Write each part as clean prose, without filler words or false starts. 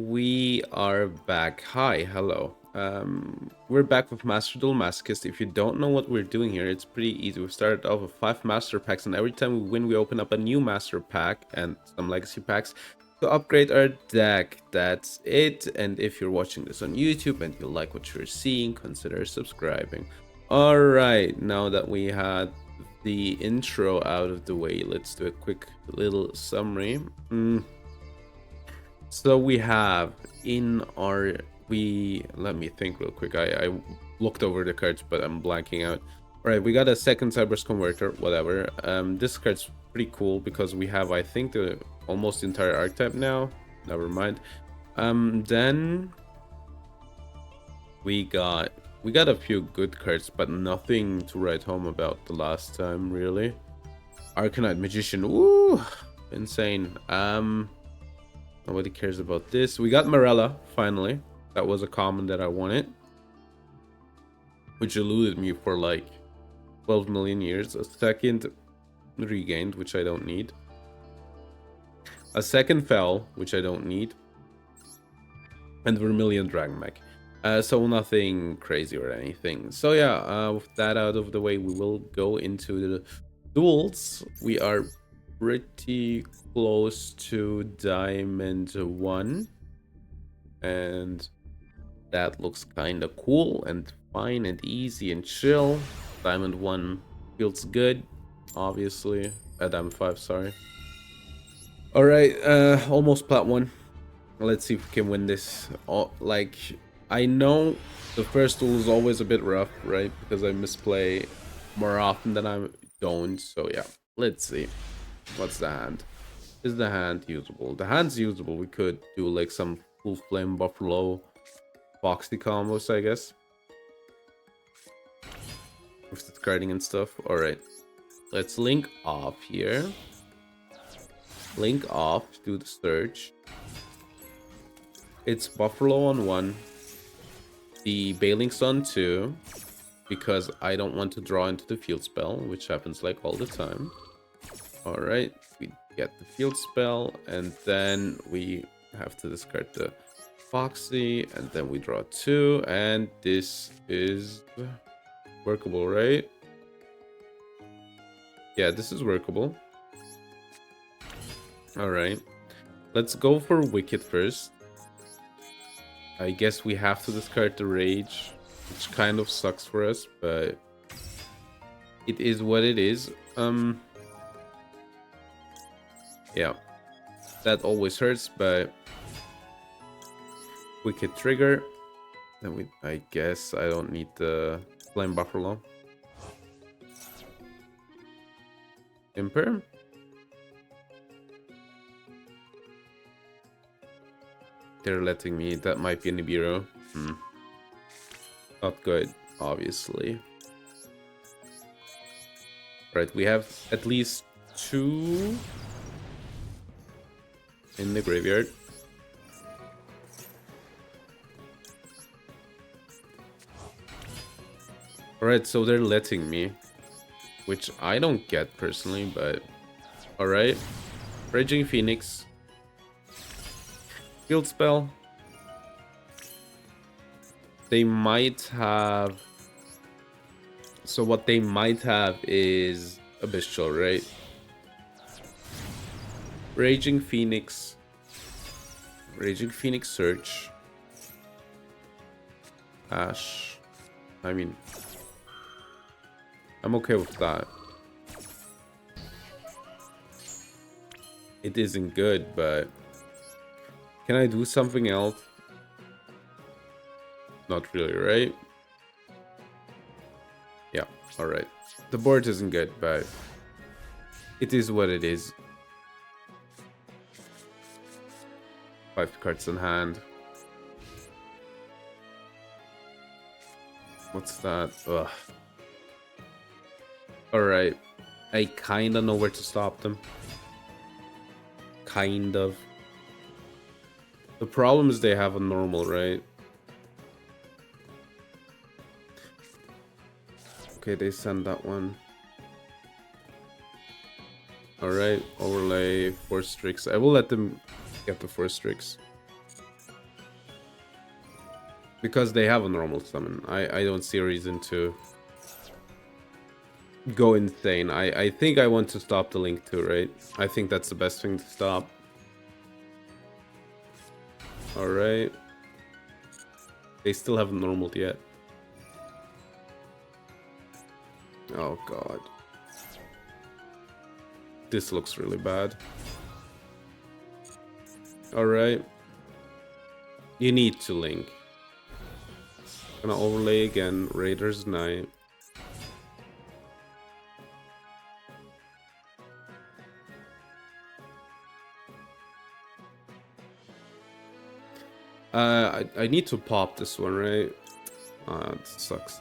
We are back. Hi, hello. We're back with Master Duel Masochist. If you don't know what we're doing here, it's pretty easy. We've started off with 5 master packs, and every time we win, we open up a new master pack and some legacy packs to upgrade our deck. That's it. And if you're watching this on YouTube and you like what you're seeing, consider subscribing. Alright, now that we had the intro out of the way, let's do a quick little summary. So we have in our let me think real quick. I looked over the cards, but I'm blanking out. All right, we got a second Cyber's Converter, whatever. This card's pretty cool because we have, I think, the almost entire archetype now. Never mind. Then we got a few good cards, but nothing to write home about the last time, really. Arcanite Magician, ooh, insane. Nobody cares about this. We got Morella, finally. That was a common that I wanted. Which eluded me for like 12 million years. A second Regained, which I don't need. A second Fell, which I don't need. And Vermilion Dragon Mech. So nothing crazy or anything. So yeah, with that out of the way, we will go into the duels. We are pretty close to Diamond 1. And that looks kind of cool and fine and easy and chill. Diamond 1 feels good, obviously. Diamond 5, sorry. Alright, almost plat 1. Let's see if we can win this. Like, I know the first duel is always a bit rough, right? Because I misplay more often than I don't. So yeah, let's see. What's the hand? Is the hand usable? The hand's usable. We could do like some full flame buffalo Foxy combos, I guess. With the carding and stuff. Alright. Let's link off here. Link off, do the search. It's Buffalo on 1. The Bailing's on 2. Because I don't want to draw into the field spell, which happens like all the time. Alright, we get the field spell, and then we have to discard the Foxy, and then we draw 2, and this is workable, right? Yeah, this is workable. Alright, let's go for Wicked first. I guess we have to discard the Rage, which kind of sucks for us, but it is what it is. Yeah, that always hurts, but Wicked trigger. Then I guess I don't need the Flame Buffalo. Imper. They're letting me. That might be a Nibiru. Not good, obviously. Right, we have at least 2 in the graveyard. Alright, so they're letting me, which I don't get personally, but alright. Raging Phoenix. Field spell. They might have... So what they might have is a Bestial, right? Raging Phoenix. Raging Phoenix Search. Ash. I mean, I'm okay with that. It isn't good, but can I do something else? Not really, right? Yeah, alright. The board isn't good, but it is what it is. 5 cards in hand. What's that? Ugh. Alright. I kinda know where to stop them. Kind of. The problem is they have a normal, right? Okay, they send that one. Alright, overlay 4 Strix. I will let them get the 4 Strix. Because they have a normal summon. I don't see a reason to go insane. I think I want to stop the Link too, right? I think that's the best thing to stop. Alright. They still haven't normaled yet. Oh god. This looks really bad. Alright. You need to Link. Gonna overlay again, Raider's Knight. I need to pop this one, right? It sucks.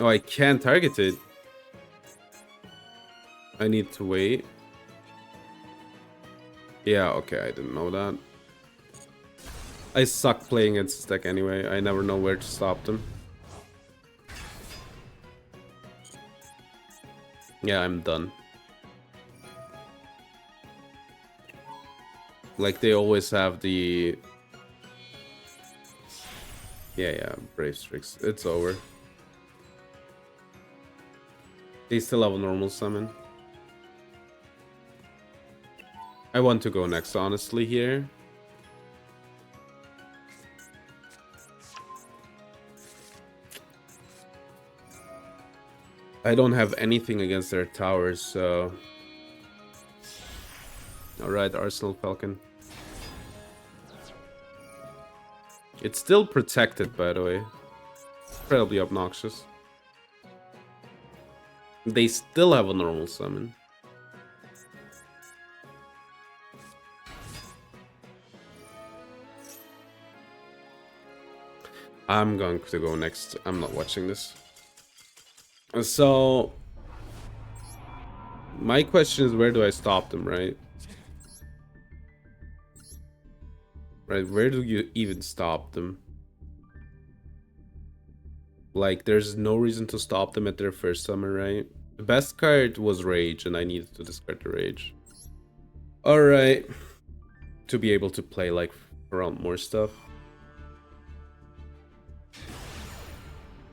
Oh, I can't target it. I need to wait. Yeah, okay, I didn't know that. I suck playing against this deck anyway. I never know where to stop them. Yeah, I'm done. Like, they always have the... Yeah, Brave Strix. It's over. They still have a normal summon. I want to go next, honestly, here. I don't have anything against their towers, so... Alright, Arsenal Falcon. It's still protected, by the way. Incredibly obnoxious. They still have a normal summon. I'm going to go next. I'm not watching this. So... My question is, where do I stop them, right? Right, where do you even stop them? Like, there's no reason to stop them at their first summon, right? The best card was Rage, and I needed to discard the Rage. Alright. To be able to play, like, around more stuff.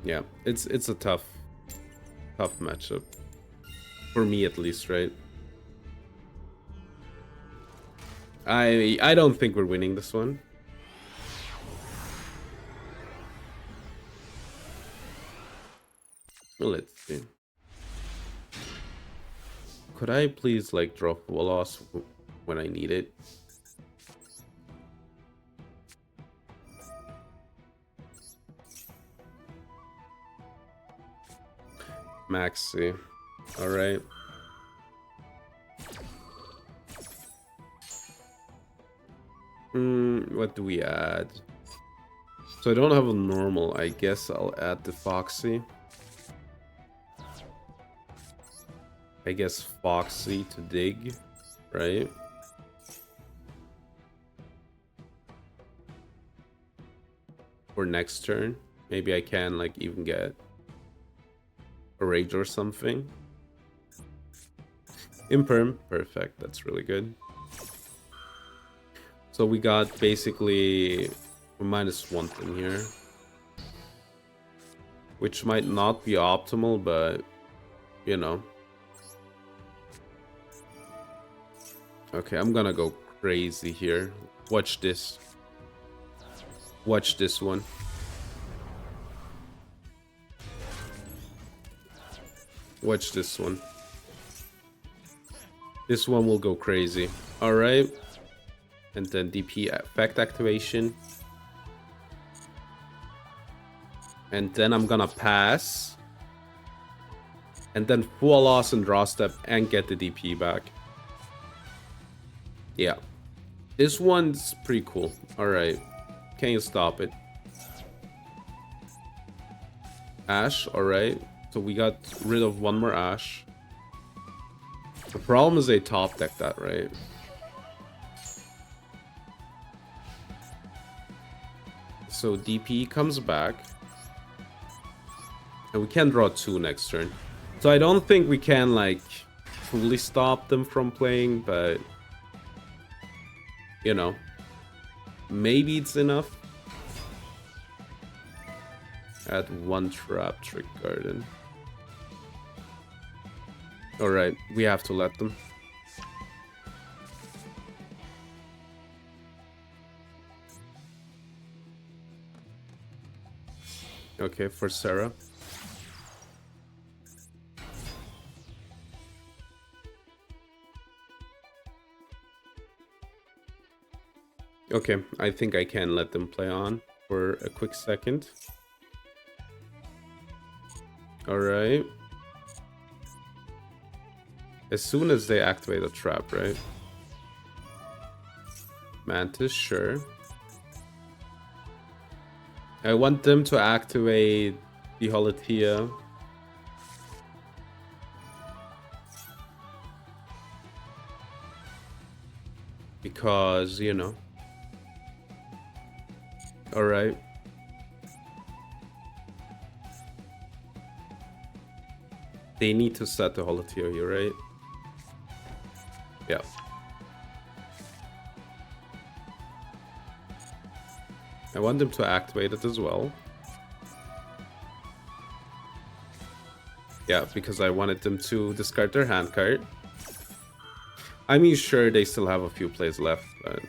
Yeah, it's a tough matchup. For me, at least, right? I don't think we're winning this one. Well, let's see. Could I please, like, drop Wallace when I need it? Maxi. Alright. What do we add? So I don't have a normal. I guess I'll add the Foxy. I guess Foxy to dig, right? For next turn. Maybe I can, like, even get a Rage or something. Imperm. Perfect. That's really good. So we got basically a -1 in here. Which might not be optimal, but, you know. Okay, I'm gonna go crazy here. Watch this. Watch this one. Watch this one. This one will go crazy. Alright. And then DP effect activation. And then I'm gonna pass. And then full loss and draw step and get the DP back. Yeah. This one's pretty cool. Alright. Can you stop it? Ash, alright. So we got rid of one more Ash. The problem is they top deck that, right? So DP comes back. And we can draw 2 next turn. So I don't think we can, like, fully stop them from playing, but... You know. maybe it's enough. Add 1 trap trick garden. Alright, we have to let them. Okay, for Sarah. Okay, I think I can let them play on for a quick second. Alright. As soon as they activate a trap, right? Mantis, sure. I want them to activate the Holitia. Because, you know. Alright. They need to set the Holitia here, right? Yeah. I want them to activate it as well. Yeah, because I wanted them to discard their hand card. I mean, sure, they still have a few plays left, but...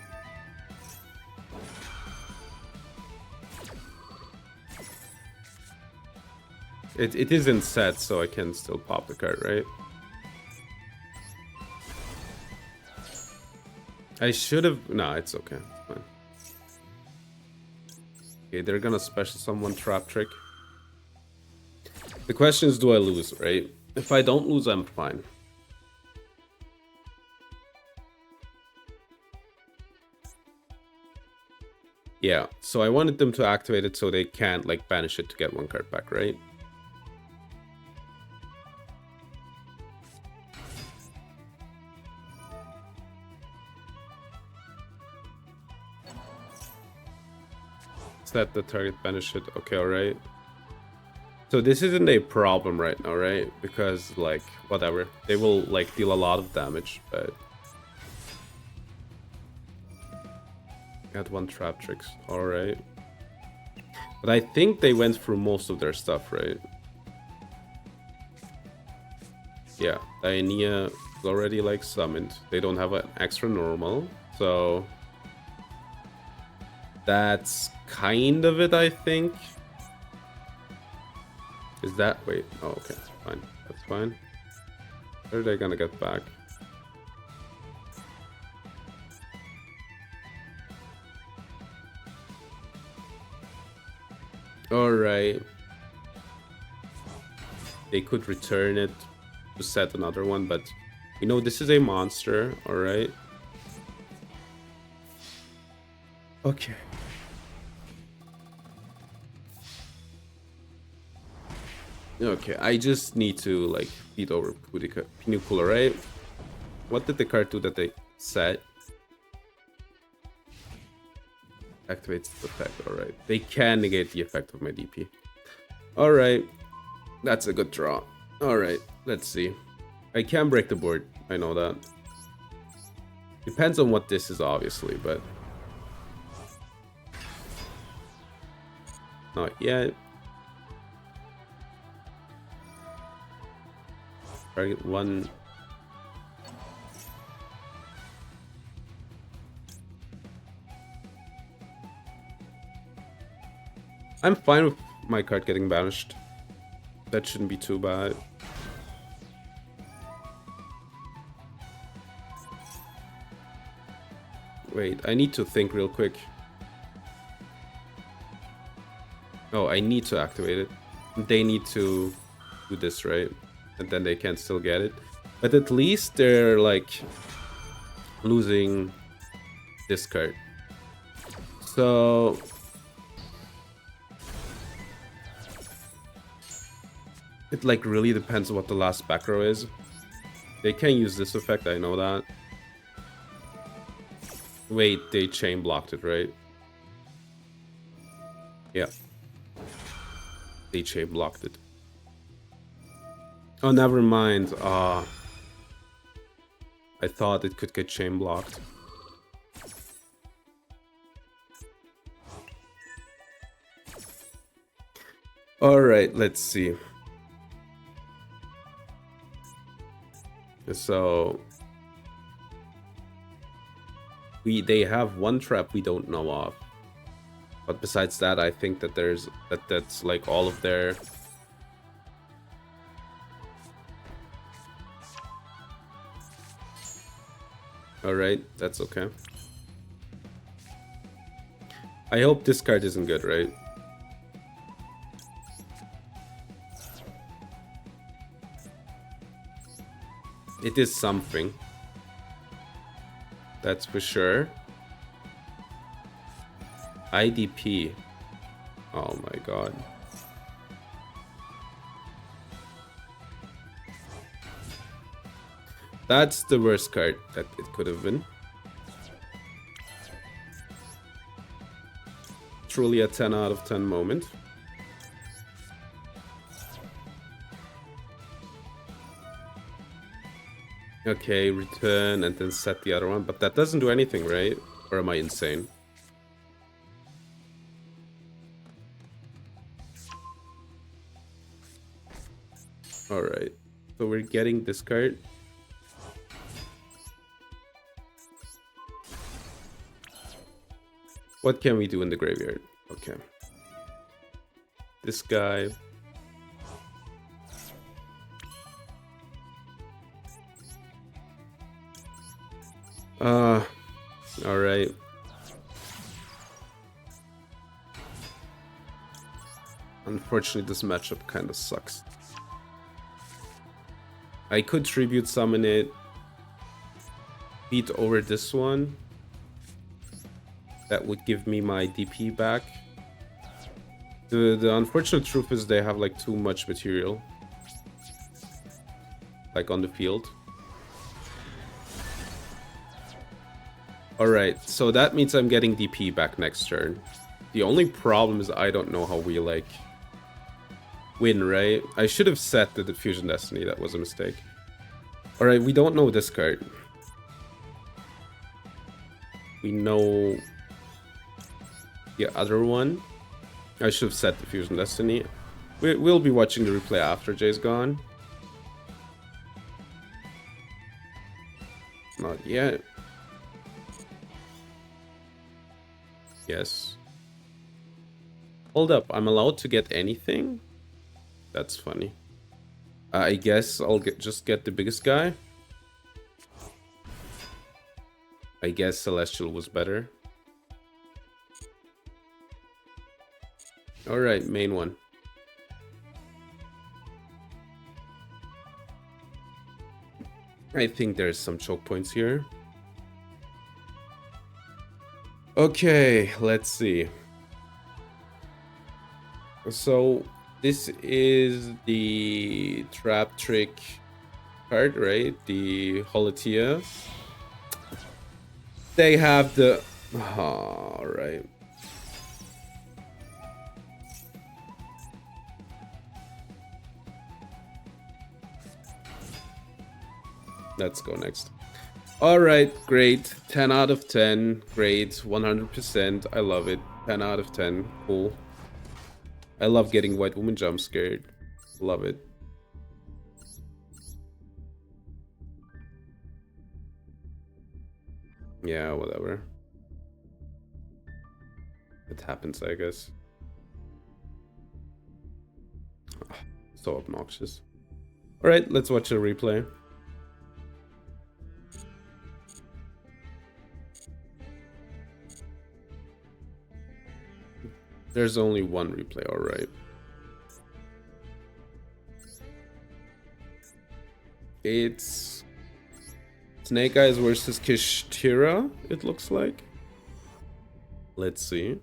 It isn't set, so I can still pop the card, right? I should have... No, it's okay. It's fine. Okay, they're gonna special summon Trap Trick. The question is, do I lose, right? If I don't lose, I'm fine. Yeah, so I wanted them to activate it so they can't, like, banish it to get 1 card back, right? Set the target, banish it. Okay, alright. So this isn't a problem right now, right? Because, like, whatever. They will, like, deal a lot of damage, but... Got 1 trap tricks. Alright. But I think they went through most of their stuff, right? Yeah, Diania is already, like, summoned. They don't have an extra normal, so... That's kind of it, I think. Is that... Wait. Oh, okay. That's fine. That's fine. Where are they gonna get back? Alright. They could return it to set another one, but... You know, this is a monster, alright? Okay. Okay, I just need to, like, beat over Pinucula, right? What did the card do that they set? Activates the effect, alright. They can negate the effect of my DP. Alright. That's a good draw. Alright, let's see. I can break the board, I know that. Depends on what this is, obviously, but... Not yet. Target 1. I'm fine with my card getting banished. That shouldn't be too bad. Wait, I need to think real quick. Oh, I need to activate it. They need to do this, right? And then they can still get it. But at least they're, like, losing this card. So... It, like, really depends on what the last back row is. They can use this effect, I know that. Wait, they chain blocked it, right? Yeah. They chain blocked it. Oh, never mind. I thought it could get chain blocked. All right, let's see. So they have one trap we don't know of. But besides that, I think that that's like all of their... Alright, that's okay. I hope this card isn't good, right? It is something. That's for sure. IDP. Oh my god. That's the worst card that it could have been. Truly a 10 out of 10 moment. Okay, return and then set the other one. But that doesn't do anything, right? Or am I insane? Alright. So we're getting this card. What can we do in the graveyard? Okay. This guy. Alright. Unfortunately, this matchup kind of sucks. I could tribute summon it. Beat over this one. That would give me my DP back. The unfortunate truth is they have like too much material. Like on the field. Alright, so that means I'm getting DP back next turn. The only problem is I don't know how we like win, right? I should have set the Diffusion Destiny, that was a mistake. Alright, we don't know this card. We know the other one. I should have set Diffusion Destiny. We'll be watching the replay after Jay's gone. Not yet. Yes. Hold up, I'm allowed to get anything? That's funny. I guess I'll just get the biggest guy. I guess Celestial was better. Alright, main one. I think there's some choke points here. Okay, let's see. So this is the trap trick card, right? The Holotia. They have the... All right. Let's go next. All right, great. 10 out of 10. Great. 100%. I love it. 10 out of 10. Cool. I love getting White Woman jump scared. Love it. Yeah, whatever. It happens, I guess. Oh, so obnoxious. All right, let's watch a replay. There's only one replay, all right. It's Snake Eyes versus Kishtira, it looks like. Let's see.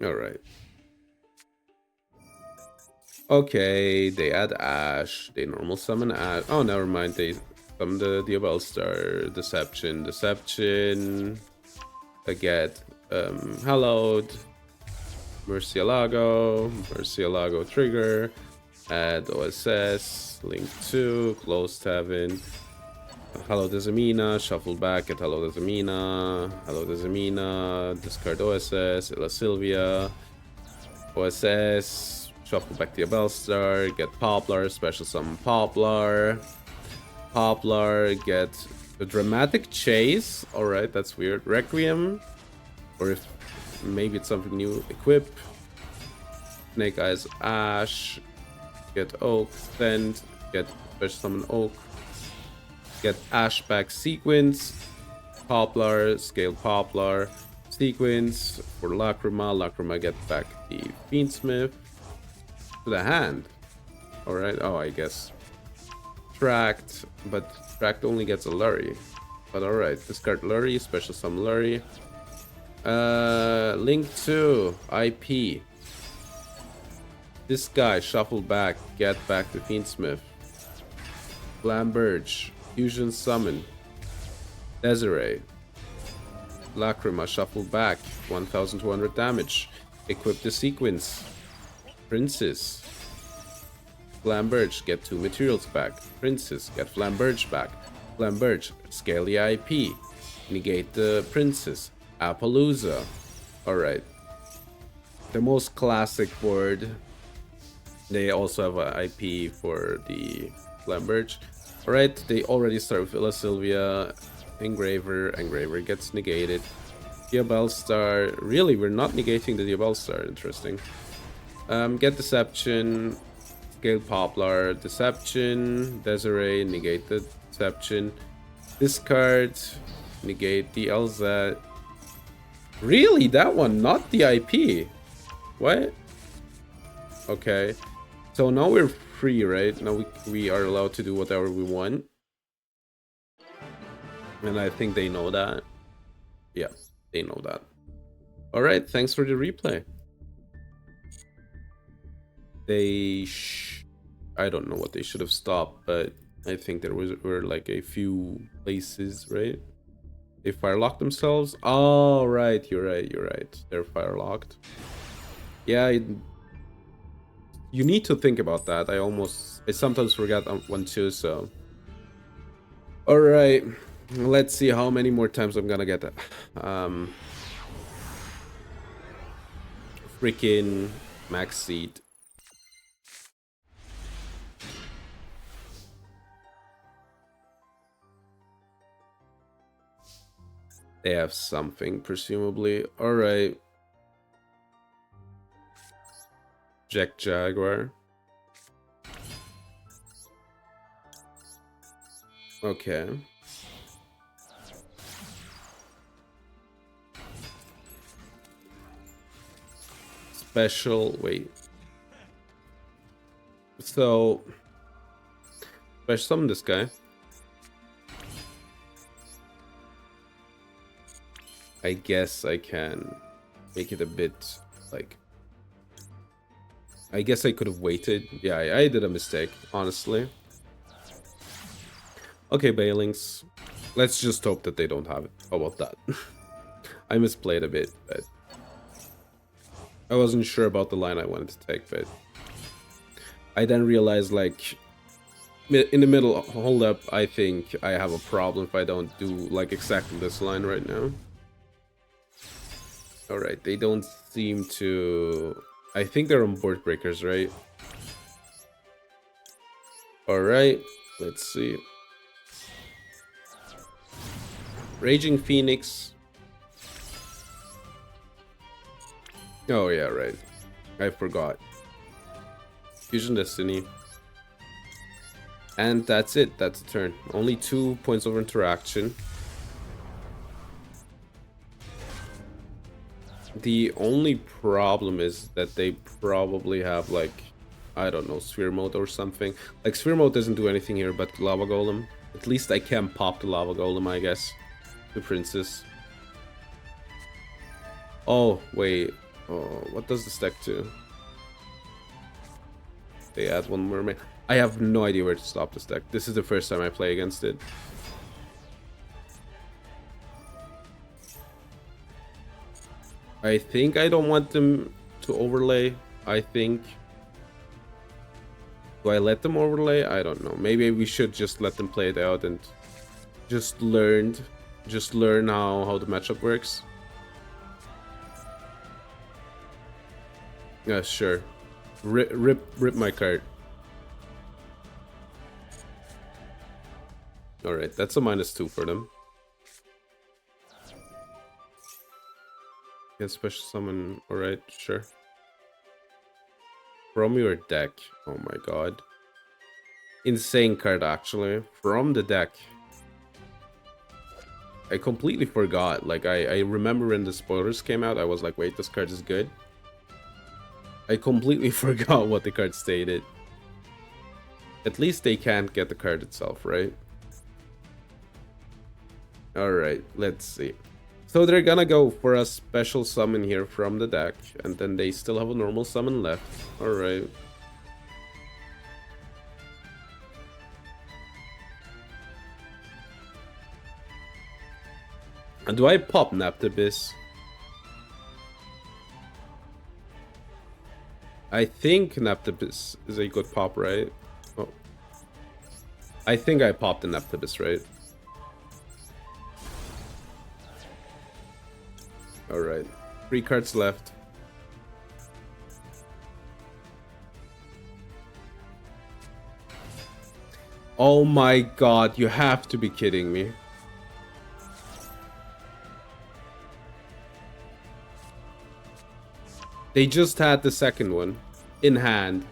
All right. Okay, they add Ash. They normal summon Ash. Oh, never mind. They summon the Diabell Star. Deception. Deception. Get Hallowed. Murcielago. Murcielago trigger. Add OSS, link 2, closed heaven. Hello Desamina, shuffle back at Hello Desamina, Hello Desamina, discard OSS, Illa Sylvia, OSS, shuffle back the Bellstar, get Poplar, special summon Poplar, get the Dramatic Chase, alright, that's weird, Requiem, or if maybe it's something new, equip, Snake Eyes Ash, get Oak, Send, get special summon Oak, get Ash back sequence, Poplar, scale Poplar, sequence for Lacrima get back the Fiendsmith to the hand. Alright, oh, I guess. Tracked, but Tracked only gets a Lurry. But alright, discard Lurry, special summon Lurry. Link 2, IP. This guy, shuffle back, get back to Fiendsmith. Flamberge, fusion summon. Desiree. Lacrima, shuffle back, 1200 damage. Equip the sequence. Princess. Flamberge, get 2 materials back. Princess, get Flamberge back. Flamberge, scale the IP. Negate the Princess. Appaloosa. Alright. The most classic board. They also have an IP for the Flamberge. Alright, they already start with Illa Sylvia. Engraver gets negated. Diabellstar. Really, we're not negating the Diabellstar. Interesting. Get Deception. Scale Poplar. Deception. Desiree. Negate the Deception. Discard. Negate the LZ. Really? That one? Not the IP? What? Okay. So now we're free, right? Now we are allowed to do whatever we want. And I think they know that. Yeah, they know that. Alright, thanks for the replay. I don't know what they should have stopped, but I think there were like a few places, right? They firelocked themselves? Oh, right, you're right. They're firelocked. Yeah, you need to think about that. I sometimes forget one too, so. Alright. Let's see how many more times I'm gonna get that. Freaking max seed. They have something, presumably. Alright. Jack Jaguar. Okay. Special, wait. So, special summon this guy. I guess I can make it a bit, like... I guess I could have waited. Yeah, I did a mistake, honestly. Okay, Bailings. Let's just hope that they don't have it. How about that? I misplayed a bit, but... I wasn't sure about the line I wanted to take, but... I then realized, like... In the middle, hold up, I think I have a problem if I don't do, like, exactly this line right now. Alright, they don't seem to... I think they're on board breakers, right? Alright, let's see. Raging Phoenix. Oh yeah, right. I forgot. Fusion Destiny. And that's it, that's a turn. Only 2 points of interaction. The only problem is that they probably have, like, I don't know, Sphere Mode or something. Like, Sphere Mode doesn't do anything here but Lava Golem. At least I can pop the Lava Golem, I guess. The Princess. Oh, wait. Oh, what does this deck do? They add one mermaid. I have no idea where to stop this deck. This is the first time I play against it. I think I don't want them to overlay. I think Do I let them overlay? I don't know. Maybe we should just let them play it out and just learn how the matchup works. Yeah, sure. Rip my card. All right, that's a -2 for them. Get special summon. All right, sure. From your deck. Oh my god. Insane card, actually. From the deck. I completely forgot. Like, I remember when the spoilers came out, I was like, wait, this card is good. I completely forgot what the card stated. At least they can't get the card itself, right? Alright, let's see. So they're gonna go for a special summon here from the deck, and then they still have a normal summon left. Alright. And do I pop Naptibis? I think Naptibis is a good pop, right? Oh. I think I popped the Naptibis, right? Alright. 3 cards left. Oh my god, you have to be kidding me. They just had the second one in hand.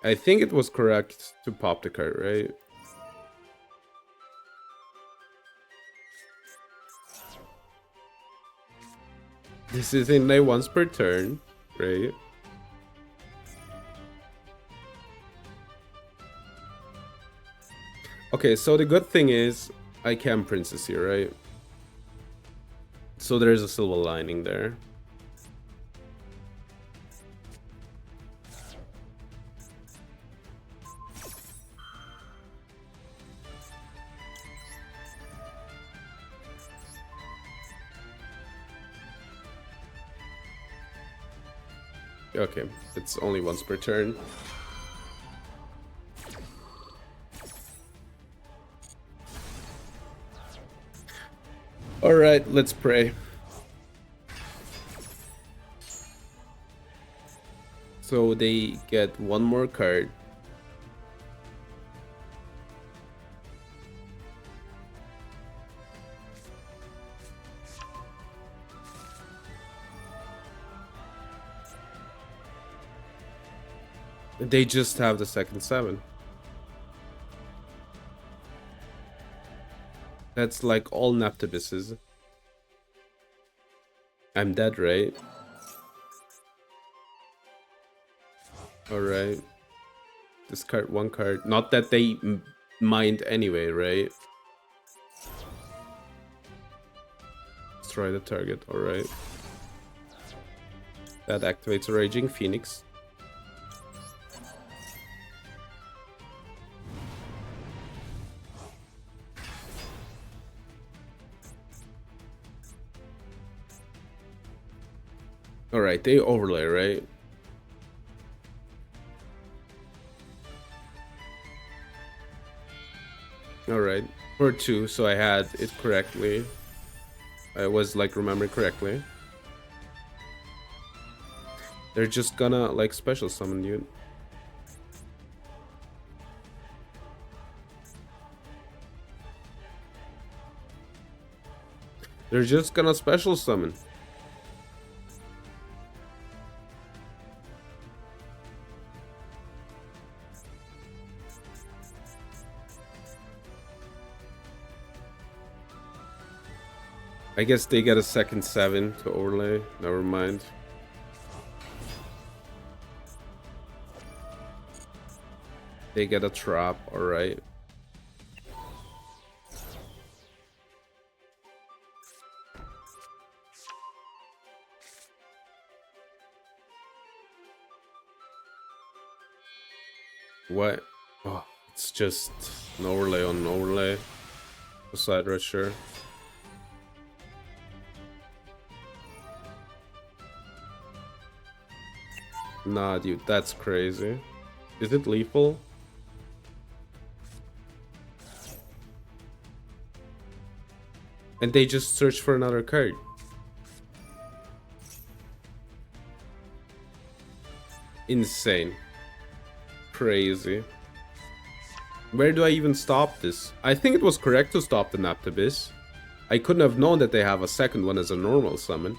I think it was correct to pop the card, right? This is in a once per turn, right? Okay, so the good thing is I can Princess here, right? So there's a silver lining there. Okay, it's only once per turn. Alright, let's pray. So they get one more card. They just have the second 7. That's like all Naptibises. I'm dead, right? Alright. Discard 1 card. Not that they mind anyway, right? Destroy the target, alright. That activates a Raging Phoenix. Alright, they overlay, right? Alright, for 2, so I had it correctly. I was like remembering correctly. They're just gonna like special summon you. They're just gonna special summon. I guess they get a second 7 to overlay. Never mind. They get a trap, alright. What? Oh, it's just an overlay on an overlay. A side rusher. Nah, dude, that's crazy. Is it lethal? And they just search for another card. Insane. Crazy. Where do I even stop this? I think it was correct to stop the Naptabis. I couldn't have known that they have a second one as a normal summon.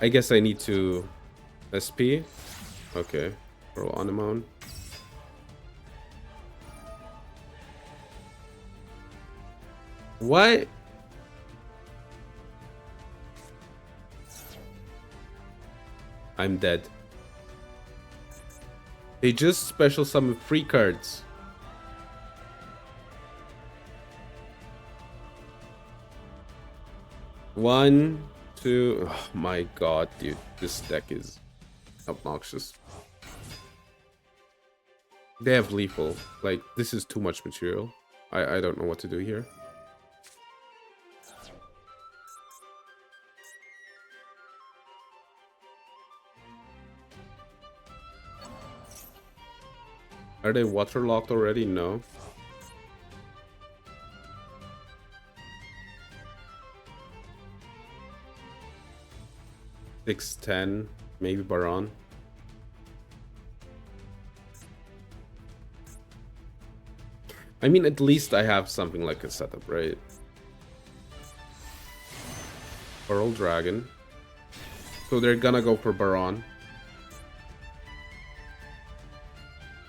I guess I need to SP. Okay. Roll Anemone. What? I'm dead. They just special summon free cards. One, two. Oh my god, dude. This deck is obnoxious. They have lethal. Like, this is too much material. I don't know what to do here. Are they waterlocked already? No. Six, 10, maybe Baron. I mean, at least I have something like a setup, right? Pearl Dragon. So they're gonna go for Baron.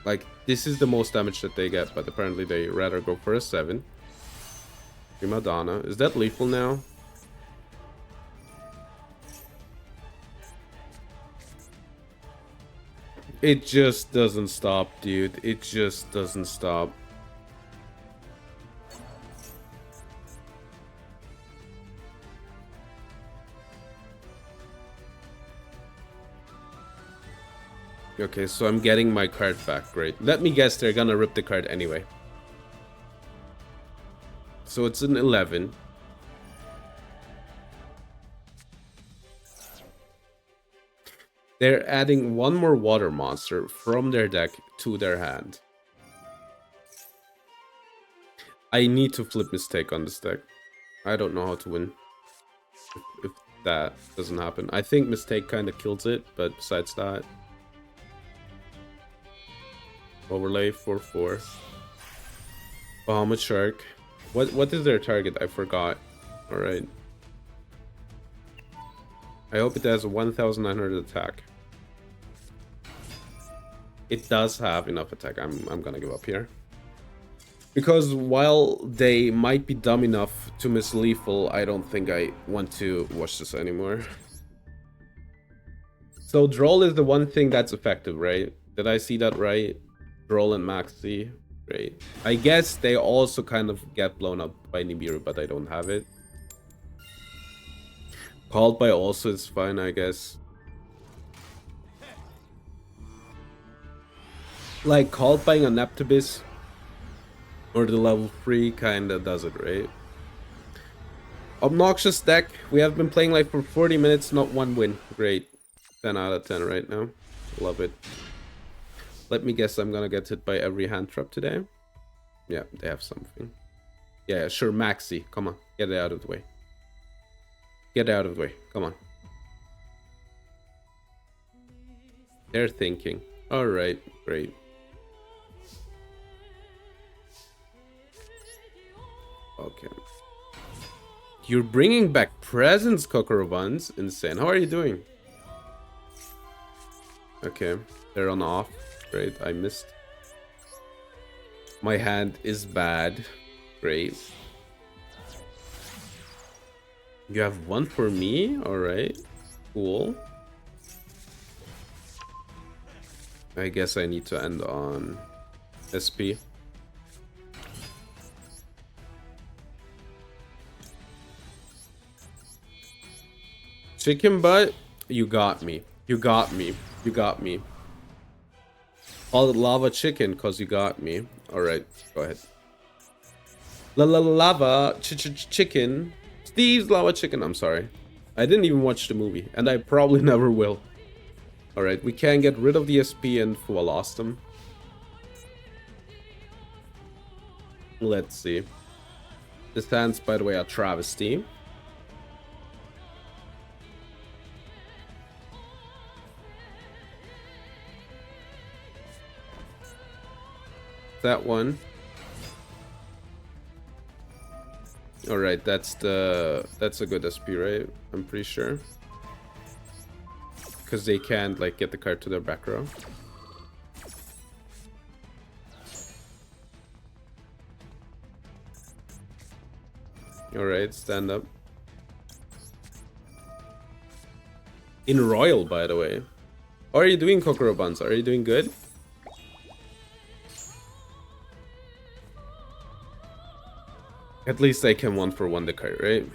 Like, this is the most damage that they get, but apparently they rather go for a 7. Prima Donna. Is that lethal now? It just doesn't stop, dude. It just doesn't stop. Okay, so I'm getting my card back. Great. Let me guess, they're gonna rip the card anyway. So it's an 11. They're adding one more water monster from their deck to their hand. I need to flip Mistake on this deck. I don't know how to win if that doesn't happen. I think Mistake kind of kills it, but besides that... Overlay 4/4. Bahamut Shark. What is their target? I forgot. Alright. I hope it has a 1900 attack. It does have enough attack. I'm gonna give up here. Because while they might be dumb enough to miss lethal, I don't think I want to watch this anymore. So Droll is the one thing that's effective, right? Did I see that right? Droll and Maxi. Great. I guess they also kind of get blown up by Nibiru, but I don't have it. Called by also is fine, I guess. Like, called by a Neptibus or the level 3 kinda does it, right? Obnoxious deck. We have been playing like for 40 minutes, not one win. Great. 10 out of 10 right now. Love it. Let me guess, I'm gonna get hit by every hand trap today. Yeah, they have something. Yeah, sure, Maxi. Come on, get it out of the way. Get out of the way. Come on. They're thinking. Alright, great. Okay. You're bringing back presents, Kokorobuns. Insane. How are you doing? Okay, they're on off. Great, I missed. My hand is bad. Great. You have one for me? Alright. Cool. I guess I need to end on SP. Chicken butt? You got me. You got me. You got me. Call it lava chicken because you got me. Alright, go ahead. Lava chicken. Steve's lava chicken. I'm sorry. I didn't even watch the movie, and I probably never will. Alright, we can get rid of the SP and Fua lost them. Let's see. This hand's, by the way, a travesty. That one. Alright, that's a good SP, right? I'm pretty sure. Because they can't like get the card to their back row. Alright, stand up. In Royal, by the way. How are you doing, Kokoro Buns? Are you doing good? At least I can 1-for-1 the card, right?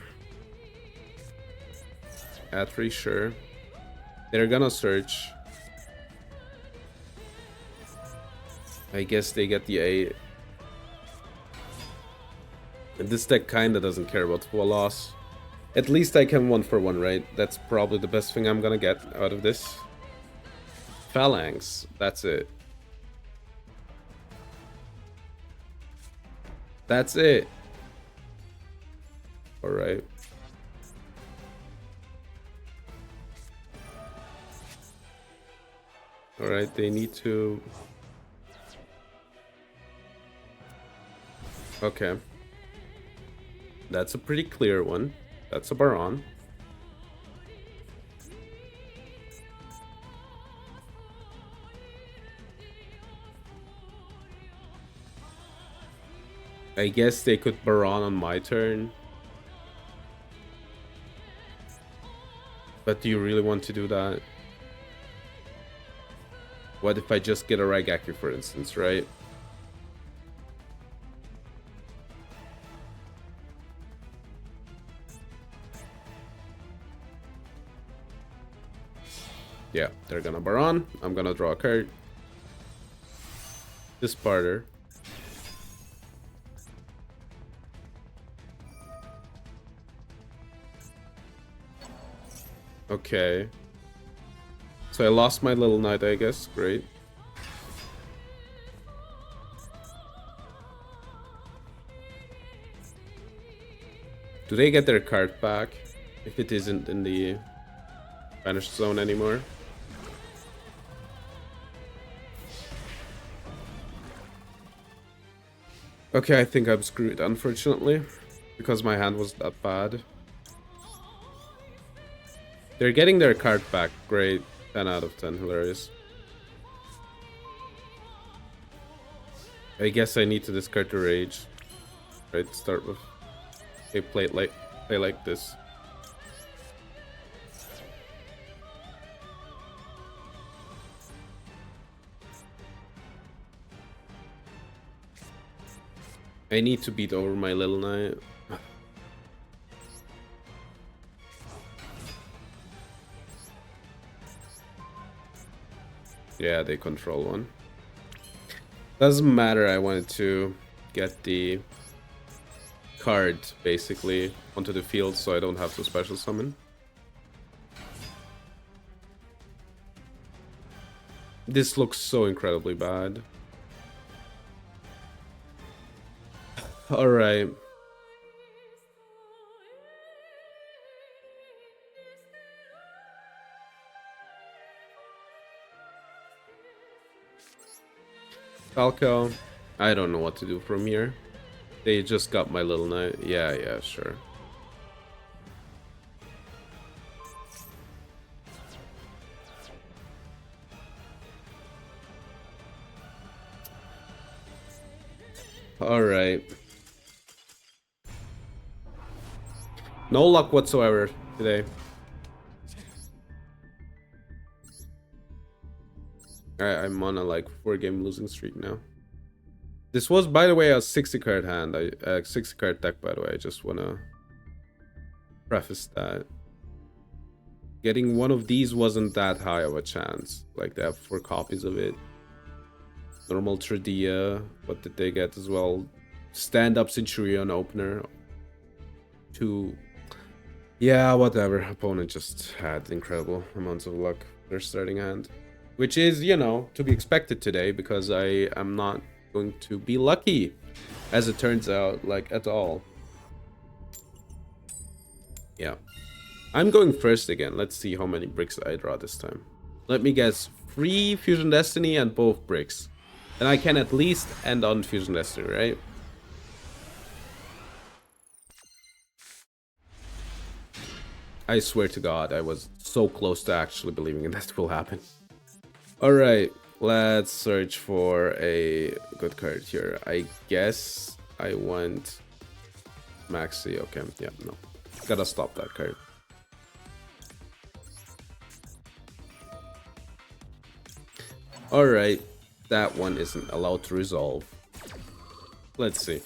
At 3, sure. They're gonna search. I guess they get the 8. And this deck kinda doesn't care about full loss. At least I can 1-for-1, right? That's probably the best thing I'm gonna get out of this. Phalanx, that's it. That's it. Alright. Alright, they need to... Okay. That's a pretty clear one. That's a Baron. I guess they could Baron on my turn. But do you really want to do that? What if I just get a Raigeki, for instance, right? Yeah, they're gonna Baron. I'm gonna draw a card. Disparter. Okay. So I lost my little knight, I guess. Great. Do they get their card back if it isn't in the banished zone anymore? Okay, I think I'm screwed, unfortunately, because my hand was that bad. They're getting their card back. Great. 10 out of 10. Hilarious. I guess I need to discard the rage. Right, start with a play like this. I need to beat over my little knight. Yeah, they control one. Doesn't matter, I wanted to get the card, basically, onto the field so I don't have to special summon. This looks so incredibly bad. Alright. Falco, I don't know what to do from here. They just got my little knight. Yeah, sure. Alright. No luck whatsoever today. I'm on a like 4-game losing streak now. This was, by the way, a 60 card hand. 60 card deck, by the way. I just wanna preface that. Getting one of these wasn't that high of a chance. Like, they have 4 copies of it. Normal Tradia. What did they get as well? Stand-up Centurion opener. 2. Yeah, whatever. Opponent just had incredible amounts of luck. Their starting hand. Which is, you know, to be expected today because I am not going to be lucky, as it turns out, like, at all. Yeah. I'm going first again. Let's see how many bricks I draw this time. Let me guess. 3 Fusion Destiny and both bricks. And I can at least end on Fusion Destiny, right? I swear to God, I was so close to actually believing that will happen. Alright, let's search for a good card here. I guess I want Maxi. Okay, yeah, no. Gotta stop that card. Alright, that one isn't allowed to resolve. Let's see.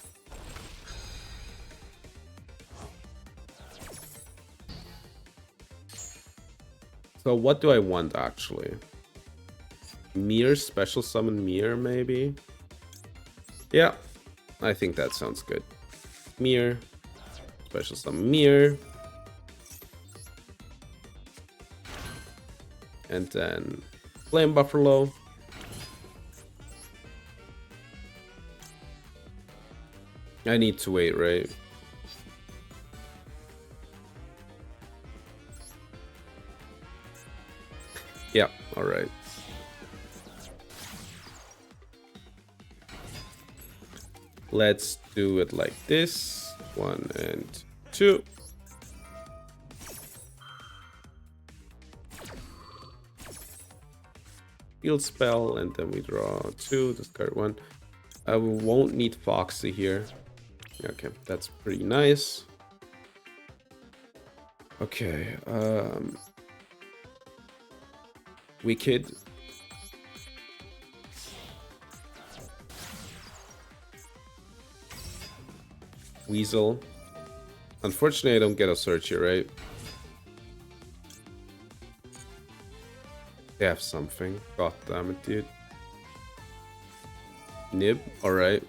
So what do I want, actually? Mirror, special summon Mirror, maybe? Yeah, I think that sounds good. Mirror, special summon Mirror. And then Flame Buffalo. I need to wait, right? Yeah, alright. Let's do it like this. 1 and 2. Field spell, and then we draw 2, discard 1. I won't need Foxy here. Okay, that's pretty nice. Okay, Wicked. Weasel. Unfortunately, I don't get a search here, right? They have something. God damn it, dude. Nib, alright.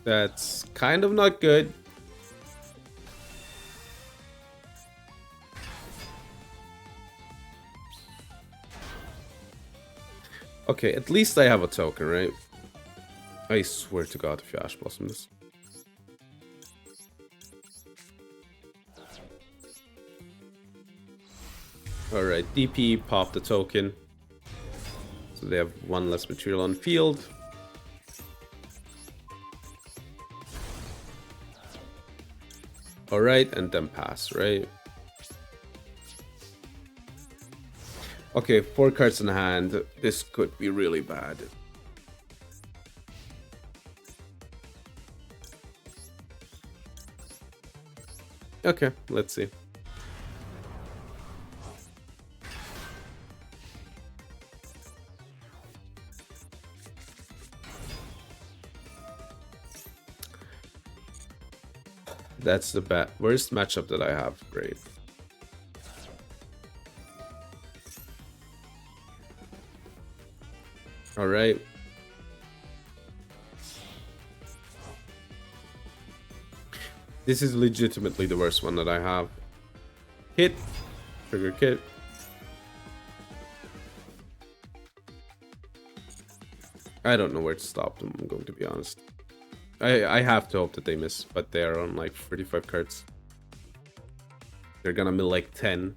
That's kind of not good. Okay, at least I have a token, right? I swear to God if you Ash Blossom this. Alright, DP, pop the token. So they have 1 less material on field. Alright, and then pass, right? Okay, 4 cards in hand. This could be really bad. Okay, let's see. That's the worst matchup that I have. Great. All right. This is legitimately the worst one that I have. Hit. Trigger kit. I don't know where to stop them, I'm going to be honest. I have to hope that they miss, but they are on like 35 cards. They're gonna mill like 10.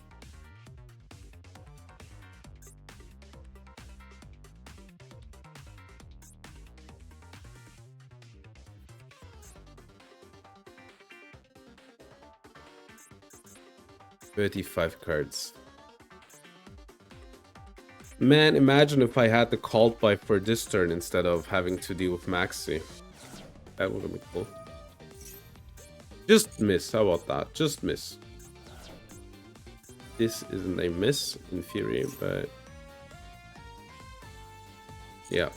$35 cards. Man, imagine if I had the cult pipe for this turn instead of having to deal with Maxi. That would have been cool. Just miss, how about that? Just miss. This isn't a miss in theory, but... yeah.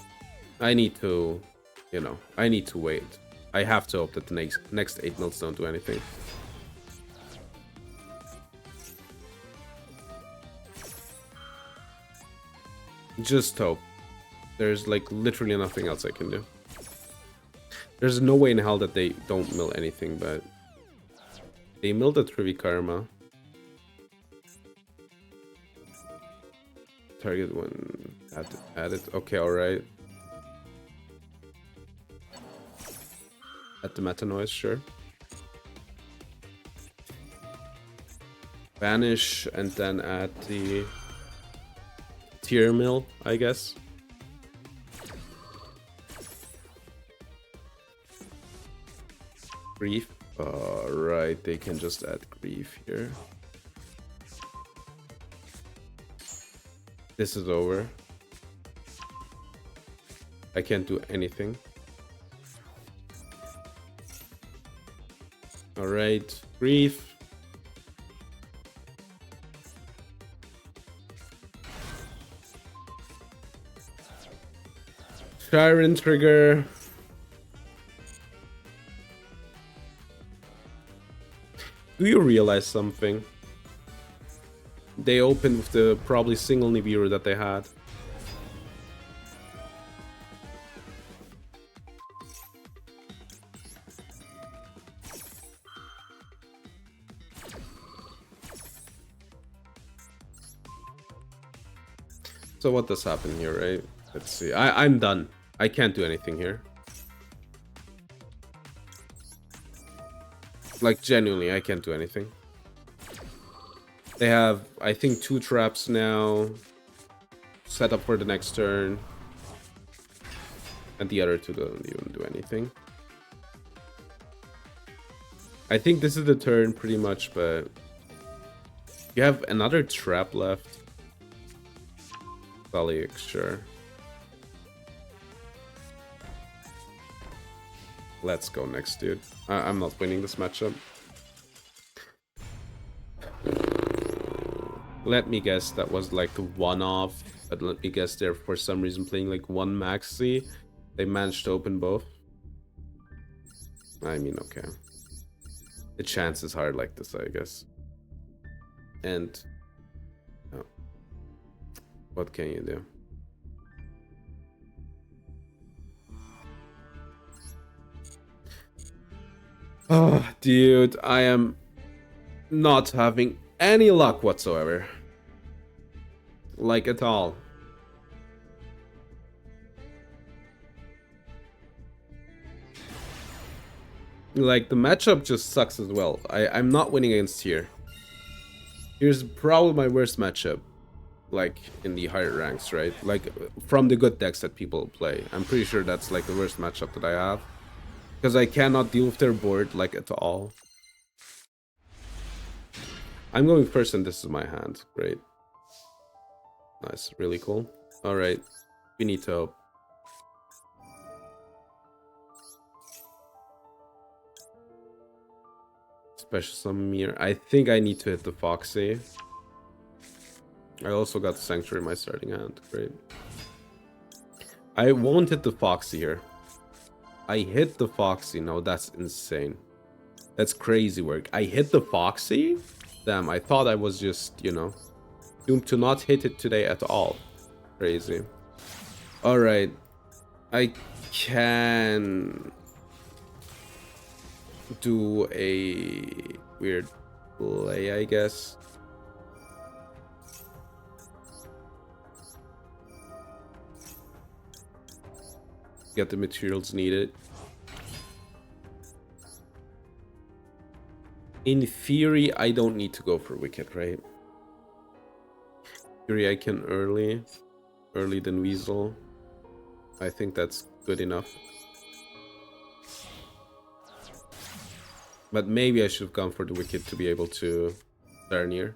I need to, you know, I need to wait. I have to hope that the next 8 mills don't do anything. Just hope. There's like literally nothing else I can do. There's no way in hell that they don't mill anything, but they milled a Trivikarma. Target one. Add it. Okay, alright. Add the Meta Noise, sure. Banish and then add the Tier Mill, I guess. Grief. Right, they can just add Grief here. This is over. I can't do anything. Alright, Grief. Siren Trigger. Do you realize something? They opened with the probably single Nibiru that they had. So what does happen here, right? Let's see. I'm done. I can't do anything here. Like, genuinely, I can't do anything. They have, I think, 2 traps now. Set up for the next turn. And the other 2 don't even do anything. I think this is the turn, pretty much, but... You have another trap left. Valley, sure. Let's go next, dude. I'm not winning this matchup. Let me guess that was like a one-off. But let me guess they're for some reason playing like one maxi. They managed to open both. I mean, okay. The chance is hard like this, I guess. And... Oh. What can you do? Oh, dude, I am not having any luck whatsoever. Like, at all. Like, the matchup just sucks as well. I'm not winning against here. Here's probably my worst matchup. Like, in the higher ranks, right? Like, from the good decks that people play. I'm pretty sure that's, like, the worst matchup that I have. Because I cannot deal with their board, like, at all. I'm going first and this is my hand. Great. Nice. Really cool. Alright. We need to hope. Special Summon Mirror. I think I need to hit the Foxy. I also got the Sanctuary in my starting hand. Great. I won't hit the Foxy here. I hit the Foxy. No, that's insane. That's crazy work. I hit the Foxy? Damn, I thought I was just, you know, doomed to not hit it today at all. Crazy. Alright. I can do a weird play, I guess. Get the materials needed. In theory, I don't need to go for Wicked, right? In theory, I can early than Weasel. I think that's good enough. But maybe I should have gone for the Wicked to be able to Darnier.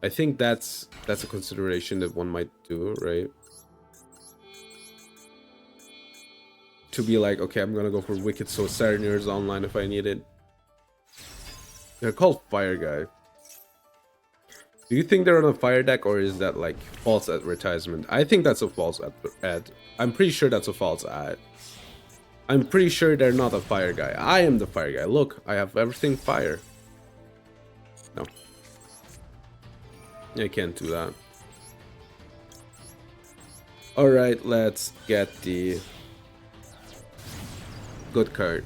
I think that's a consideration that one might do, right? To be like, okay, I'm gonna go for Wicked so Sarnier is online if I need it. They're called Fire Guy. Do you think they're on a fire deck or is that like false advertisement? I think that's a false ad. I'm pretty sure that's a false ad. I'm pretty sure they're not a fire guy. I am the fire guy. Look, I have everything fire. No. I can't do that. Alright, let's get the Good card.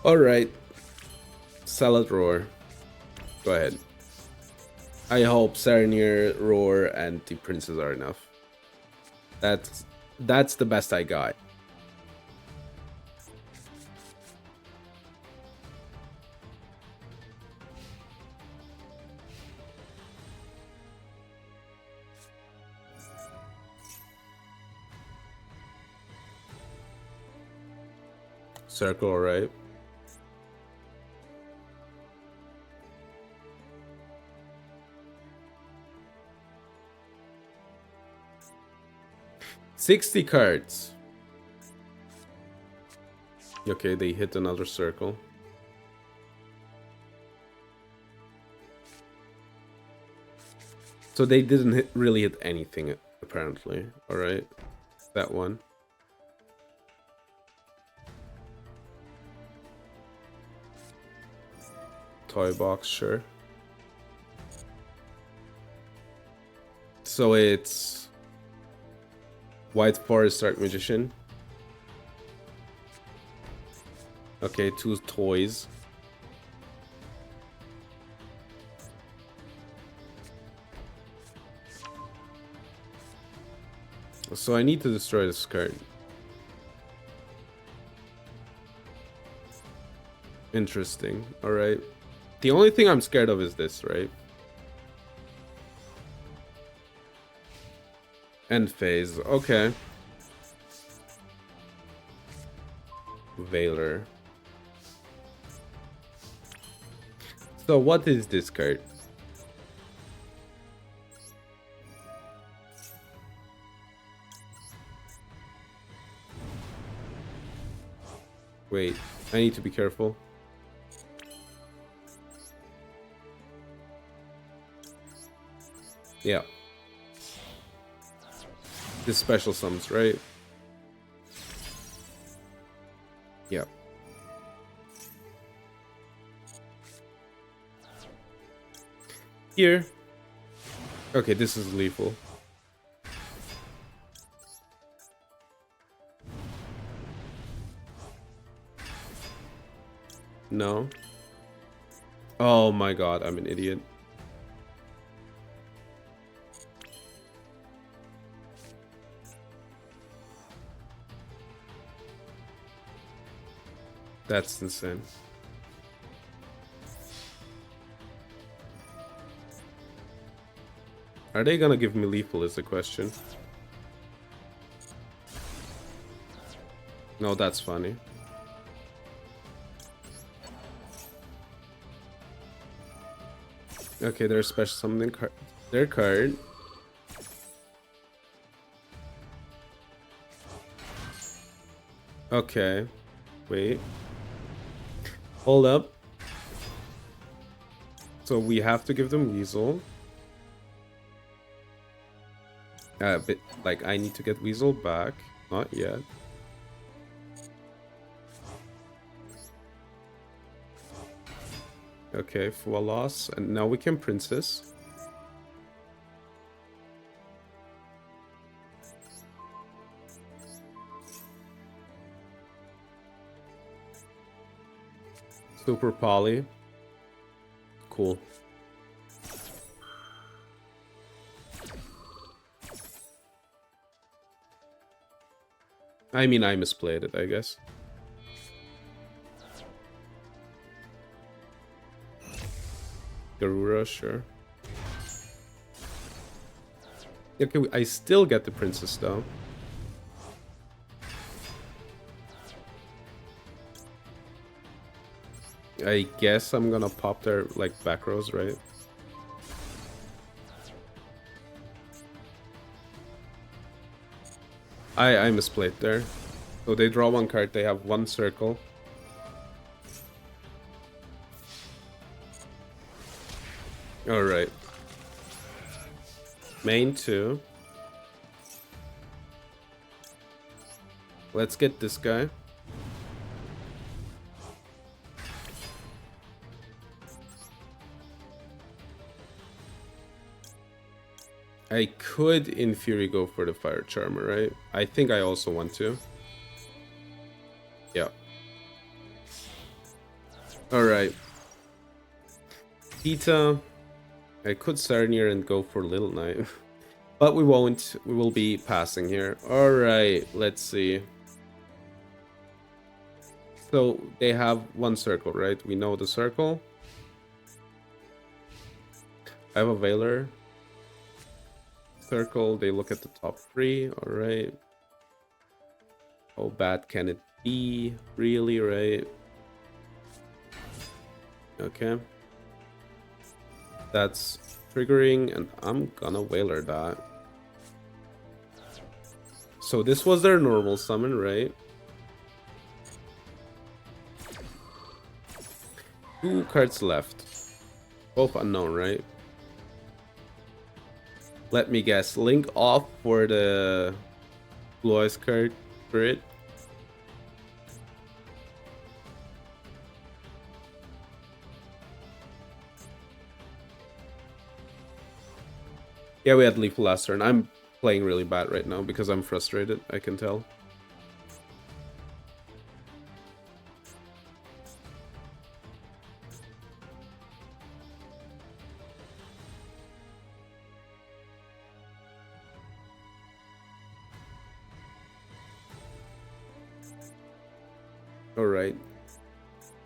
Alright. Salad Roar. Go ahead. I hope Serenir, Roar, and the Princes are enough. That's the best I got. Circle, alright. $60 cards. Okay, they hit another circle. So they didn't really hit anything, apparently. Alright. That one. Toy box, sure. So it's White Forest Dark Magician. Okay, 2 toys. So I need to destroy this card. Interesting. Alright. The only thing I'm scared of is this, right? End phase. Okay. Veiler. So what is this card? Wait, I need to be careful. Yeah. This special sums, right? Yeah. Here. Okay, this is lethal. No. Oh my god, I'm an idiot. That's insane. Are they gonna give me lethal is the question. No, that's funny. Okay, there's special something card. Their card. Okay. Wait. Hold up. So we have to give them Weasel. But like I need to get Weasel back. Not yet. Okay, for a loss. And now we can Princess. Super Poly. Cool. I mean, I misplayed it, I guess. Garura, sure. Okay, I still get the Princess, though. I guess I'm gonna pop their, like, back rows, right? I misplayed there. So they draw 1 card, they have 1 circle. Alright. Main 2. Let's get this guy. I could, in theory, go for the Fire Charmer, right? I think I also want to. Yeah. Alright. Pita. I could Sarnier and go for Little Knight. But we won't. We will be passing here. Alright, let's see. So they have one circle, right? We know the circle. I have a Veiler. Circle, they look at the top three. Alright. How bad can it be? Really, right? Okay. That's triggering, and I'm gonna Whaler that. So this was their normal summon, right? 2 cards left. Both unknown, right? Let me guess. Link off for the Blue Eyes card for it. Yeah, we had Lethal last turn. I'm playing really bad right now because I'm frustrated, I can tell. Alright.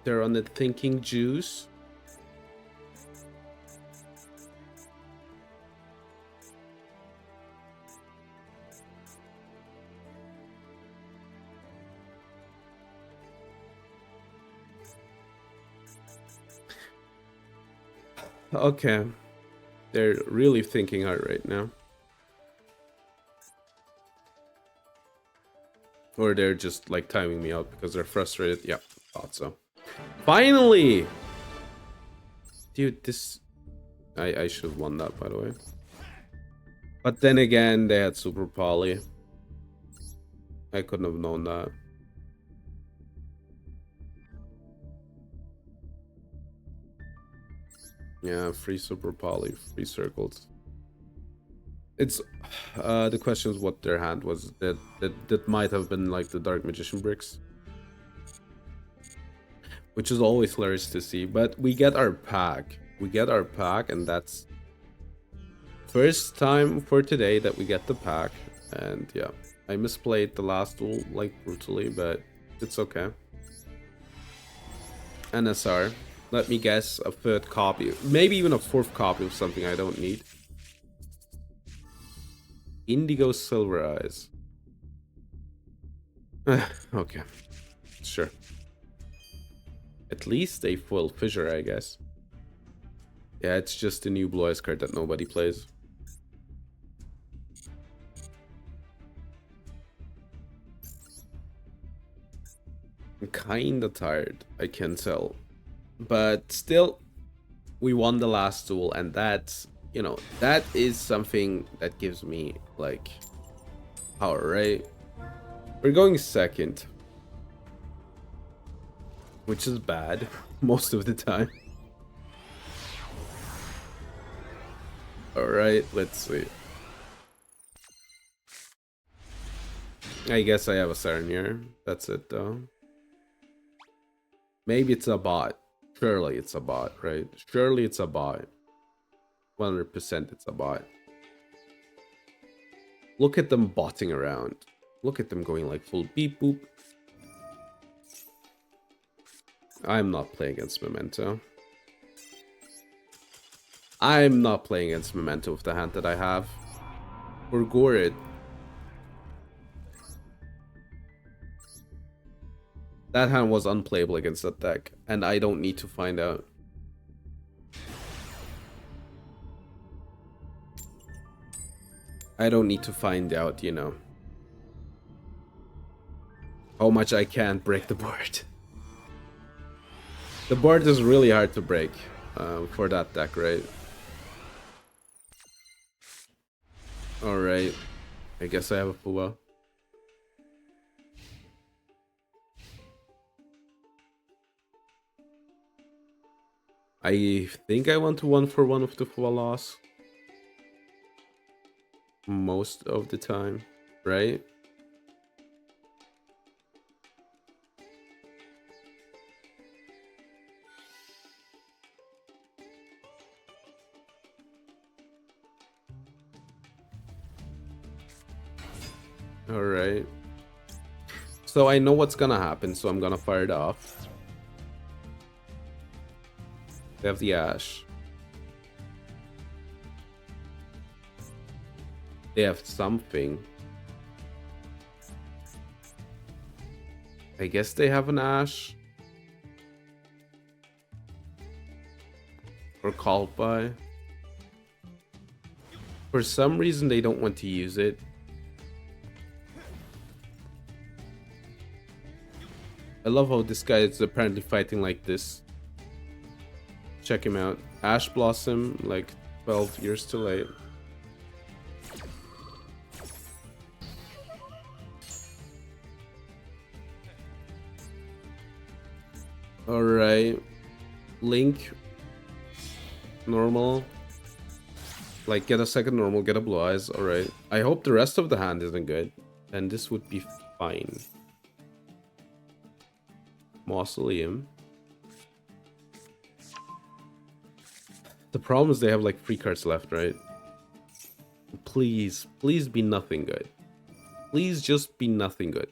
They're on the thinking juice. Okay. They're really thinking hard right now. Or they're just like timing me out because they're frustrated. Yeah, thought so. Finally! Dude, this... I should have won that, by the way. But then again, they had Super Poly. I couldn't have known that. Yeah, free Super Poly, free circles. It's the question is what their hand was. That might have been like the Dark Magician bricks, which is always hilarious to see. But we get our pack. We get our pack, and that's first time for today that we get the pack. And yeah, I misplayed the last duel like brutally, but it's okay. NSR. Let me guess, a third copy, maybe even a fourth copy of something I don't need. Indigo Silver Eyes. Okay, sure. At least a full fissure, I guess. Yeah, it's just a new Blue Eyes card that nobody plays. I'm kinda tired, I can tell. But still, we won the last duel, and that's, you know, that is something that gives me, like, power, right? We're going second, which is bad most of the time. Alright, let's see. I guess I have a Sarnier. That's it, though. Maybe it's a bot. Surely it's a bot, right? Surely it's a bot. 100% it's a bot. Look at them botting around. Look at them going like full beep boop. I'm not playing against Memento. I'm not playing against Memento with the hand that I have. Or Gorid. That hand was unplayable against that deck, and I don't need to find out. I don't need to find out, you know, how much I can break the board. The board is really hard to break for that deck, right? Alright. I guess I have a Fuwa. I think I want to 1-for-1 with the Fuwa loss. most of the time, right? All right. So I know what's gonna happen, so I'm gonna fire it off. They have the Ash. They have something. I guess they have an Ash. Or called by. For some reason, they don't want to use it. I love how this guy is apparently fighting like this. Check him out. Ash Blossom, like 12 years too late. Alright. Link. Normal. Like, get a second normal, get a blue eyes. Alright. I hope the rest of the hand isn't good. And this would be fine. Mausoleum. The problem is they have like 3 cards left, right? Please, please be nothing good. Please just be nothing good.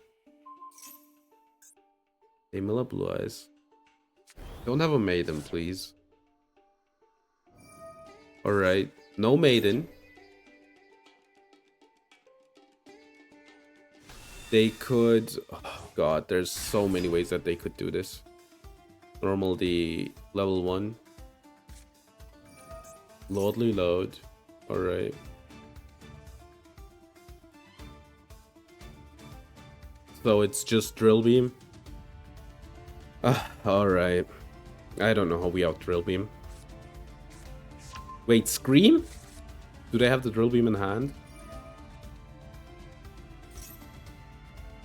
Amila Blue Eyes. Don't have a maiden, please. Alright. No maiden. They could... Oh god, there's so many ways that they could do this. Normal the level 1. Lordly load. Alright. So it's just Drill Beam. Alright. I don't know how we out Drill Beam. Wait, Scream? Do they have the Drill Beam in hand?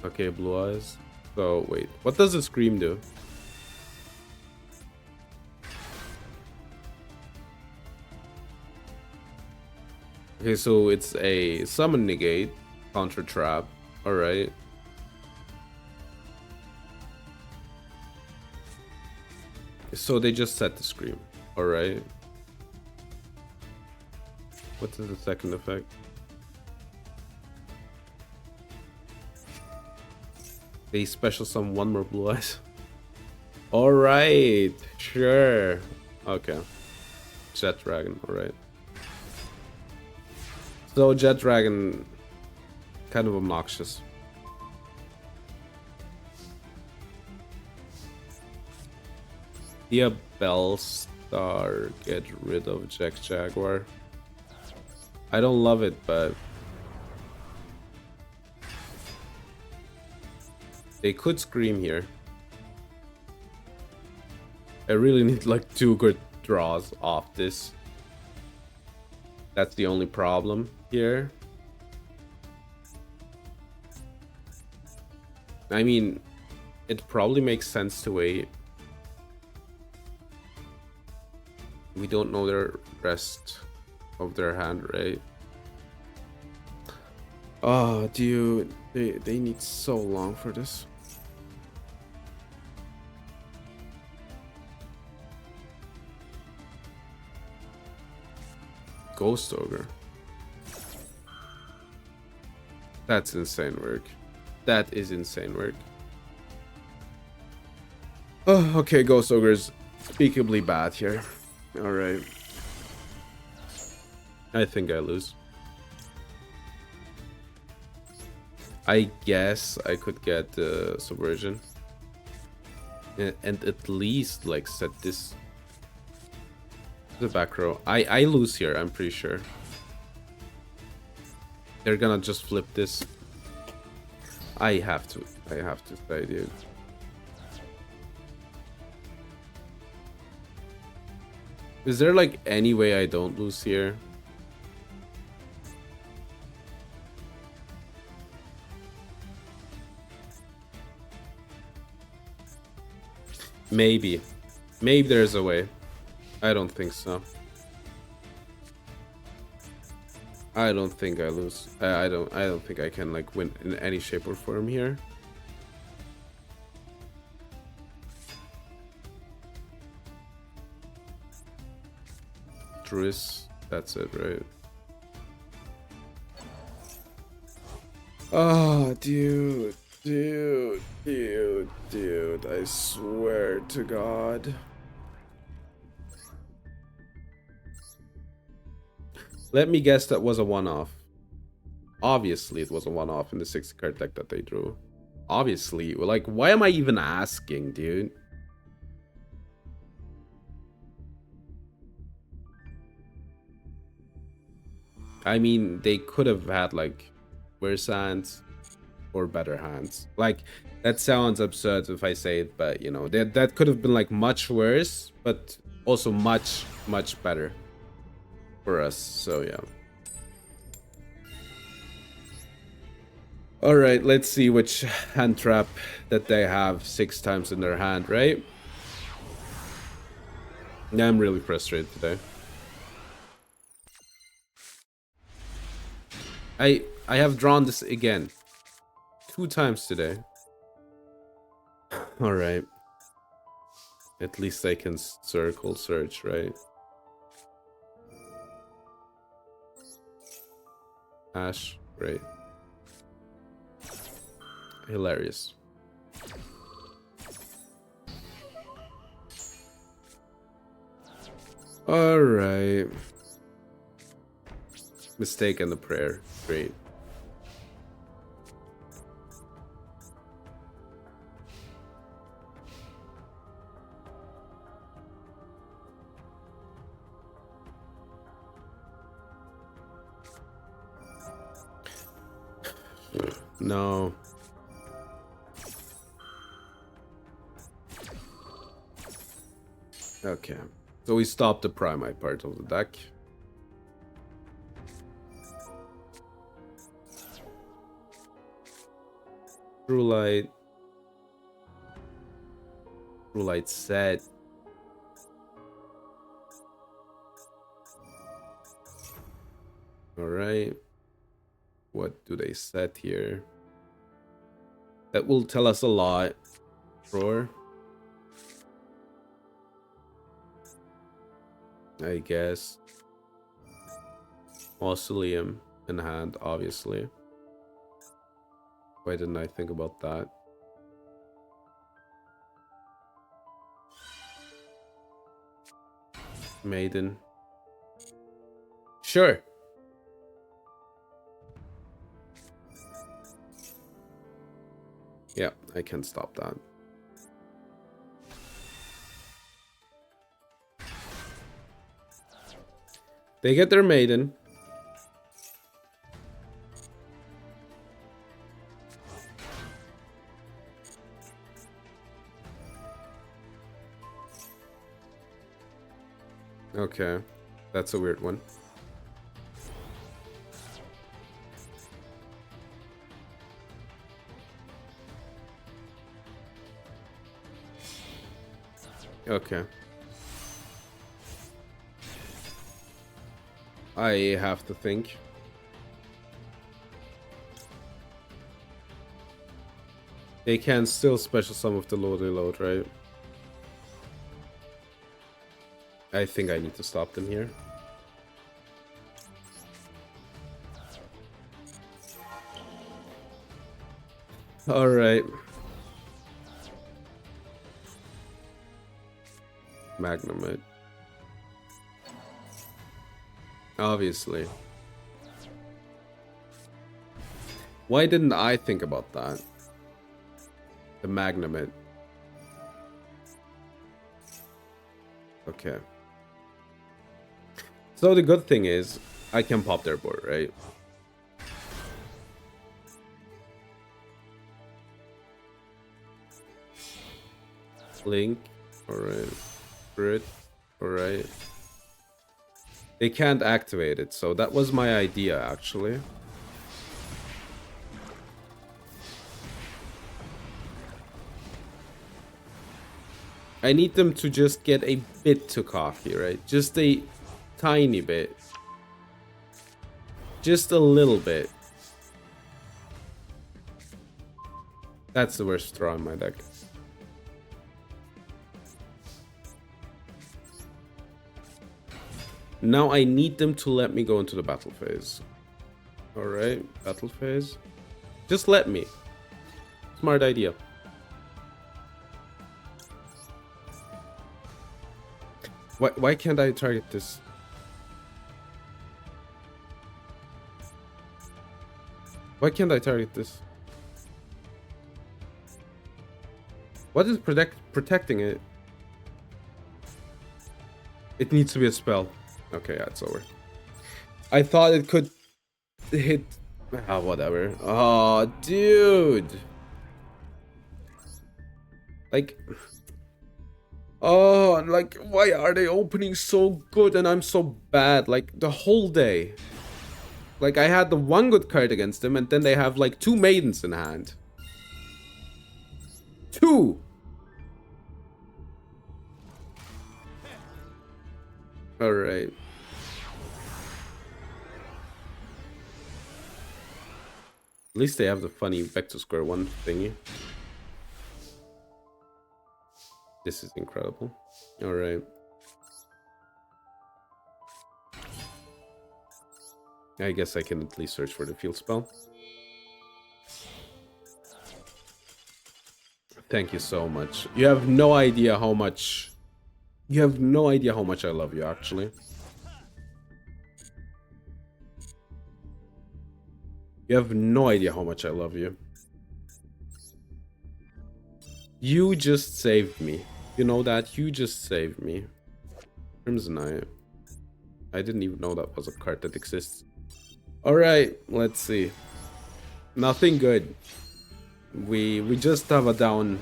Okay, Blue Eyes. So, wait. What does the Scream do? Okay, so it's a Summon Negate, Counter Trap. Alright. So they just set the Scream. Alright. What is the second effect? They special summon 1 more Blue Eyes. Alright, sure. Okay. Jet Dragon, alright. So Jet Dragon, kind of obnoxious. Yeah, Bellstar, get rid of Jack Jaguar. I don't love it, but they could Scream here. I really need like 2 good draws off this. That's the only problem here. I mean, it probably makes sense to wait. We don't know the rest of their hand, right? Oh, dude, they need so long for this. Ghost Ogre. That's insane work. That is insane work. Oh, okay, Ghost Ogre is unspeakably bad here. Alright. I think I lose. I guess I could get Subversion. And at least, like, set this... The back row. I lose here, I'm pretty sure. They're gonna just flip this. I have to say, dude. Is there like any way I don't lose here? Maybe. Maybe there's a way. I don't think so. I don't think I lose. I don't think I can like win in any shape or form here. Tris, that's it, right? Oh, dude, I swear to God. Let me guess that was a one-off. Obviously, it was a one-off in the 60-card deck that they drew. Obviously, like, why am I even asking, dude? I mean, they could have had, like, worse hands or better hands. Like, that sounds absurd if I say it, but, you know, that could have been, like, much worse, but also much, much better for us, so yeah. Alright, let's see which hand trap that they have 6 times in their hand, right? Yeah, I'm really frustrated today. I have drawn this again 2 times today. Alright. At least I can circle search, right? Ash, great. Hilarious. Alright. Mistake and the prayer. Great. No. Okay. So we stopped the Primite part of the deck. True Light. True Light set. Alright. What do they set here? That will tell us a lot. Drawer. I guess. Mausoleum in hand, obviously. Why didn't I think about that? Maiden. Sure. Yeah, I can stop that. They get their Maiden. Okay, that's a weird one. Okay. I have to think. They can still special summon with the load, right? I think I need to stop them here. Alright. Magnemite. Obviously. Why didn't I think about that? The Magnemite. Okay. So the good thing is, I can pop their board, right? Link. Alright. Spirit. Alright. They can't activate it, so that was my idea, actually. I need them to just get a bit to coffee, right? Just a tiny bit. Just a little bit. That's the worst draw in my deck. Now I need them to let me go into the battle phase. Alright, battle phase. Just let me. Smart idea. Why can't I target this? Why can't I target this? What is protecting it? It needs to be a spell. Okay, yeah, it's over. I thought it could hit... Ah, whatever. Oh, dude. Like... Oh, like, why are they opening so good and I'm so bad? Like, the whole day. Like, I had the one good card against them and then they have, like, 2 maidens in hand. 2! Alright. At least they have the funny vector square 1 thingy. This is incredible. Alright. I guess I can at least search for the field spell. Thank you so much. You have no idea how much... You have no idea how much I love you, actually. You have no idea how much I love you. You just saved me. You know that? You just saved me. Crimson Eye. I didn't even know that was a card that exists. Alright, let's see. Nothing good. We just have a down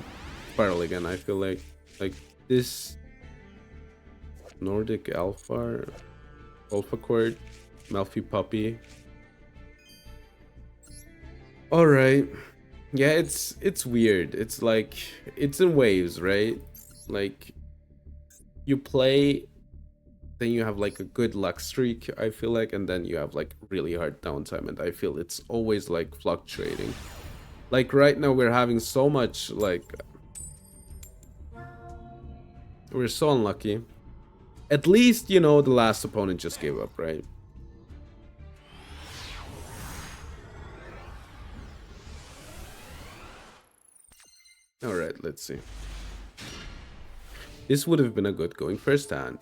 spiral again, I feel like. Like this Nordic Alpha Court, Malfi Puppy. Alright. Yeah, it's weird. It's like it's in waves, right? Like you play, then you have like a good luck streak, I feel like, and then you have like really hard downtime, and I feel it's always like fluctuating. Like right now we're having so much like we're so unlucky. At least, you know, the last opponent just gave up, right? Alright, let's see. This would have been a good going first hand.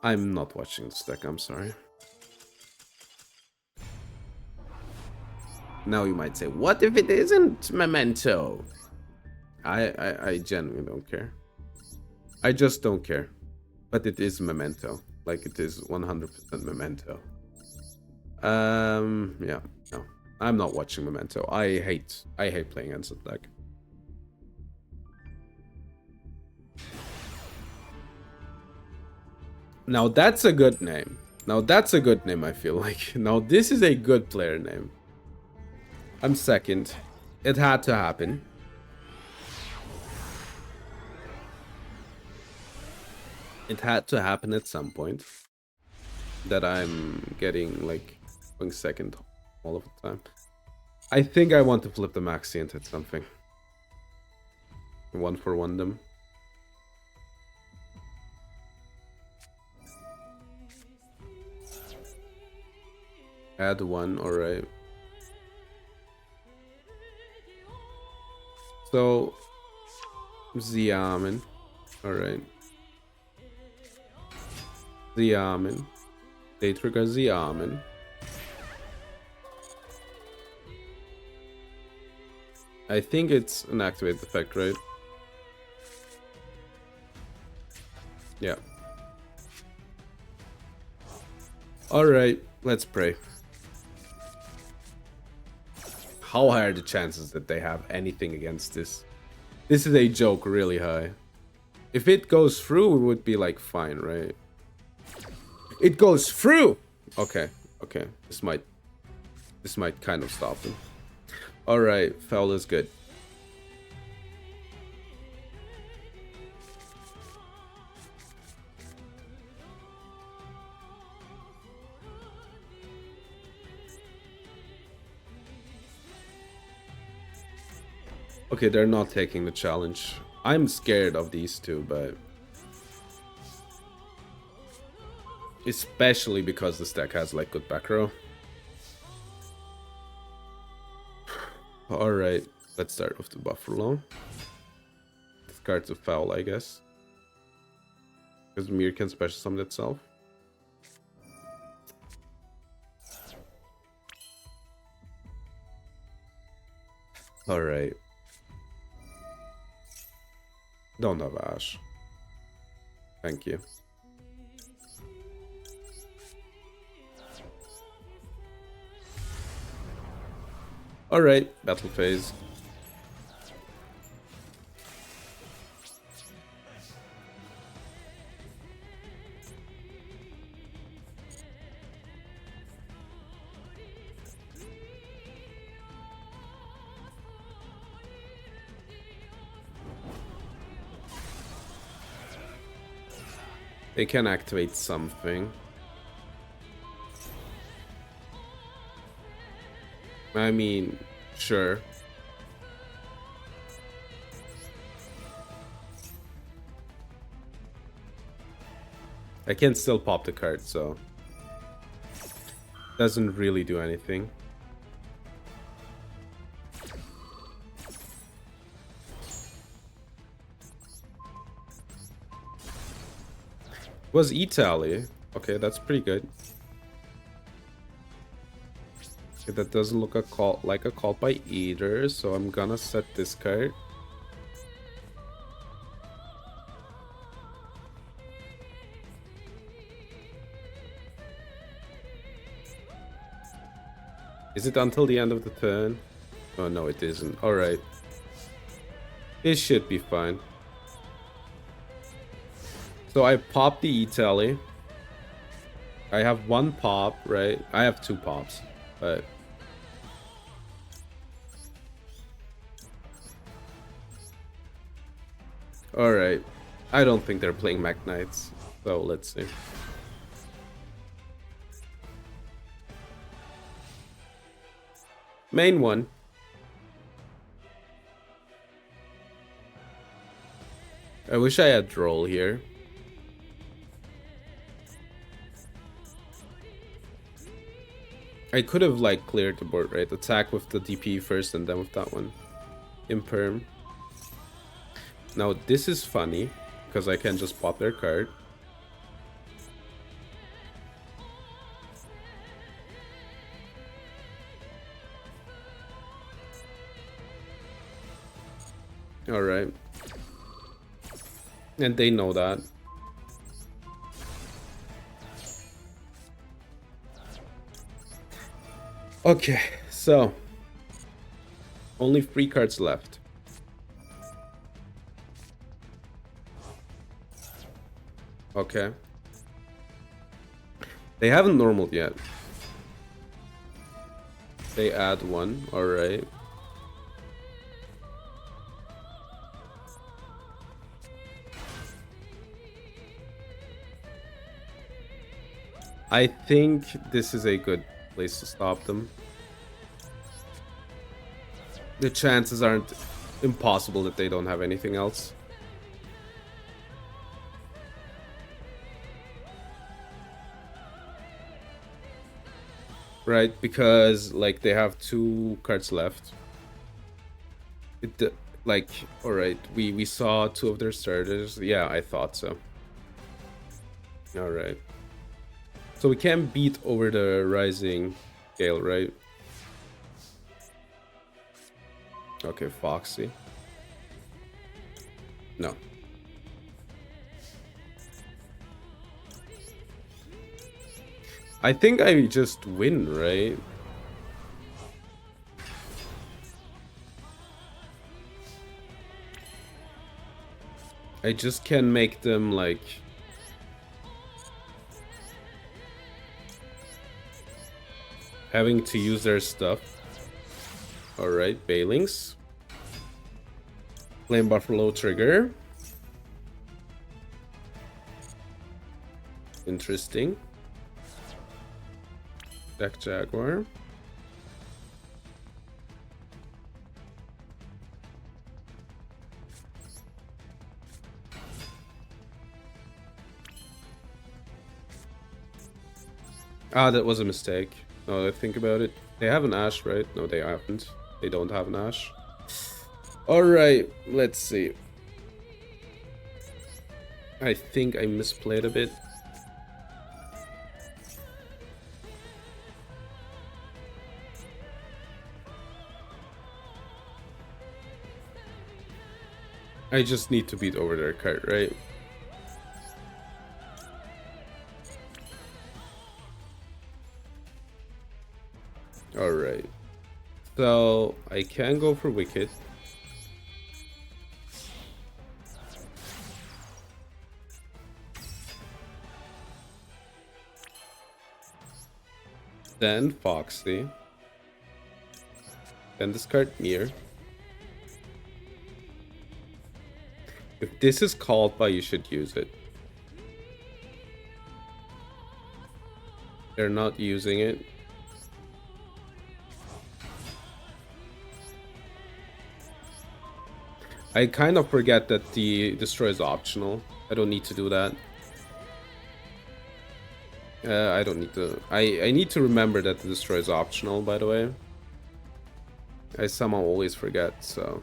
I'm not watching this deck, I'm sorry. Now you might say, what if it isn't Memento? I genuinely don't care. I just don't care. But it is Memento. Like it is 100% Memento. Yeah, no. I'm not watching Memento. I hate playing against that deck. Now that's a good name. Now that's a good name, I feel like. Now this is a good player name. I'm second. It had to happen. It had to happen at some point. That I'm getting like going second all of the time. I think I want to flip the Maxi into something. 1-for-1 them. Add 1, alright. So Xiamen. Alright. Xiamen. They trigger Xiamen. I think it's an activate effect, right? Yeah. Alright, let's pray. How high are the chances that they have anything against this? This is a joke, really high. If it goes through, it would be like fine, right? It goes through! Okay, okay. This might kind of stop them. Alright, foul is good. Okay, they're not taking the challenge. I'm scared of these two, but... especially because this deck has, like, good back row. Alright, let's start with the Buffalo. This card's a foul, I guess. Because Mir can special summon itself. Alright. Don't have Ash. Thank you. Alright, battle phase. They can activate something. I mean, sure. I can still pop the card, so... doesn't really do anything. Was Italy. Okay, that's pretty good. Okay, that doesn't look like a call by either, so I'm gonna set this card. Is it until the end of the turn? Oh no, it isn't. Alright. This should be fine. So I pop the Italy. I have one pop, right? I have two pops, but... alright. I don't think they're playing Mech Knights, so let's see. Main one. I wish I had Droll here. I could have, like, cleared the board, right? Attack with the DP first and then with that one. Imperm. Now, this is funny, because I can just pop their card. Alright. And they know that. Okay, so only 3 cards left. Okay. They haven't normaled yet. They add 1, alright. I think this is a good place to stop them. The chances aren't impossible that they don't have anything else. Right, because like they have 2 cards left. It like, alright, we saw 2 of their starters. Yeah, I thought so. Alright. So we can beat over the Rising Gale, right? Okay, Foxy. No. I think I just win, right? I just can make them, like... having to use their stuff. Alright, Bailings. Flame Buffalo trigger. Interesting. Deck Jaguar. Ah, that was a mistake. Now that I think about it. They have an Ash, right? No, they haven't. They don't have an Ash. Alright, let's see. I think I misplayed a bit. I just need to beat over their card, right? Alright. So, I can go for Wicked. Then Foxy. Then discard Mirror. If this is called by, you should use it. They're not using it. I kind of forget that the destroy is optional. I don't need to do that. I don't need to. I need to remember that the destroy is optional, by the way. I somehow always forget, so.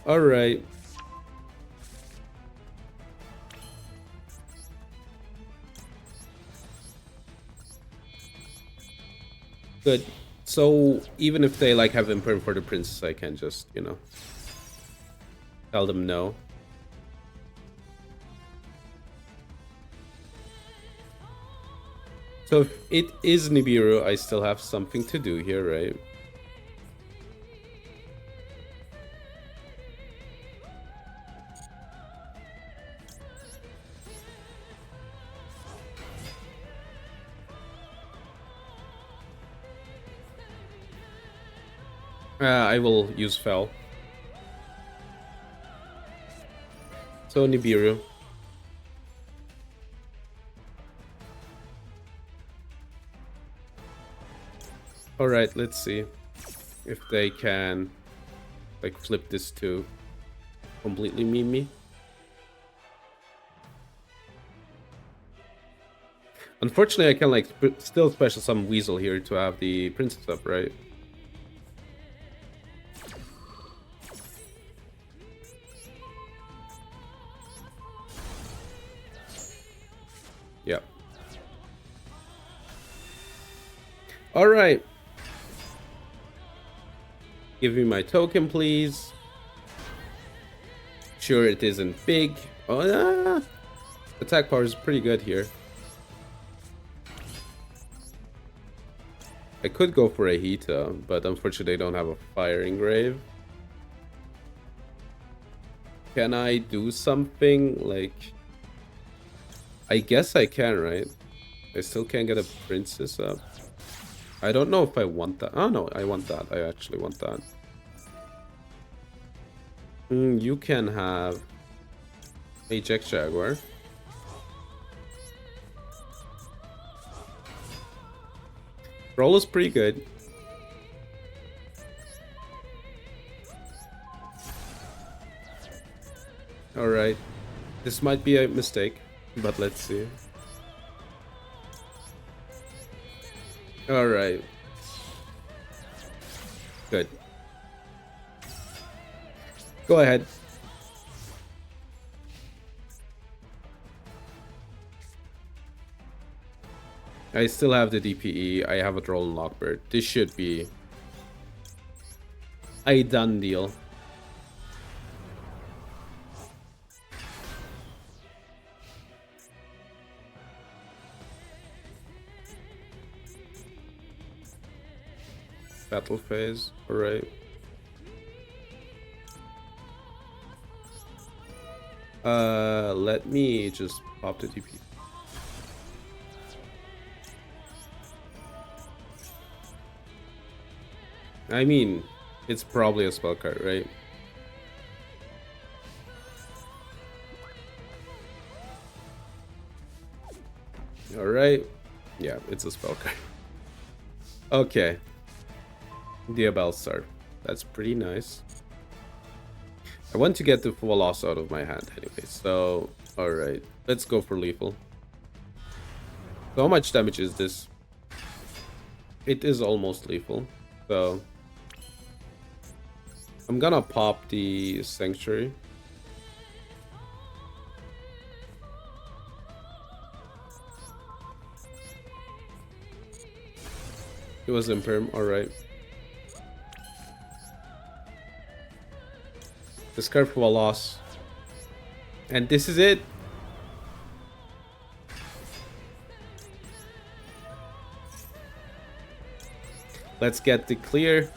Alright. Good. So, even if they, like, have imprint for the princess, I can just, you know, tell them no. So, if it is Nibiru, I still have something to do here, right? I will use Fel. So Nibiru. Alright, let's see if they can like flip this to completely meme me. Unfortunately, I can like still special summon Weasel here to have the princess up, right? Yep. Alright. Give me my token, please. Sure, it isn't big. Oh, attack power is pretty good here. I could go for a Hita, but unfortunately, I don't have a Fire Engrave. Can I do something like? I guess I can, right? I still can't get a princess up. I don't know if I want that. Oh no, I want that. I actually want that. You can have a Jack Jaguar. Roll is pretty good. Alright. This might be a mistake, but let's see. Alright. Good. Go ahead. I still have the DPE. I have a Droll and Lockbird. This should be a done deal. Battle phase. Alright. Let me just pop the DP. I mean, it's probably a spell card, right? Alright. Yeah, it's a spell card. Okay. Diabellstar. That's pretty nice. I want to get the full loss out of my hand anyway, so alright. Let's go for lethal. So how much damage is this? It is almost lethal. So I'm gonna pop the Sanctuary. It was Imperm, alright. Discard for a loss. And this is it. Let's get the clear.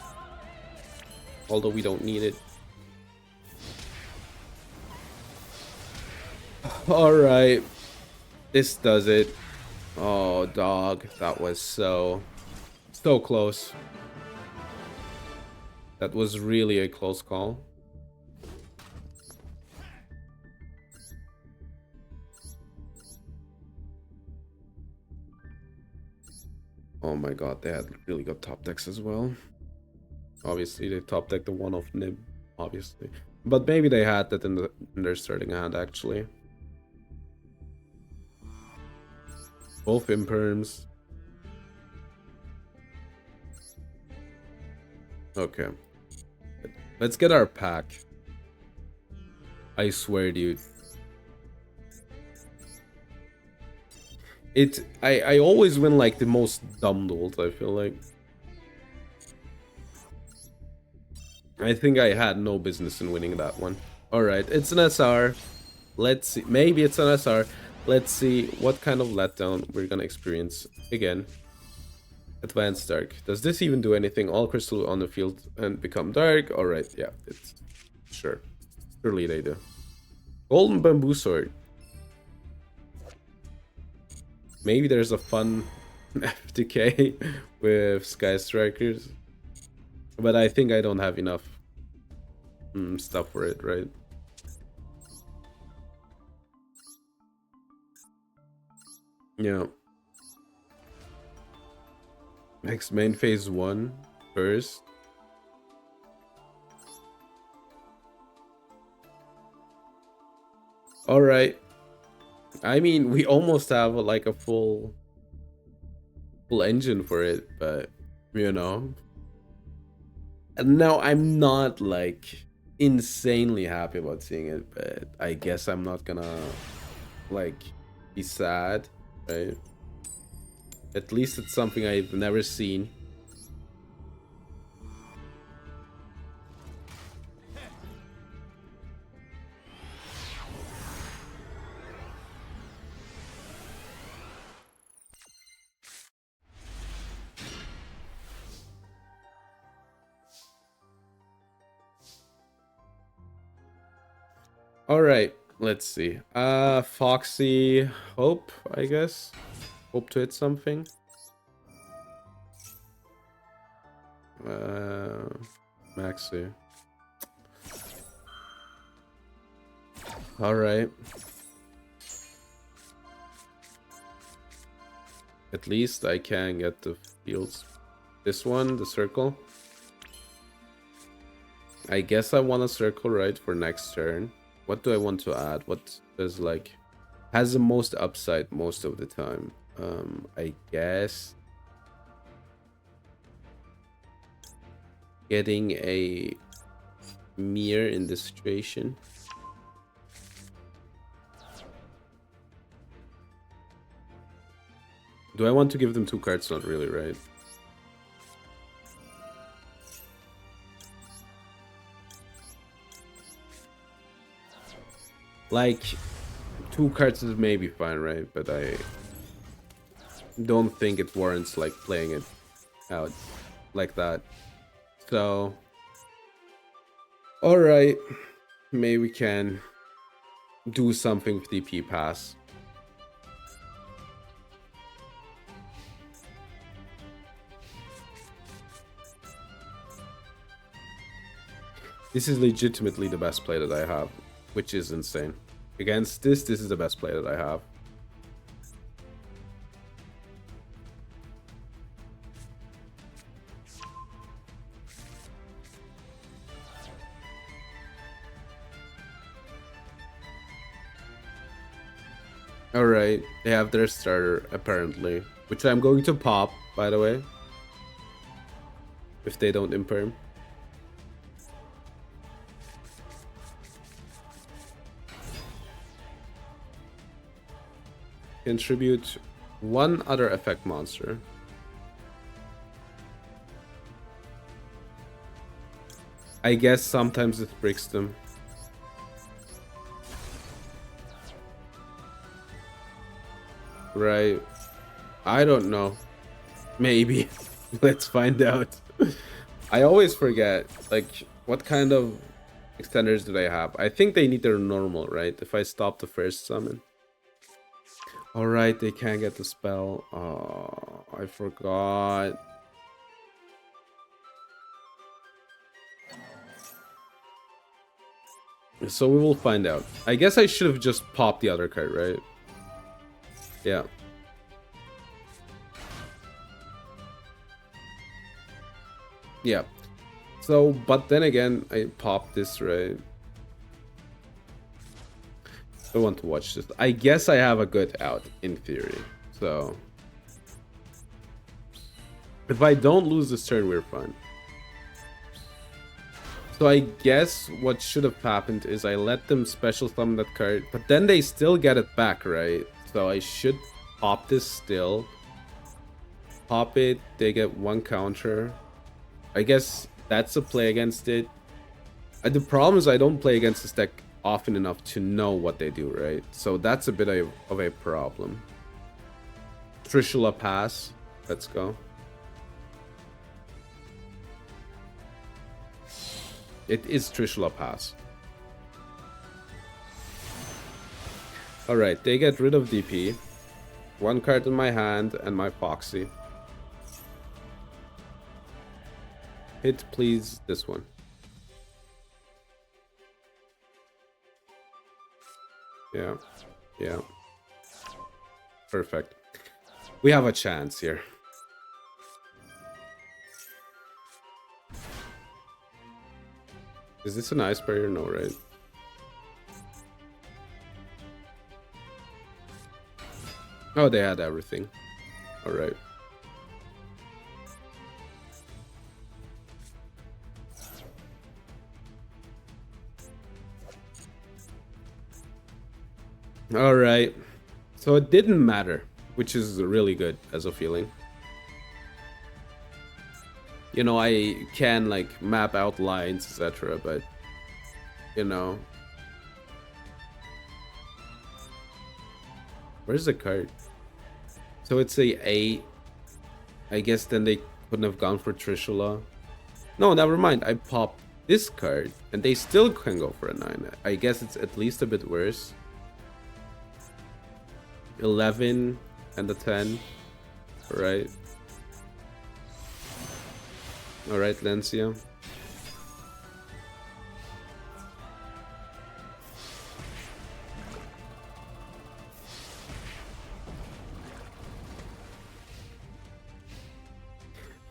Although we don't need it. Alright. This does it. Oh, dog. That was so close. That was really a close call. Oh my god, they had really good top decks as well. Obviously, they top decked the one of Nib, obviously. But maybe they had that in their starting hand, actually. Both Imperms. Okay. Let's get our pack. I swear, dude. I always win like the most dumb duels, I feel like. I think I had no business in winning that one. Alright, it's an SR. Let's see. Maybe it's an SR. Let's see what kind of letdown we're gonna experience again. Advanced Dark. Does this even do anything? All crystal on the field and become dark? Alright, yeah, it's sure. Surely they do. Golden Bamboo Sword. Maybe there's a fun FTK with Sky Strikers. But I think I don't have enough stuff for it, right? Yeah. Next main phase 1 first. Alright. I mean, we almost have like a full engine for it, but you know. And now I'm not like insanely happy about seeing it, but I guess I'm not gonna like be sad, right? At least it's something I've never seen. All right, let's see. Foxy Hope, I guess. Hope to hit something. Maxi. All right. At least I can get the fields. This one, the circle. I guess I want a circle, right, for next turn. What do I want to add? What does like has the most upside most of the time? I guess getting a mirror in this situation. Do I want to give them 2 cards? Not really, right? Like 2 cards is maybe fine, right? But I don't think it warrants like playing it out like that. So all right, maybe we can do something with DP pass. This is legitimately the best play that I have, which is insane. Against this is the best play that I have. Alright, they have their starter, apparently. Which I'm going to pop, by the way. If they don't imperm. Contribute one other effect monster. I guess sometimes it breaks them. Right. I don't know. Maybe. Let's find out. I always forget, like, what kind of extenders do they have? I think they need their normal, right? If I stop the first summon. Alright, they can't get the spell. Oh, I forgot. So we will find out. I guess I should have just popped the other card, right? Yeah. Yeah. So, but then again, I popped this, right? I want to watch this. I guess I have a good out, in theory. So, if I don't lose this turn, we're fine. So I guess what should have happened is I let them special summon that card, but then they still get it back, right? So I should pop this still. Pop it, they get one counter. I guess that's a play against it. The problem is I don't play against this deck often enough to know what they do, right? So that's a bit of a problem. Trishula pass. Let's go. It is Trishula pass. Alright, they get rid of DP. One card in my hand and my Foxy. Hit, please, this one. Yeah, yeah. Perfect. We have a chance here. Is this an ice barrier? No, right? Oh, they had everything. Alright. Alright. So it didn't matter, which is really good as a feeling. You know, I can like map out lines, etc., but you know. Where's the card? So it's a 8. I guess then they couldn't have gone for Trishula. No, never mind. I popped this card and they still can go for a 9. I guess it's at least a bit worse. 11 and the 10. Alright. Alright, Lancia.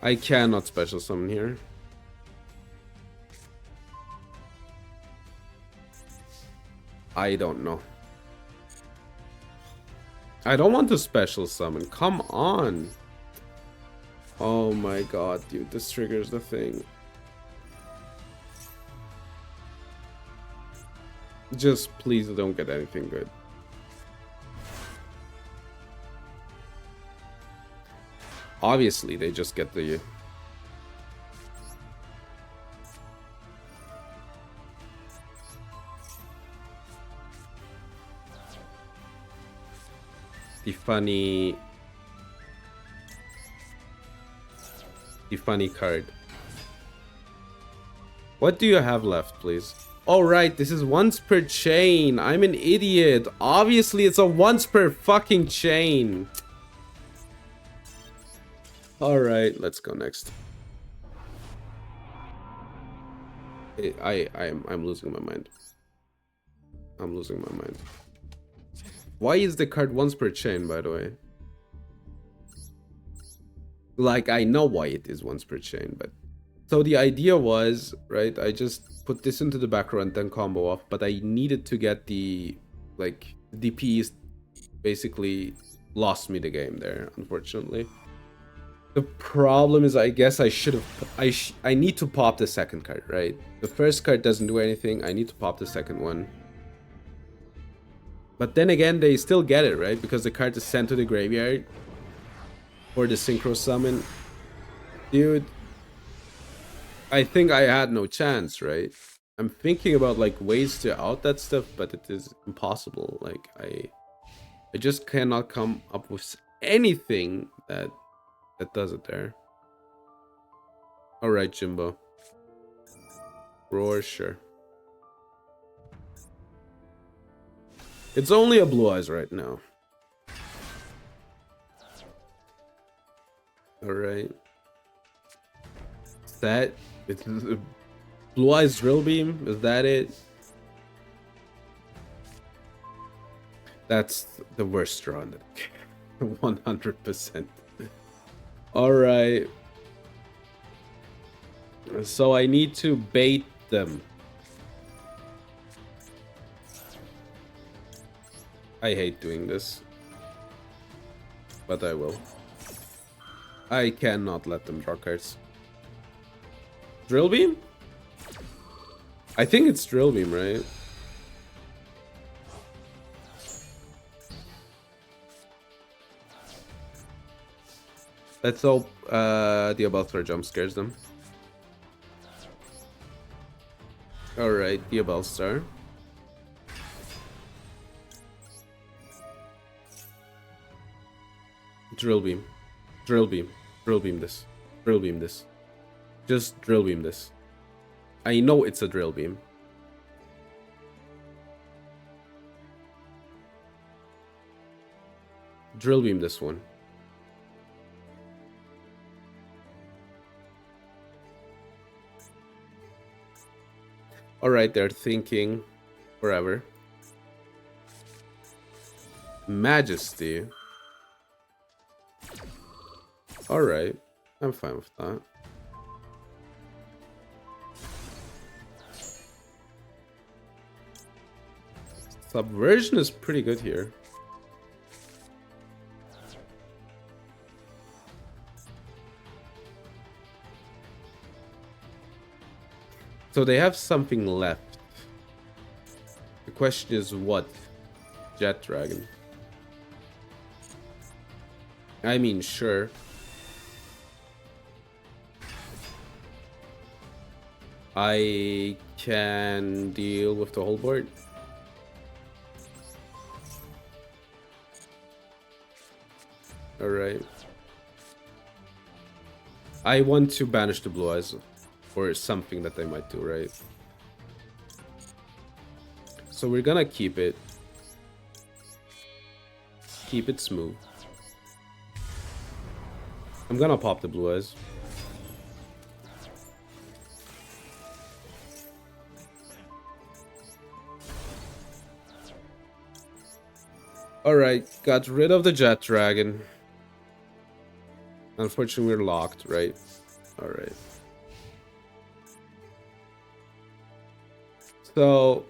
I cannot special summon here. I don't know. I don't want to special summon. Come on. Oh my god, dude. This triggers the thing. Just please don't get anything good. Obviously, they just get the... the funny card. What do you have left, please? All right, this is once per chain. I'm an idiot. Obviously, it's a once per fucking chain. All right, let's go next. I'm losing my mind. I'm losing my mind. Why is the card once per chain, by the way? Like, I know why it is once per chain, but... So the idea was, right, I just put this into the back row and then combo off, but I needed to get the, like, DP basically lost me the game there, unfortunately. The problem is, I guess I should have... I need to pop the second card, right? The first card doesn't do anything. I need to pop the second one. But then again, they still get it, right? Because the card is sent to the graveyard for the synchro summon. Dude, I think I had no chance, right? I'm thinking about like ways to out that stuff, but it is impossible. Like I just cannot come up with anything that does it there. All right, Jimbo. Roar, sure. It's only a Blue Eyes right now. All right. Is that it's Blue Eyes Drill Beam? Is that it? That's the worst draw in the deck. 100%. All right. So I need to bait them. I hate doing this, but I will. I cannot let them draw cards. Drill Beam? I think it's Drill Beam, right? Let's hope the Abelthor jump scares them. Alright, the Abelstar. Drill Beam. Drill Beam. Drill Beam this. Drill Beam this. Just Drill Beam this. I know it's a Drill Beam. Drill Beam this one. Alright, they're thinking forever. Majesty. Alright, I'm fine with that. Subversion is pretty good here. So they have something left. The question is what? Jet Dragon. I mean, sure. I can deal with the whole board. Alright. I want to banish the Blue Eyes. Or something that they might do, right? So we're gonna keep it. Keep it smooth. I'm gonna pop the Blue Eyes. Alright, got rid of the Jet Dragon. Unfortunately, we're locked, right? Alright. So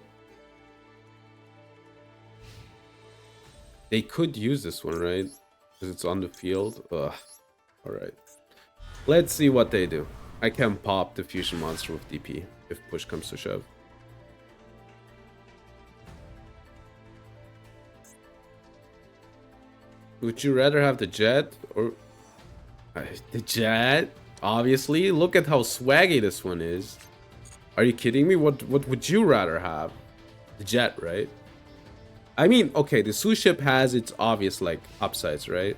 they could use this one, right? Because it's on the field. Ugh. Alright. Let's see what they do. I can pop the fusion monster with DP if push comes to shove. Would you rather have the Jet or the Jet? Obviously, look at how swaggy this one is. Are you kidding me? What would you rather have? The Jet, right? I mean, okay, the Sue ship has its obvious, like, upsides, right?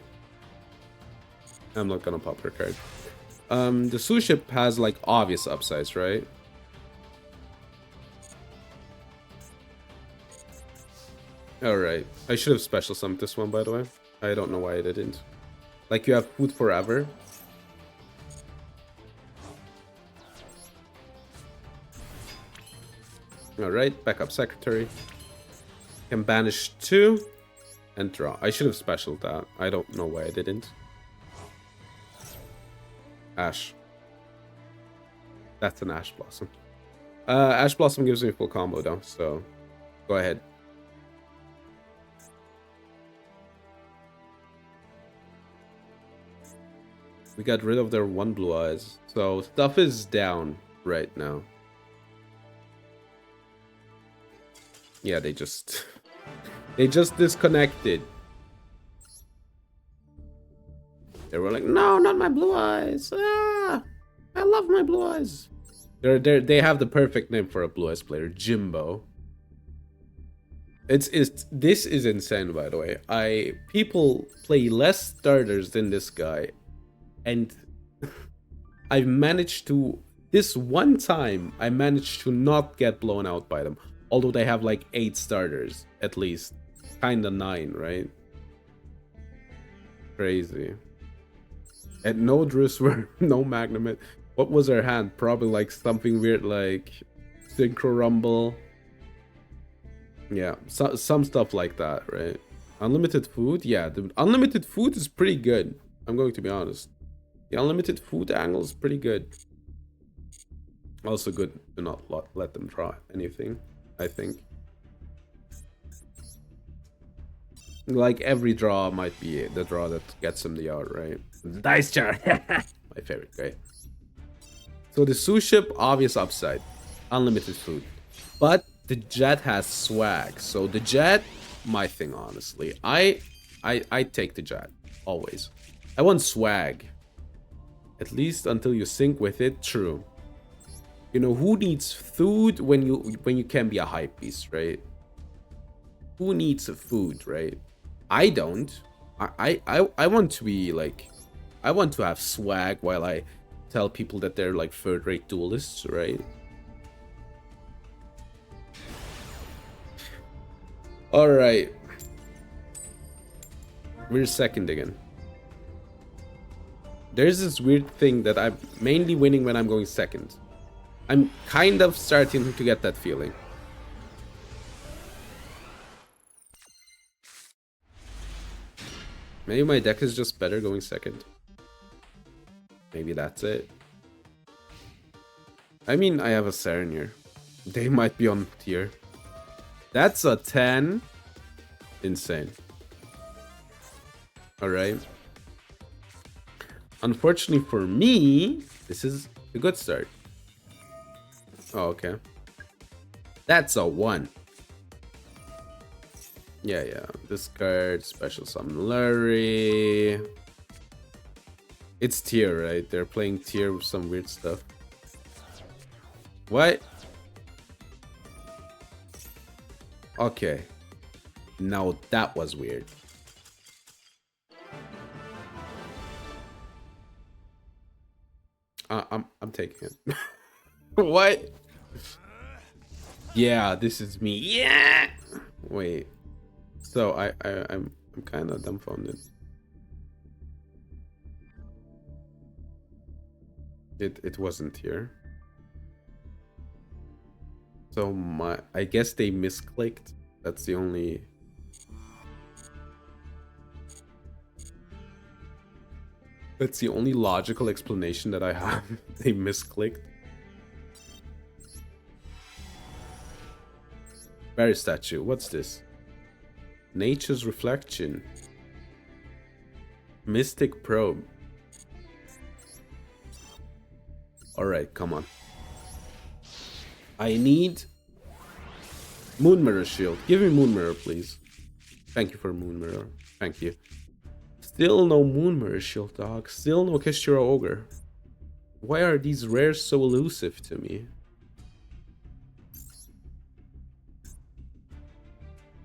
I'm not gonna pop her card. The Sue ship has, like, obvious upsides, right? Alright. I should have special summoned this one, by the way. I don't know why I didn't. Like, you have food forever. Alright, backup secretary. Can banish 2 and draw. I should have specialed that. I don't know why I didn't. Ash. That's an Ash Blossom. Ash Blossom gives me full combo though, so go ahead. We got rid of their one blue eyes. So stuff is down right now. Yeah, they just disconnected. They were like, no, not my blue eyes. Ah, I love my blue eyes. They have the perfect name for a blue eyes player, Jimbo. This is insane, by the way. People play less starters than this guy, and I've managed to, this one time I managed to not get blown out by them, although they have like 8 starters at least, kinda 9, right? Crazy. And no Druswer, no Magnumit. What was her hand? Probably like something weird like Synchro Rumble. Yeah, some stuff like that, right? Unlimited food? Yeah, the unlimited food is pretty good. I'm going to be honest. The unlimited food angle is pretty good. Also good to not let them draw anything, I think. Like every draw might be the draw that gets them the out, right? Dice jar! My favorite, right? So the Sous ship, obvious upside. Unlimited food. But the jet has swag. So the jet, my thing, honestly. I take the jet. Always. I want swag. At least until you sync with it, true. You know, who needs food when you can be a hype beast, right? Who needs food, right? I don't. I want to be like, I want to have swag while I tell people that they're like third-rate duelists, right? All right. We're second again. There's this weird thing that I'm mainly winning when I'm going second. I'm kind of starting to get that feeling. Maybe my deck is just better going second. Maybe that's it. I mean, I have a Serenir. They might be on tier. That's a 10. Insane. Alright. Unfortunately for me, this is a good start. Oh, okay. That's a 1. Yeah. Discard, special summon Larry. It's tier, right? They're playing tier with some weird stuff. What? Okay. Now that was weird. I'm taking it. What? Yeah, this is me. Yeah. Wait. So I'm kind of dumbfounded. It wasn't here. So I guess they misclicked. That's the only. That's the only logical explanation that I have. They misclicked. Fairy statue. What's this? Nature's reflection. Mystic probe. Alright, come on. I need Moon Mirror Shield. Give me Moon Mirror, please. Thank you for Moon Mirror. Thank you. Still no Moon Mirror Shield, dog. Still no Keshira Ogre. Why are these rares so elusive to me?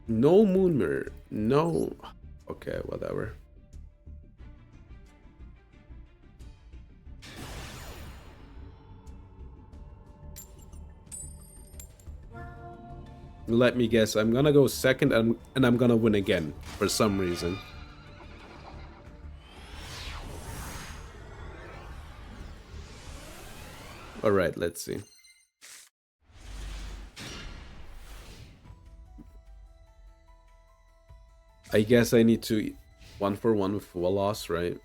No Moon Mirror. No. Okay, whatever. Let me guess. I'm gonna go second and I'm gonna win again for some reason. Alright, let's see. I guess I need to 1-for-1 with full loss, right?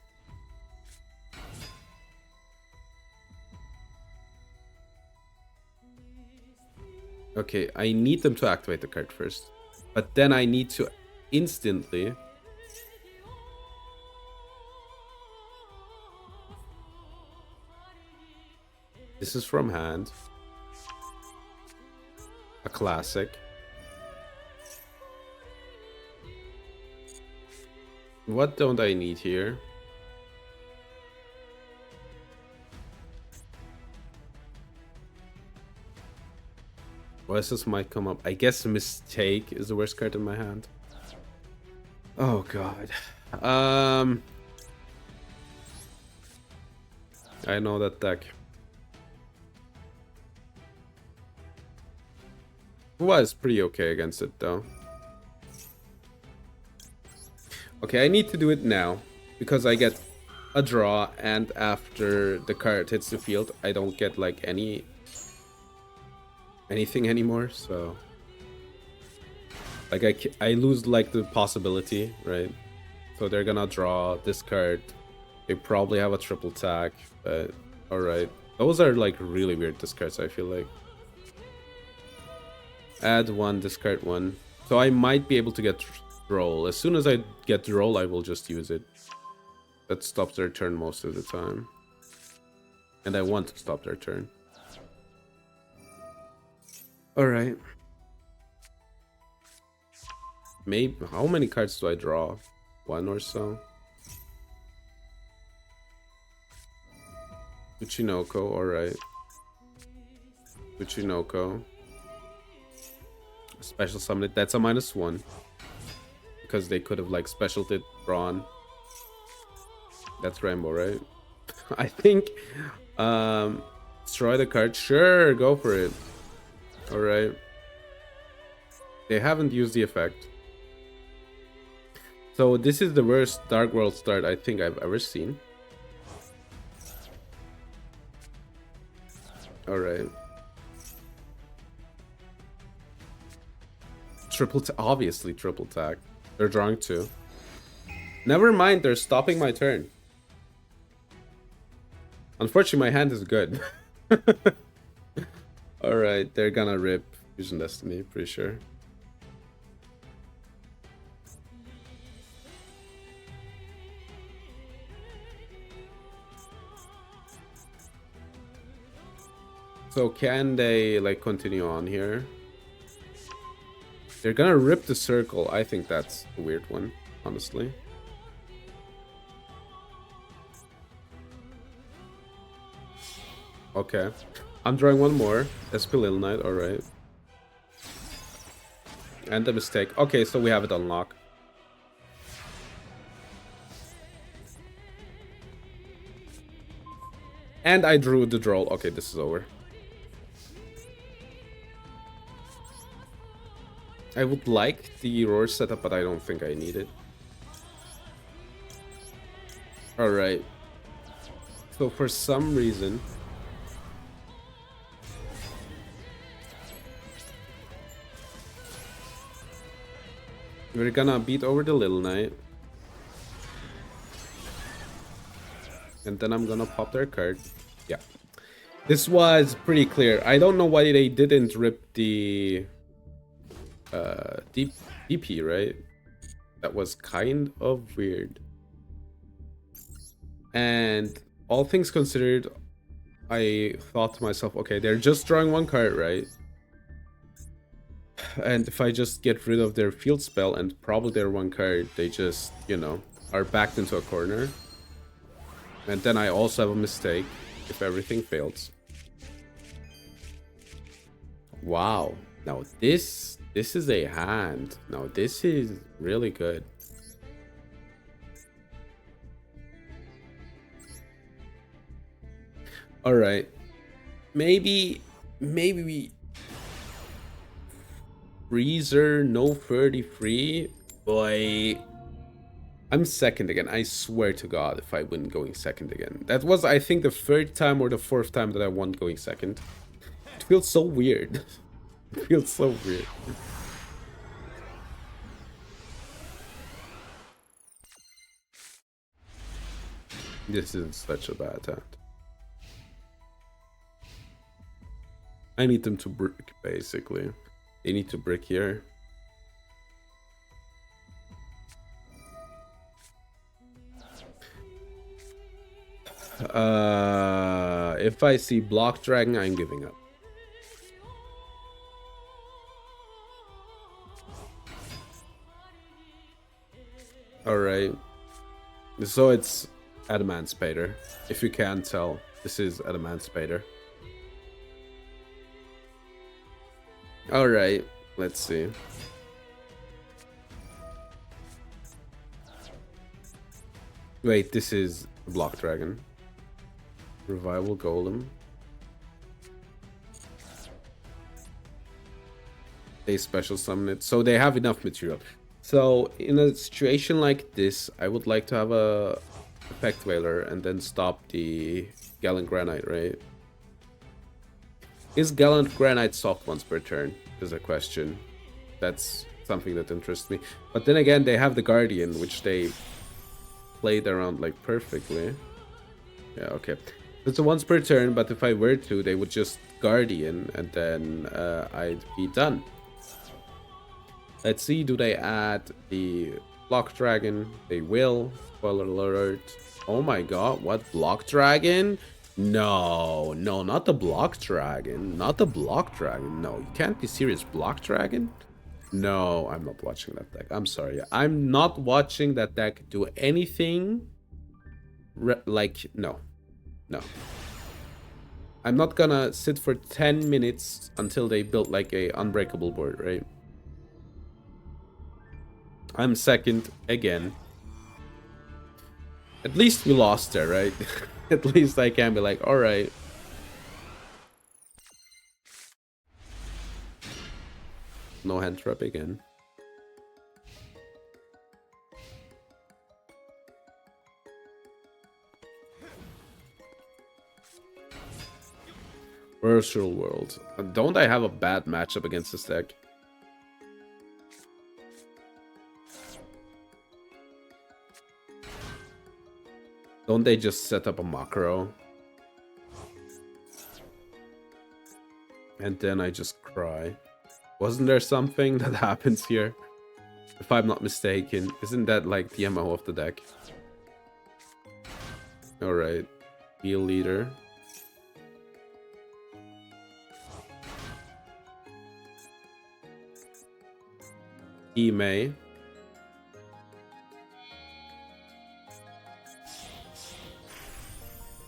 Okay, I need them to activate the card first. But then I need to instantly This is from hand. A classic. What don't I need here? This might come up. I guess Mistake is the worst card in my hand. Oh god. I know that deck. Was pretty okay against it though. Okay, I need to do it now because I get a draw, and after the card hits the field, I don't get like anything anymore. So like I lose like the possibility, right? So they're gonna draw this card. They probably have a triple attack, but all right. Those are like really weird discards, I feel like. Add one, discard one. So I might be able to get roll. As soon as I get roll, I will just use it. That stops their turn most of the time. And I want to stop their turn. Alright. Maybe, how many cards do I draw? One or so? Uchinoko, alright. Uchinoko. Special summon it. That's a -1. Because they could have like specialed it Brawn. That's Rainbow, right? I think destroy the card. Sure, go for it. Alright. They haven't used the effect. So this is the worst Dark World start I think I've ever seen. Alright. Obviously triple attack. They're drawing 2. Never mind, they're stopping my turn. Unfortunately, my hand is good. Alright, they're gonna rip Fusion Destiny, pretty sure. So can they like continue on here? They're gonna rip the circle. I think that's a weird one, honestly. Okay. I'm drawing one more. SP Little Knight, alright. And the mistake. Okay, so we have it unlocked. And I drew the draw. Okay, this is over. I would like the roar setup, but I don't think I need it. Alright. So for some reason... we're gonna beat over the Little Knight. And then I'm gonna pop their card. Yeah. This was pretty clear. I don't know why they didn't rip the... DP, right? That was kind of weird. And all things considered, I thought to myself, okay, they're just drawing one card, right? And if I just get rid of their field spell and probably their one card, they just, you know, are backed into a corner. And then I also have a mistake if everything fails. Wow. Now this is a hand. Now this is really good. All right. Maybe we freezer no 33. Boy, I'm second again. I swear to God, if I win going second again. That was, I think, the 3rd time or the 4th time that I won going second. It feels so weird. It feels so weird. This is such a bad hand. I need them to brick, basically. They need to brick here. If I see Block Dragon, I'm giving up. Alright. So it's Adamant Spader. If you can't tell, this is Adamant Spader. Alright, let's see. Wait, this is Block Dragon. Revival Golem. They special summon it. So they have enough material. So in a situation like this, I would like to have a Effect Veiler and then stop the Gallant Granite, right? Is Gallant Granite soft once per turn? Is a question. That's something that interests me. But then again, they have the Guardian, which they played around like perfectly. Yeah, okay. It's a once per turn, but if I were to, they would just Guardian and then I'd be done. Let's see, do they add the Block Dragon? They will. Spoiler alert. Oh my god, what? Block Dragon? No, no, not the Block Dragon. Not the Block Dragon. No, you can't be serious. Block Dragon? No, I'm not watching that deck. I'm sorry. I'm not watching that deck do anything. Like, no. No. I'm not gonna sit for 10 minutes until they build like a unbreakable board, right? I'm second again. At least we lost there, right? At least I can be like, alright. No hand trap again. Virtual World. Don't I have a bad matchup against this deck? Don't they just set up a macro? And then I just cry. Wasn't there something that happens here? If I'm not mistaken. Isn't that like the MO of the deck? Alright. Heal leader. May.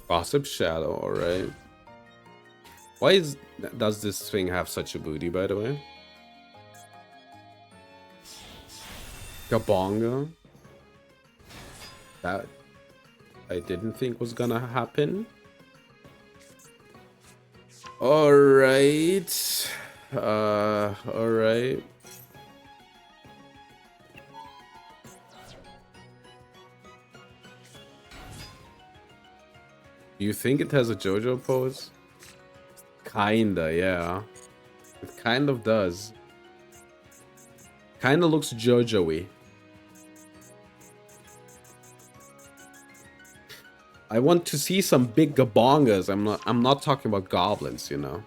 Gossip Shadow, alright. Why does this thing have such a booty, by the way? Gabonga. That I didn't think was gonna happen. Alright. Alright. Do you think it has a JoJo pose? Kinda, yeah. It kind of does. Kinda looks JoJo-y. I want to see some big gabongas. I'm not talking about goblins, you know.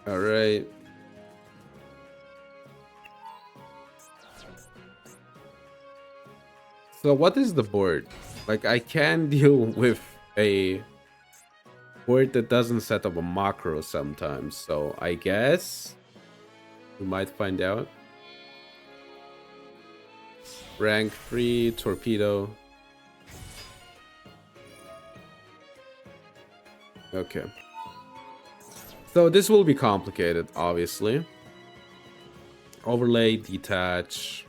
Alright. So what is the board? Like, I can deal with a board that doesn't set up a macro sometimes. So I guess we might find out. Rank 3, Torpedo. Okay. So this will be complicated, obviously. Overlay, detach.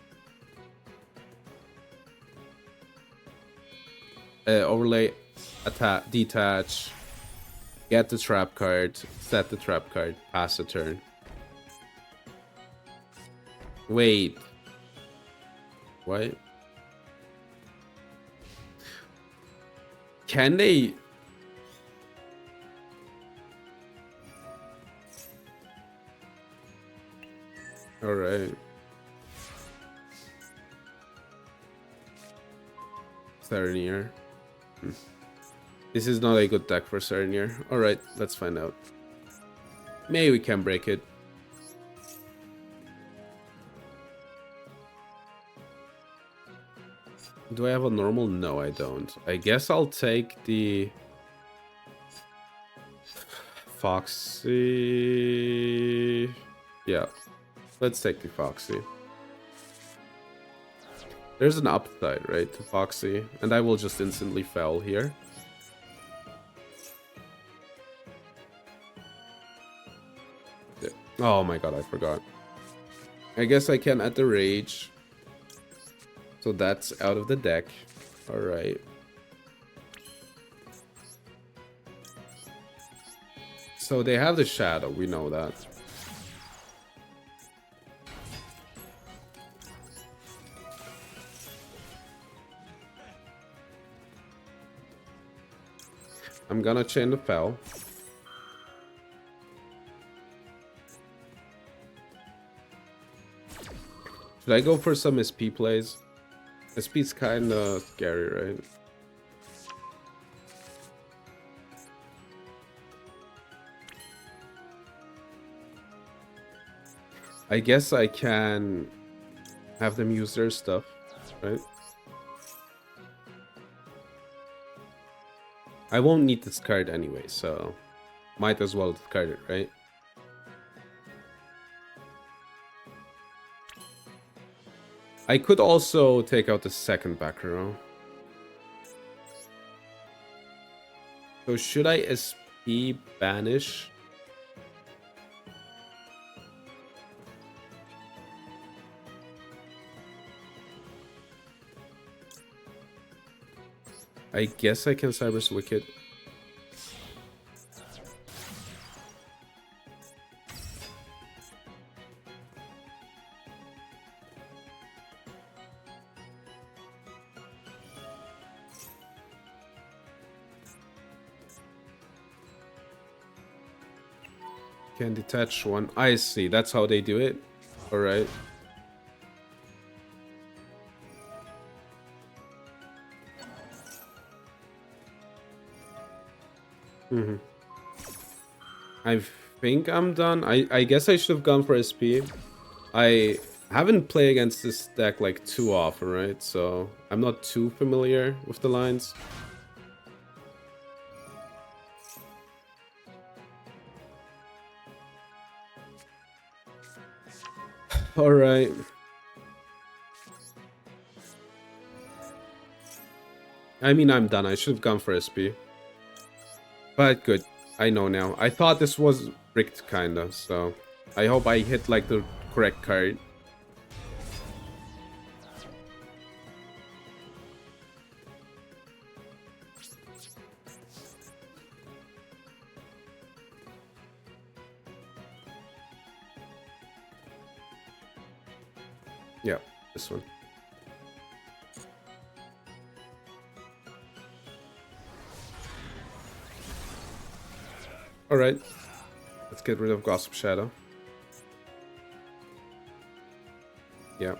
Overlay, attack, detach, get the trap card, set the trap card, pass the turn. Wait. What? Can they? All right. Serenir. This is not a good deck for Serenir. Alright, let's find out. Maybe we can break it. Do I have a normal? No, I don't. I guess I'll take the Foxy. Yeah, let's take the Foxy. There's an upside, right, to Foxy, and I will just instantly fell here. Yeah. Oh my god, I forgot. I guess I can add the Rage. So that's out of the deck. Alright. So they have the Shadow, we know that. I'm gonna chain the Fel. Should I go for some SP plays? SP's kinda scary, right? I guess I can have them use their stuff, right? I won't need this card anyway, so might as well discard it, right? I could also take out the second back row. So should I SP banish? I guess I can Cyber's Wicked. Can detach one. I see. That's how they do it. All right. I think I'm done. I guess I should have gone for SP. I haven't played against this deck like too often, right? So I'm not too familiar with the lines. All right. I mean, I'm done. I should have gone for SP. But good. I know now. I thought this was rigged, kinda. So I hope I hit like the correct card. Yeah, this one. Alright. Let's get rid of Gossip Shadow. Yeah.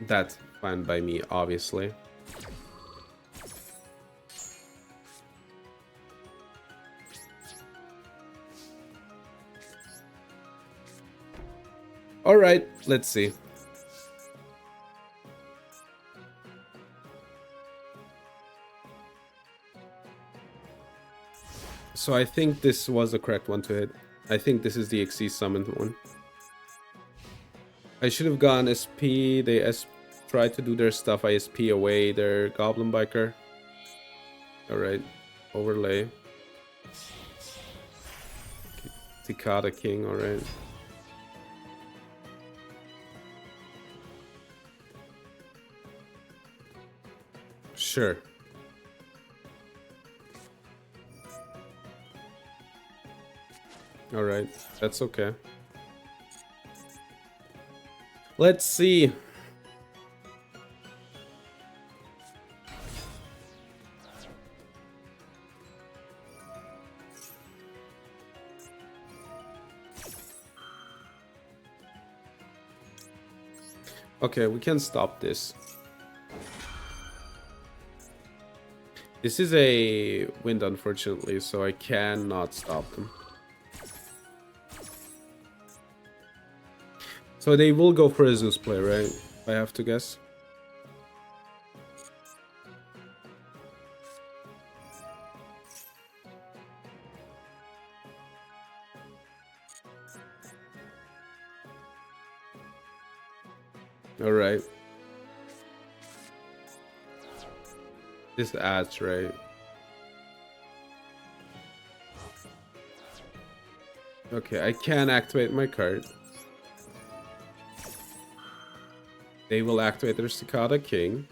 That's fine by me, obviously. Alright, let's see. So I think this was the correct one to hit. I think this is the XC summoned one. I should have gone SP. They tried to do their stuff. I SP away their Goblin Biker. Alright. Overlay. Cicada King, alright. Sure. Alright, that's okay. Let's see. Okay, we can stop this. This is a wind, unfortunately, so I cannot stop them. So they will go for a Zeus play, right? I have to guess. All right. This adds, right? Okay, I can activate my card. They will activate their Cicada King.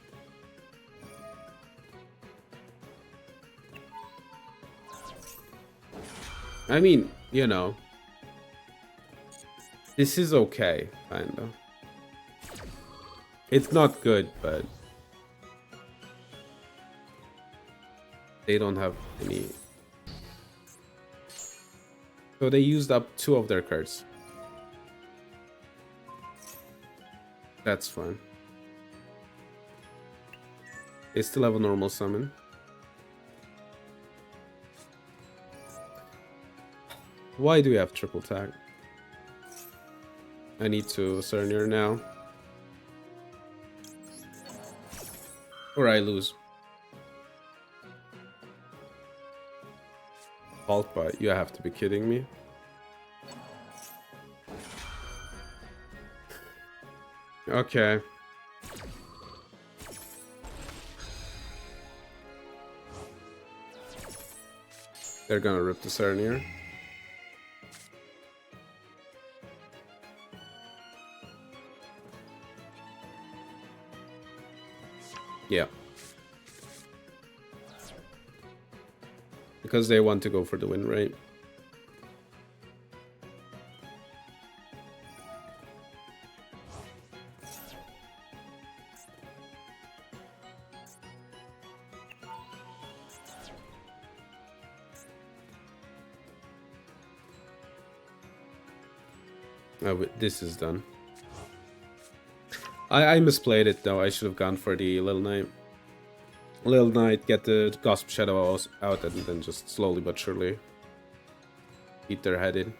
I mean, you know, this is okay, kinda. It's not good, but they don't have any. So they used up 2 of their cards. That's fine. They still have a normal summon. Why do we have triple tag? I need to Cernier now. Or I lose. Halt by, you have to be kidding me. Okay. They're gonna rip the Cernier. Yeah. Because they want to go for the win, right? Oh, this is done. I misplayed it though. I should have gone for the Little Knight. Little Knight, get the Gossip Shadow out, and then just slowly but surely beat their head in.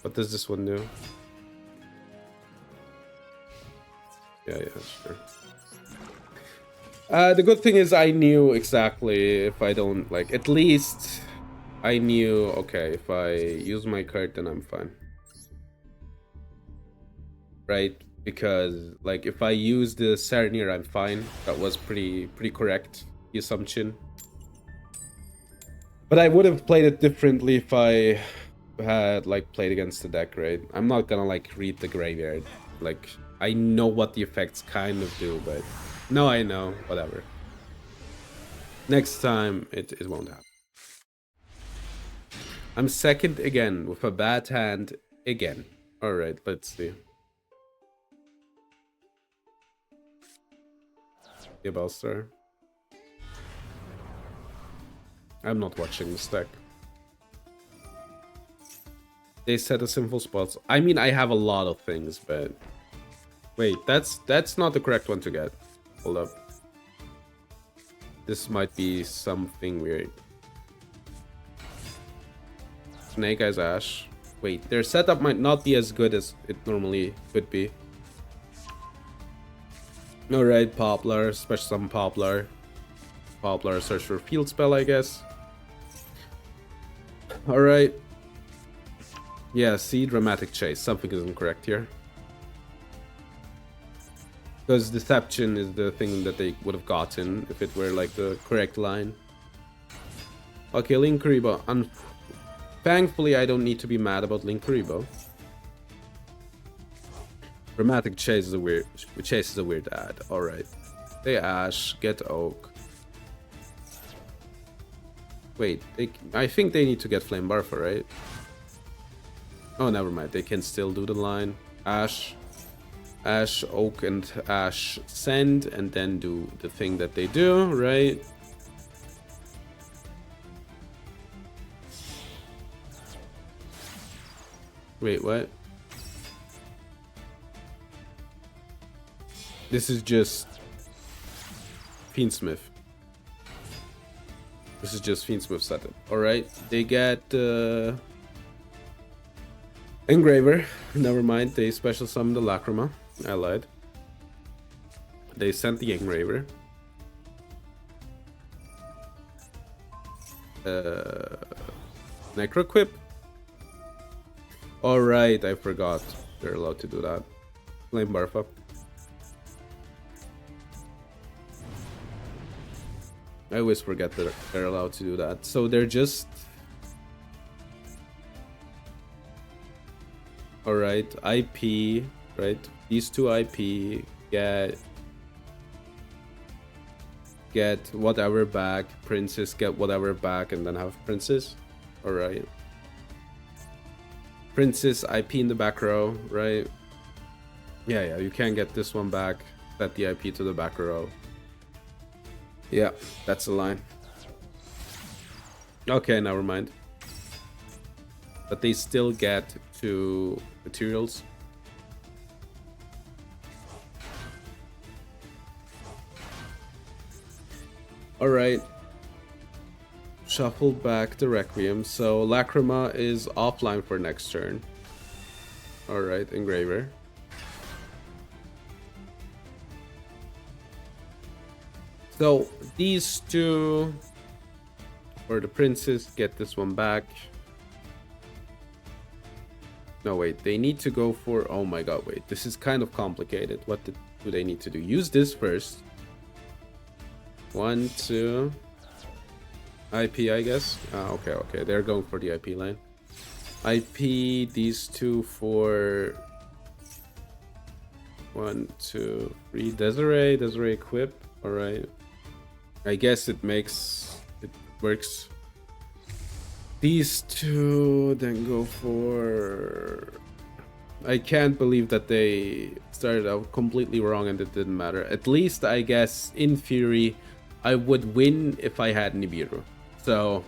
What does this one do? Yeah, sure. The good thing is I knew exactly if I don't, like, at least I knew, okay, if I use my card, then I'm fine. Right? Because, like, if I use the Cernier, I'm fine. That was pretty correct, the assumption. But I would have played it differently if I had, like, played against the deck, right? I'm not gonna, like, read the graveyard. Like, I know what the effects kind of do, but... No, I know. Whatever. Next time, it won't happen. I'm second again with a bad hand again. Alright, let's see. Yeah, Bellstar. I'm not watching this deck. They set a sinful spots. I mean, I have a lot of things, but... Wait, that's not the correct one to get. Hold up. This might be something weird. Snake Eyes Ash. Wait, their setup might not be as good as it normally could be. Alright, Poplar, special summon Poplar. Poplar, search for field spell, I guess. Alright. Yeah, see, Dramatic Chase. Something is incorrect here. Because Deception is the thing that they would have gotten if it were like the correct line. Okay, Linkuriboh. Thankfully, I don't need to be mad about Linkuriboh. Dramatic Chase is a weird ad. Alright. They Ash, get Oak. Wait, I think they need to get Flame Barfa, right? Oh, never mind. They can still do the line. Ash, Oak, and Ash send, and then do the thing that they do, right? Wait, what? This is just Fiendsmith. This is just Fiend's move set. Alright, they get Engraver. Never mind, they special summon the Lacrima. I lied. They sent the Engraver. Necroquip. Alright, I forgot. They're allowed to do that. Flame Barf up. I always forget that they're allowed to do that. So they're just... Alright, IP, right? These two IP get whatever back. Princess get whatever back and then have Princess. Alright. Princess IP in the back row, right? Yeah, you can get this one back. Set the IP to the back row. Yeah, that's the line. Okay, never mind. But they still get 2 materials. Alright. Shuffle back the Requiem. So Lacrima is offline for next turn. Alright, Engraver. So these two, or the Princess, get this one back. No, wait, they need to go for... Oh my god, wait, this is kind of complicated. What do they need to do? Use this first. 1, 2... IP, I guess. Okay, they're going for the IP line. IP, these two for... 1, 2, 3... Desiree equip. Alright. I guess it works. These two then go for... I can't believe that they started out completely wrong and it didn't matter. At least, I guess, in theory, I would win if I had Nibiru. So,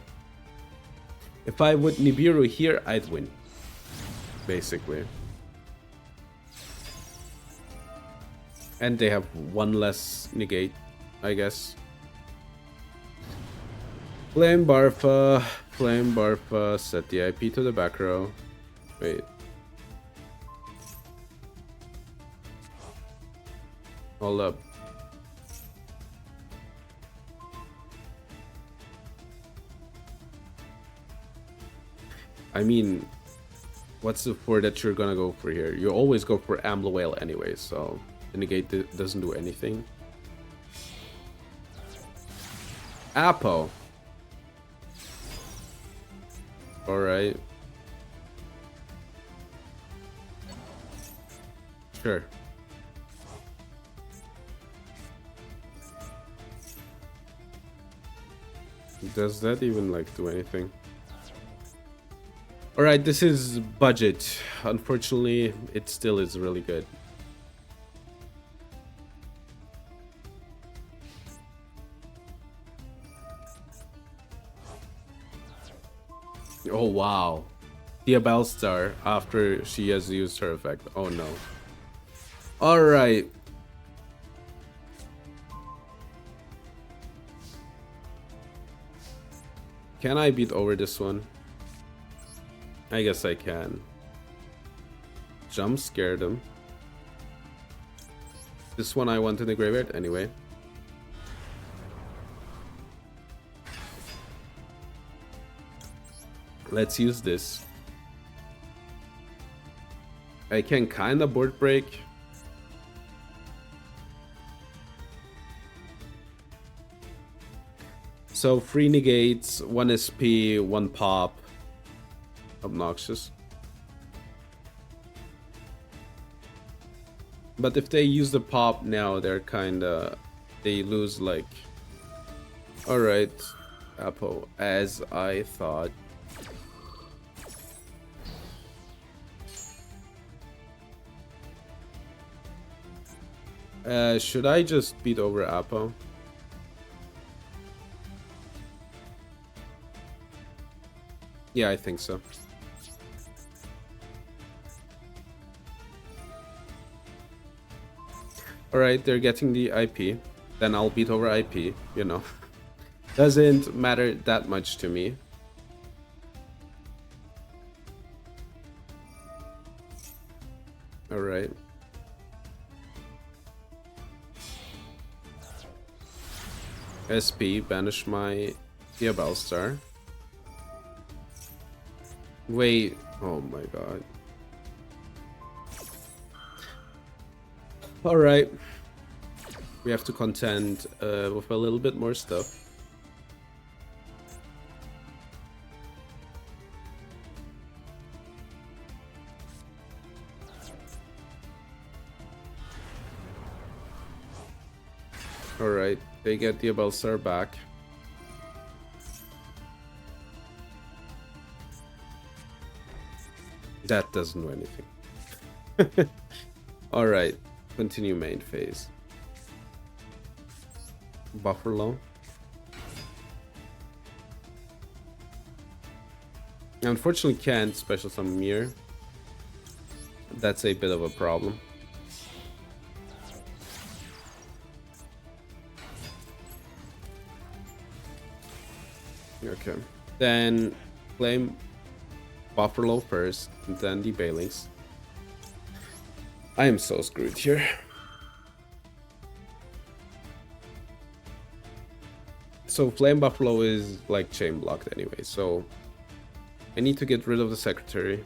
if I would Nibiru here, I'd win. Basically. And they have one less negate, I guess. Flame Barfa, set the IP to the back row. Wait. Hold up. I mean, what's the 4 that you're gonna go for here? You always go for Ambler Whale anyway, so the negate doesn't do anything. Apo. Alright. Sure. Does that even like do anything? Alright, this is budget. Unfortunately, it still is really good. Oh wow. The Bellstar after she has used her effect. Oh no. Alright. Can I beat over this one? I guess I can. Jump scared him. This one I want in the graveyard anyway. Let's use this. I can kind of board break. So 3 negates, 1 SP, 1 pop. Obnoxious. But if they use the pop now, they're kinda... They lose like... Alright, Apo, as I thought. Should I just beat over Apo? Yeah, I think so. Alright, they're getting the IP. Then I'll beat over IP, you know. Doesn't matter that much to me. All right. SP, banish my Diabellstar. Wait, oh my god. All right. We have to contend with a little bit more stuff. Alright, they get the Abelsar back. That doesn't do anything. Alright, continue main phase. Buffalo. Unfortunately can't special summon Mir. That's a bit of a problem. Okay. Then claim Buffalo first, and then the Bailings. I am so screwed here. So Flame Buffalo is like chain blocked anyway, so I need to get rid of the Secretary.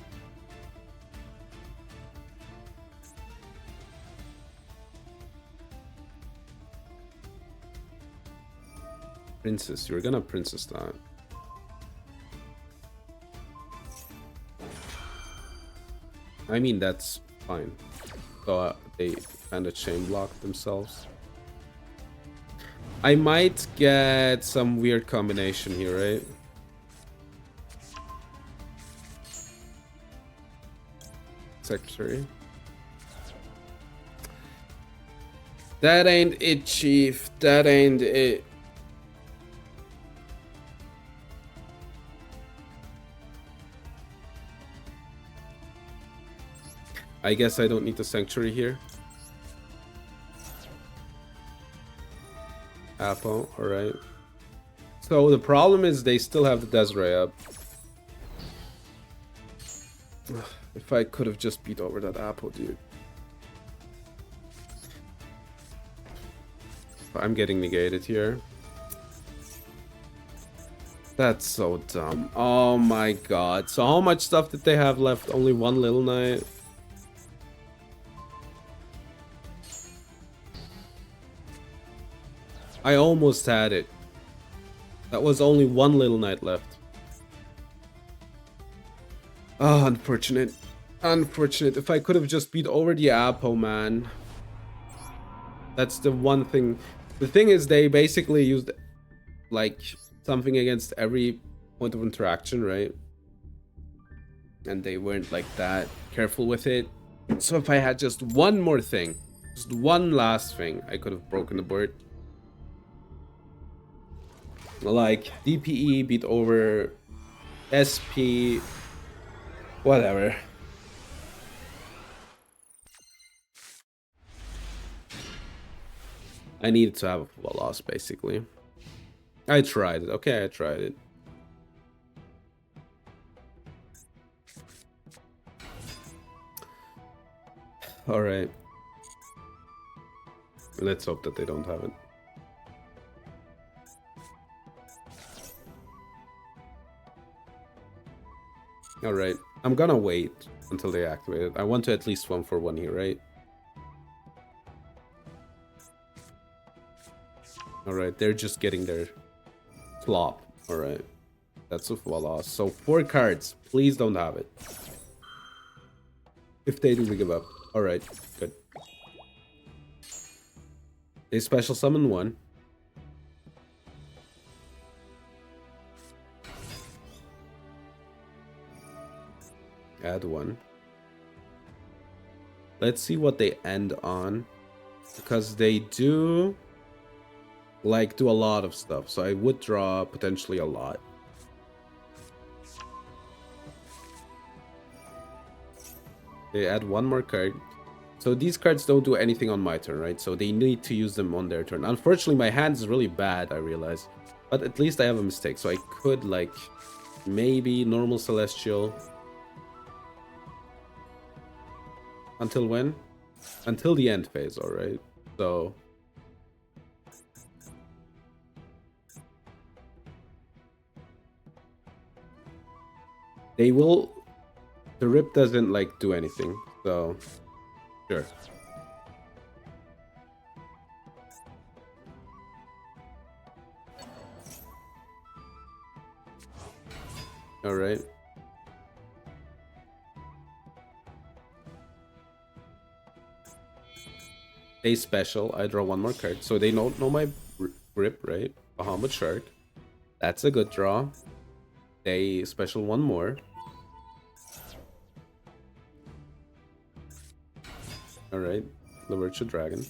Princess, you're gonna Princess that. I mean, that's fine. So they kind of chain block themselves. I might get some weird combination here, right? Secretary. That ain't it, Chief. That ain't it. I guess I don't need the Sanctuary here. Apple, alright. So the problem is they still have the Desiree up. If I could have just beat over that Apple, dude. I'm getting negated here. That's so dumb. Oh my god. So how much stuff did they have left? Only one Little Knight. I almost had it. That was only one Little Knight left. Oh, unfortunate. Unfortunate. If I could have just beat over the Apo, man. That's the one thing. The thing is, they basically used like something against every point of interaction, right? And they weren't like that careful with it. So if I had just one more thing, just one last thing, I could have broken the board. Like DPE beat over SP, whatever. I needed to have a full loss, basically. I tried it. Okay, I tried it. All right. Let's hope that they don't have it. All right. I'm gonna wait until they activate it. I want to at least 1-for-1 here, right? Alright, they're just getting their flop. Alright. That's a full loss. So 4 cards. Please don't have it. If they do, we give up. Alright, good. They special summon 1. Add 1. Let's see what they end on. Because they do like do a lot of stuff, so I would draw potentially a lot. They add 1 more card. So these cards don't do anything on my turn, right? So they need to use them on their turn. Unfortunately, my hand is really bad, I realize. But at least I have a mistake, so I could, like, maybe normal Celestial. Until when? Until the end phase, alright. So... they will... the rip doesn't, like, do anything, so... sure. Alright. They special. I draw one more card. So they don't know my grip, right? Bahamut Shark. That's a good draw. They special one more. Alright. The Virtue Dragon.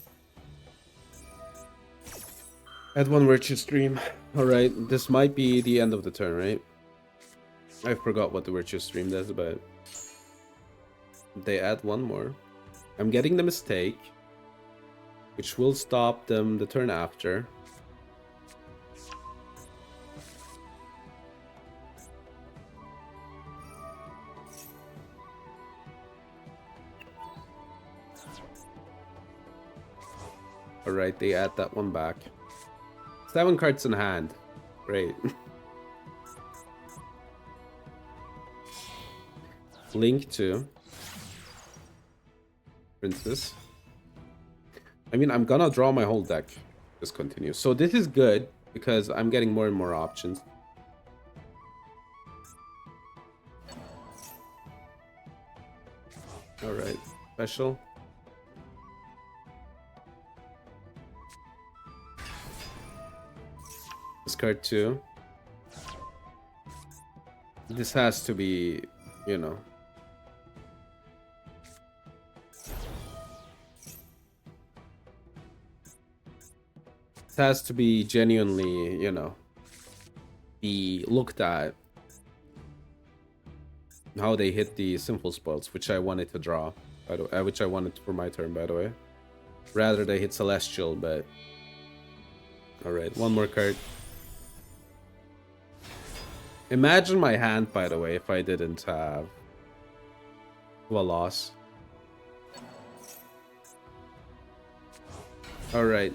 Add one Virtue Stream. Alright. This might be the end of the turn, right? I forgot what the Virtue Stream does, but... they add one more. I'm getting the mistake, which will stop them the turn after. Alright, they add that one back. 7 cards in hand. Great. Link to Princess. I mean, I'm gonna draw my whole deck. Just continue. So this is good because I'm getting more and more options. Alright, special. Discard 2. This has to be, you know. This has to be genuinely, you know, be looked at. How they hit the simple spoils, which I wanted to draw, by the way, which I wanted for my turn, by the way. Rather they hit Celestial, but... alright, one more card. Imagine my hand, by the way, if I didn't have a loss. Alright.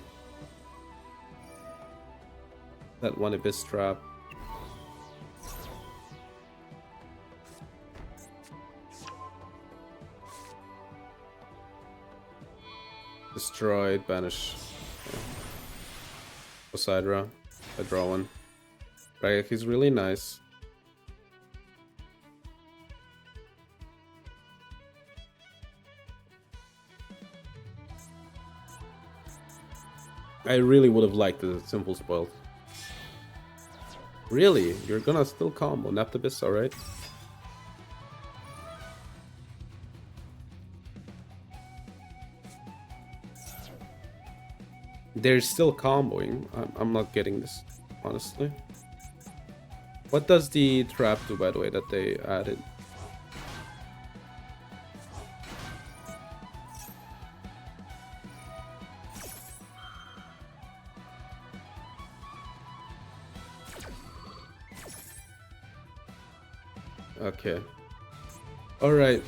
That one Abyss Trap. Destroyed, banish. Poseidra. I draw one. Right, he's really nice. I really would have liked the simple spoil. Really? You're gonna still combo Neptibus, alright? They're still comboing. I'm not getting this, honestly. What does the trap do, by the way, that they added? Okay. Alright.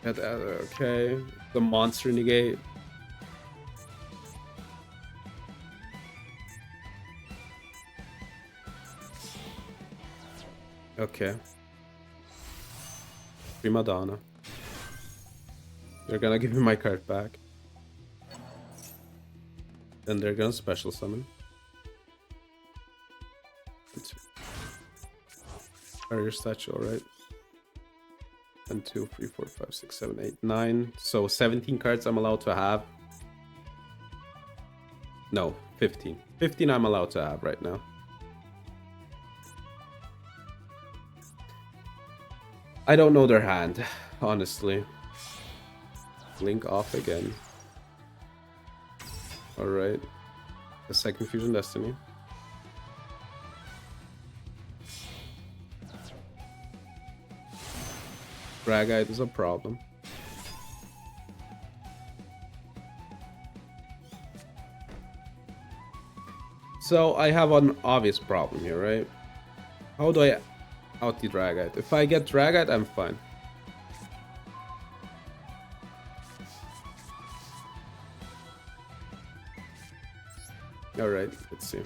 Okay. The monster negate. Okay. Prima Donna. They're gonna give me my card back. Then they're gonna special summon. Barrier statue, alright. 1, 2, 3, 4, 5, 6, 7, 8, 9. So 17 cards I'm allowed to have. No, 15. 15 I'm allowed to have right now. I don't know their hand, honestly. Link off again. Alright. The second Fusion Destiny. Dragite is a problem. So I have an obvious problem here, right? How do I out the Dragite? If I get Dragite, I'm fine. Alright, let's see.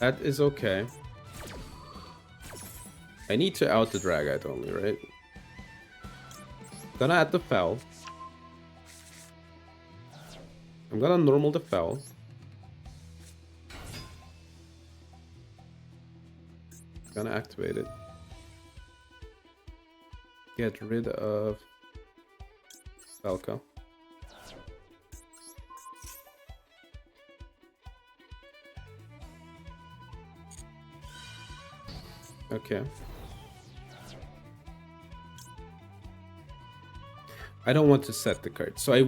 That is okay. I need to out the Dragite only, right? I'm gonna add the Fel. I'm gonna normal the Fel. Gonna activate it. Get rid of Falco. Okay. I don't want to set the card. So I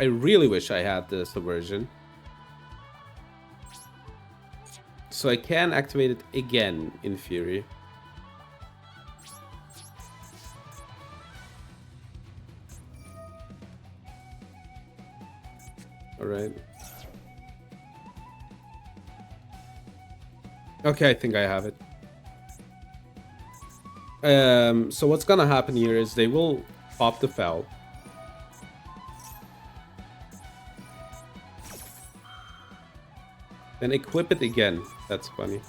really wish I had the Subversion. So I can activate it again in Fury. Alright. Okay, I think I have it. So what's gonna happen here is they will pop the Fel. Then equip it again. That's funny.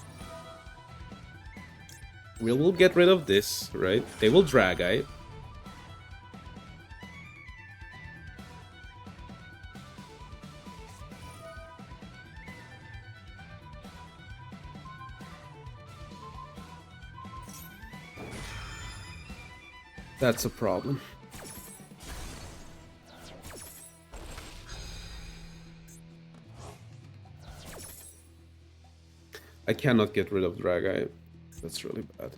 We will get rid of this, right? They will Dragite. That's a problem. I cannot get rid of Dragite. That's really bad.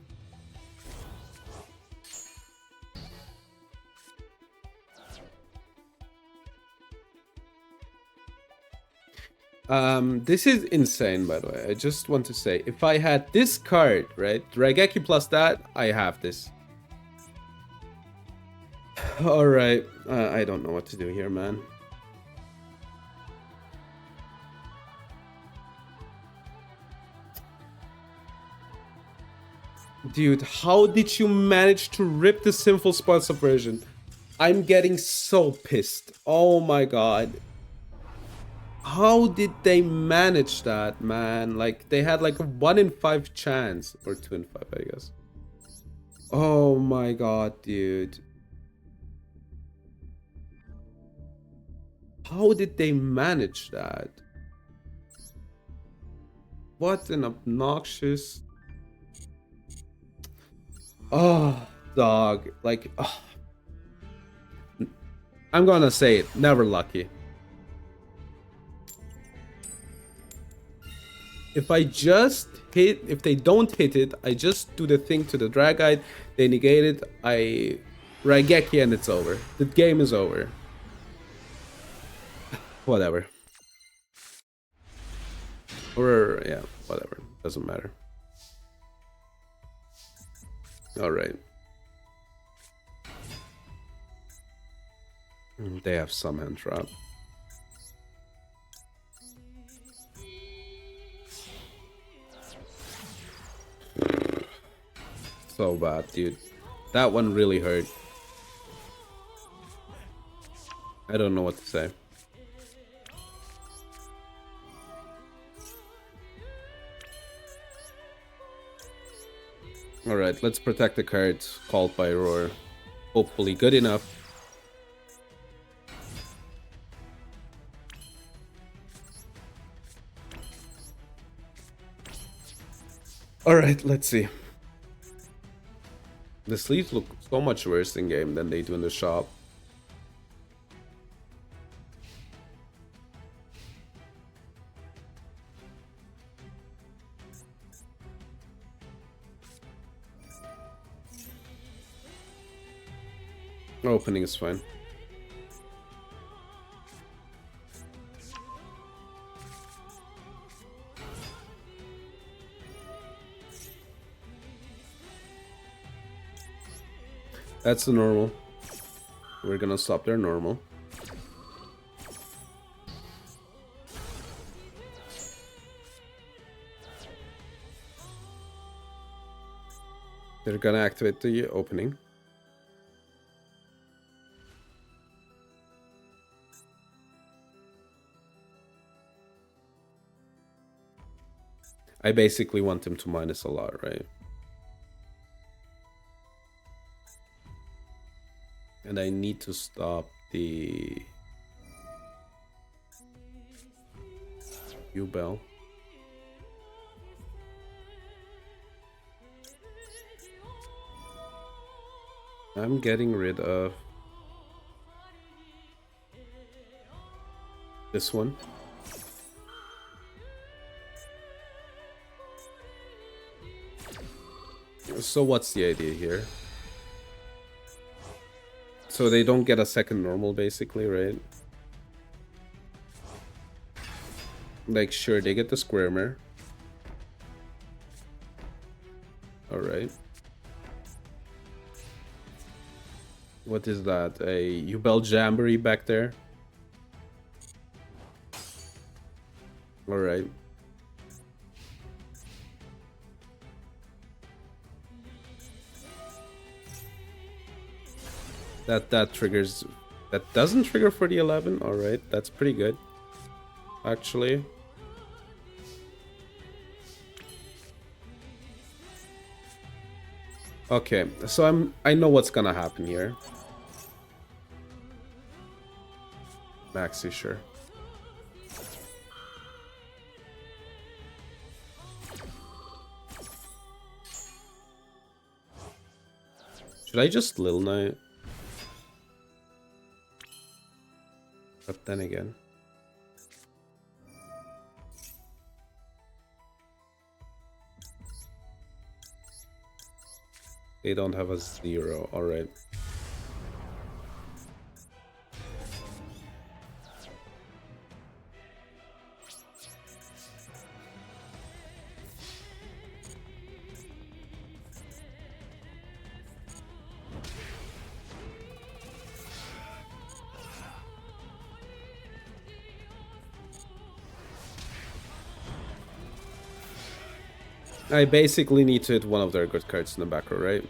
This is insane, by the way. I just want to say, if I had this card, right? Drageki plus that, I have this. Alright, I don't know what to do here, man. Dude, how did you manage to rip the Sinful Spot Subversion? I'm getting so pissed. Oh my god. How did they manage that, man? Like, they had like a 1 in 5 chance. Or 2 in 5, I guess. Oh my god, dude. How did they manage that? What an obnoxious... Oh, dog. Like, oh. I'm gonna say it. Never lucky. If I just hit... If they don't hit it, I just do the thing to the Dragite. They negate it. I... Raigeki and it's over. The game is over. Whatever. Or, yeah, whatever. Doesn't matter. Alright. They have some hand trap. So bad, dude. That one really hurt. I don't know what to say. Alright, let's protect the cards called by Roar. Hopefully good enough. Alright, let's see. The sleeves look so much worse in game than they do in the shop. Opening is fine. That's the normal. We're gonna stop their normal. They're gonna activate the opening. I basically want them to minus a lot, right? And I need to stop the U-Bell. I'm getting rid of this one. So what's the idea here? So they don't get a second normal, basically, right? Like, sure, they get the Squirmer. Alright. What is that? A U-Bell Jamboree back there? Alright. That triggers... That doesn't trigger for the 11? Alright, that's pretty good. Actually. Okay, so I know what's gonna happen here. Maxi, sure. Should I just Lil Knight? But then again. They don't have a 0, alright. I basically need to hit one of their good cards in the back row, right?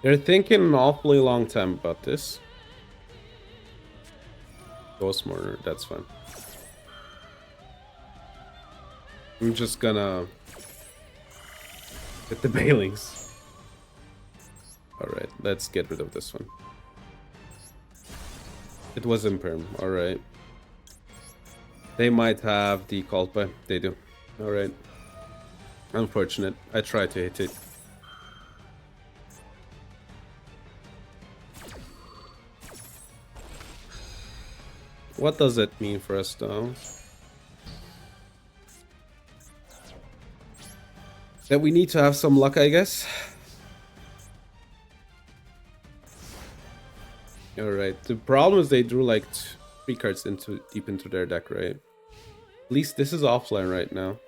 They're thinking an awfully long time about this. Ghost Mourner, that's fine. I'm just gonna hit the Bailings. Alright, let's get rid of this one. It was Imperm, alright. They might have the Culpa. They do. Alright. Unfortunate. I tried to hit it. What does it mean for us, though? That we need to have some luck, I guess. Alright. The problem is they drew like 3 cards deep into their deck, right? At least this is offline right now.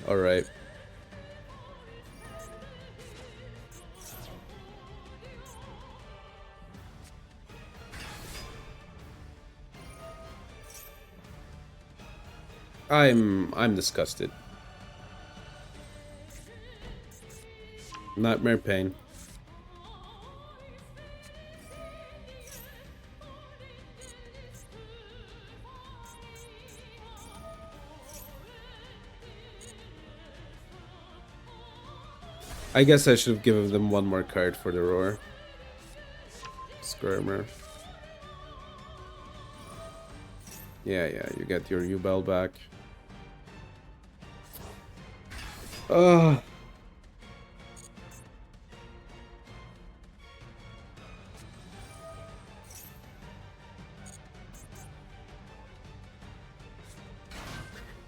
Alright. I'm disgusted. Nightmare Pain. I guess I should have given them one more card for the roar. Skirmer. Yeah, you get your U-Bell back. Ugh.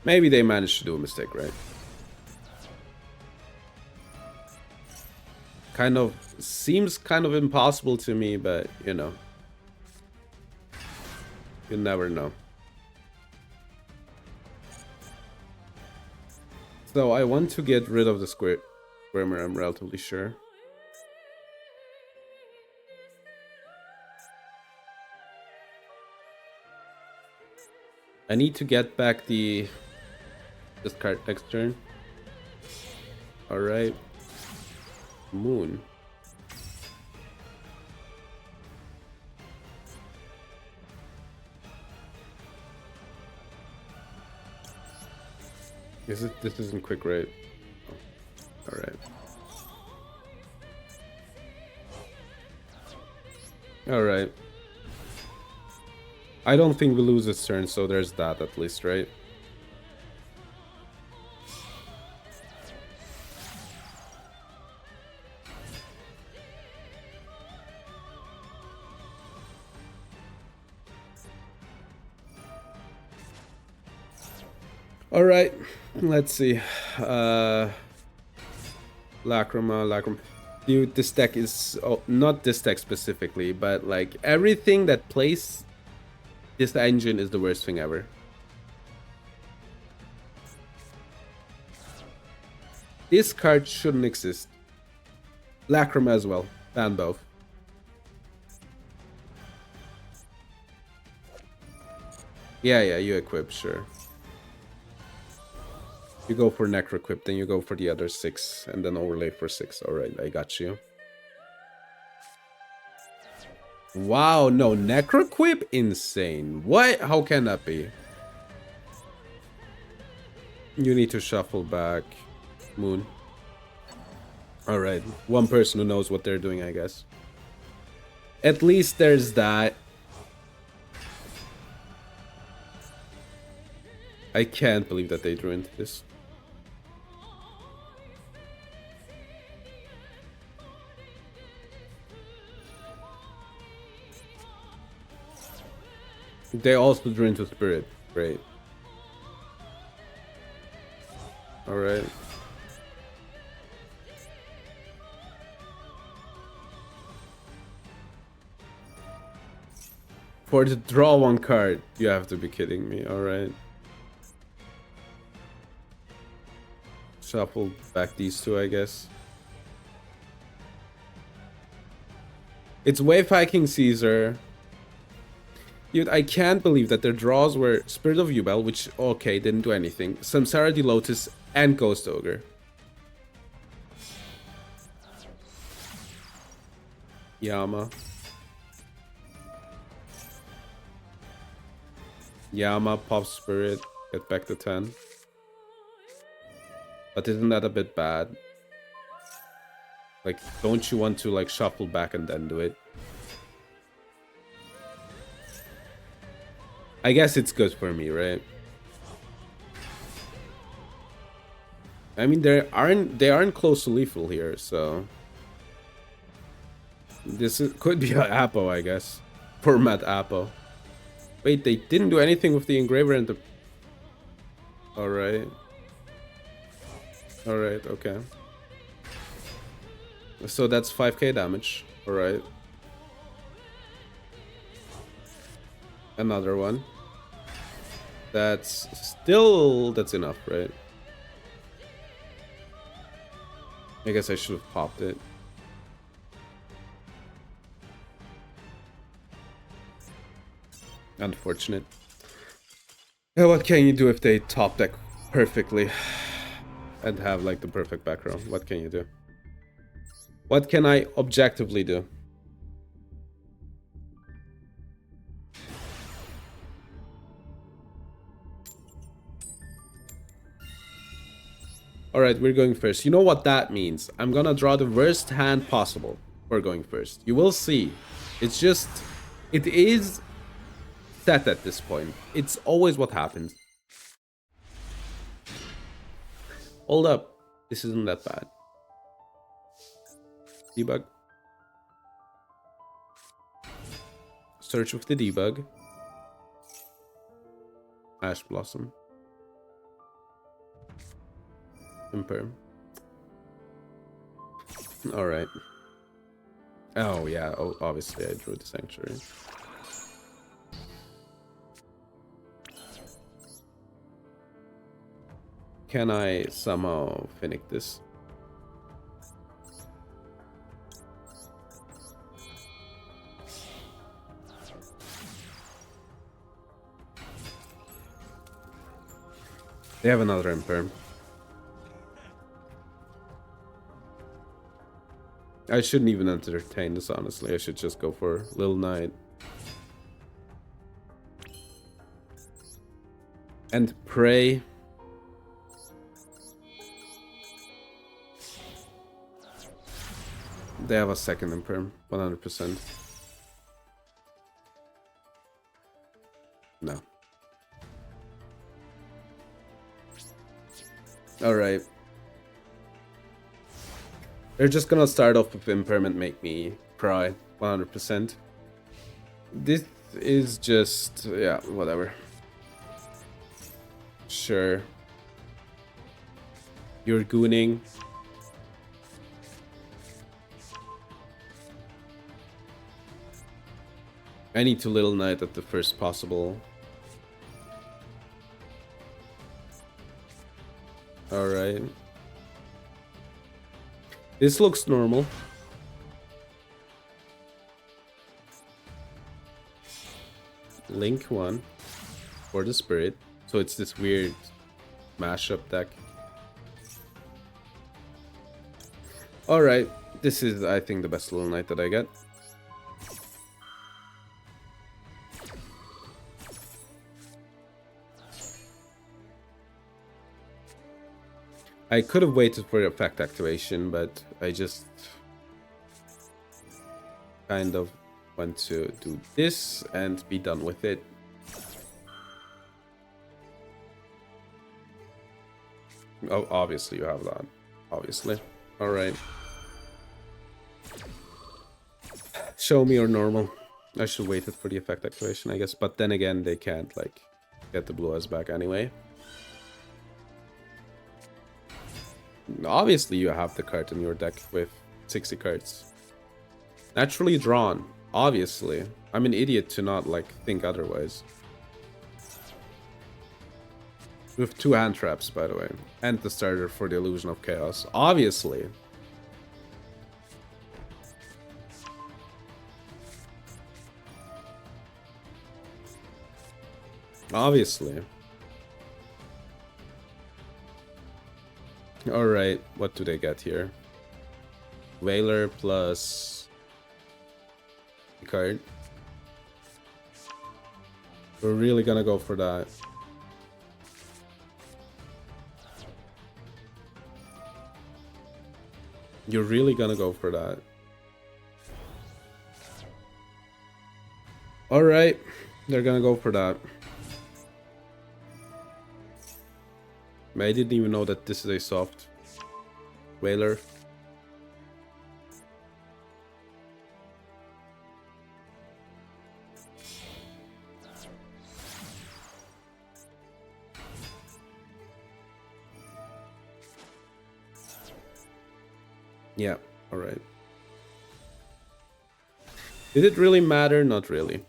Maybe they managed to do a mistake, right? Kind of seems kind of impossible to me, but you know, you never know. So I want to get rid of the Squirmer, I'm relatively sure. I need to get back this card next turn. Alright. Moon. This isn't quick, right? Oh. Alright. Alright. I don't think we lose this turn, so there's that at least, right? Alright, let's see. Lacrima. Dude, this deck is... Oh, not this deck specifically, but like everything that plays this engine is the worst thing ever. This card shouldn't exist. Lacrima as well. Ban both. Yeah, you equip, sure. You go for Necroquip, then you go for the other 6, and then overlay for 6. Alright, I got you. Wow, no, Necroquip? Insane. What? How can that be? You need to shuffle back. Moon. Alright, one person who knows what they're doing, I guess. At least there's that. I can't believe that they drew into this. They also drew into Spirit. Great. Alright. For the draw one card, you have to be kidding me. Alright. Shuffle back these two, I guess. It's Wave Hacking Caesar. Dude, I can't believe that their draws were Spirit of Yubel, which, okay, didn't do anything. Samsara the Lotus and Ghost Ogre. Yama. Pop Spirit, get back to 10. But isn't that a bit bad? Like, don't you want to, like, shuffle back and then do it? I guess it's good for me, right? I mean, they aren't close to lethal here, so this could be an Apo, I guess. Format Apo. Wait, they didn't do anything with the engraver and the... Alright. Alright, okay. So that's 5k damage. Alright. Another one. That's enough, right? I guess I should have popped it. Unfortunate. Yeah, what can you do if they top deck perfectly and have like the perfect back row? What can you do? What can I objectively do? Alright, we're going first. You know what that means? I'm gonna draw the worst hand possible for going first. You will see. It's just... It is set at this point. It's always what happens. Hold up. This isn't that bad. Debug. Search with the debug. Ash Blossom. Imperm. Alright. Oh, yeah. Oh, obviously, I drew the Sanctuary. Can I somehow finish this? They have another Imperm. I shouldn't even entertain this, honestly. I should just go for Little Knight. And pray. They have a second Imperm, 100%. No. Alright. They're just gonna start off with Imperm and make me cry, 100%. This is just, yeah, whatever. Sure. You're gooning. I need to Little Knight at the first possible. Alright. This looks normal. Link 1 for the Spirit. So it's this weird mashup deck. Alright. This is, I think, the best Little Knight that I get. I could have waited for effect activation, but I just kind of want to do this and be done with it. Oh, obviously you have that. Obviously. Alright. Show me your normal. I should wait for the effect activation, I guess. But then again, they can't, like, get the blue eyes back anyway. Obviously, you have the card in your deck with 60 cards. Naturally drawn. Obviously. I'm an idiot to not, like, think otherwise. With 2 hand traps, by the way. And the starter for the Illusion of Chaos. Obviously. Obviously. Alright, what do they get here? Whaler plus card. We're really gonna go for that. You're really gonna go for that. Alright, they're gonna go for that. I didn't even know that this is a soft Whaler. Yeah, alright. Did it really matter? Not really.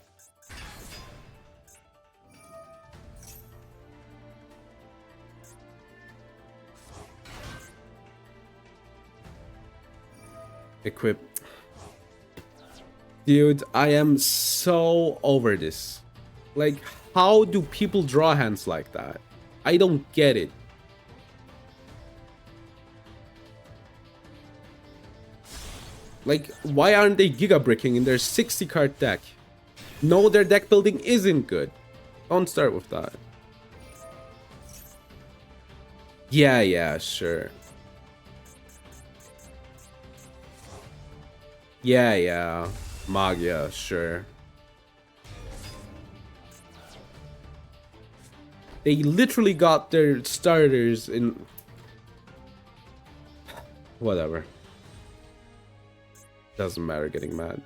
Equip. Dude, I am so over this. Like, how do people draw hands like that? I don't get it. Like, why aren't they Giga Bricking in their 60 card deck? No, their deck building isn't good. Don't start with that. Yeah, sure. Yeah. Magia, sure. They literally got their starters in... Whatever. Doesn't matter getting mad.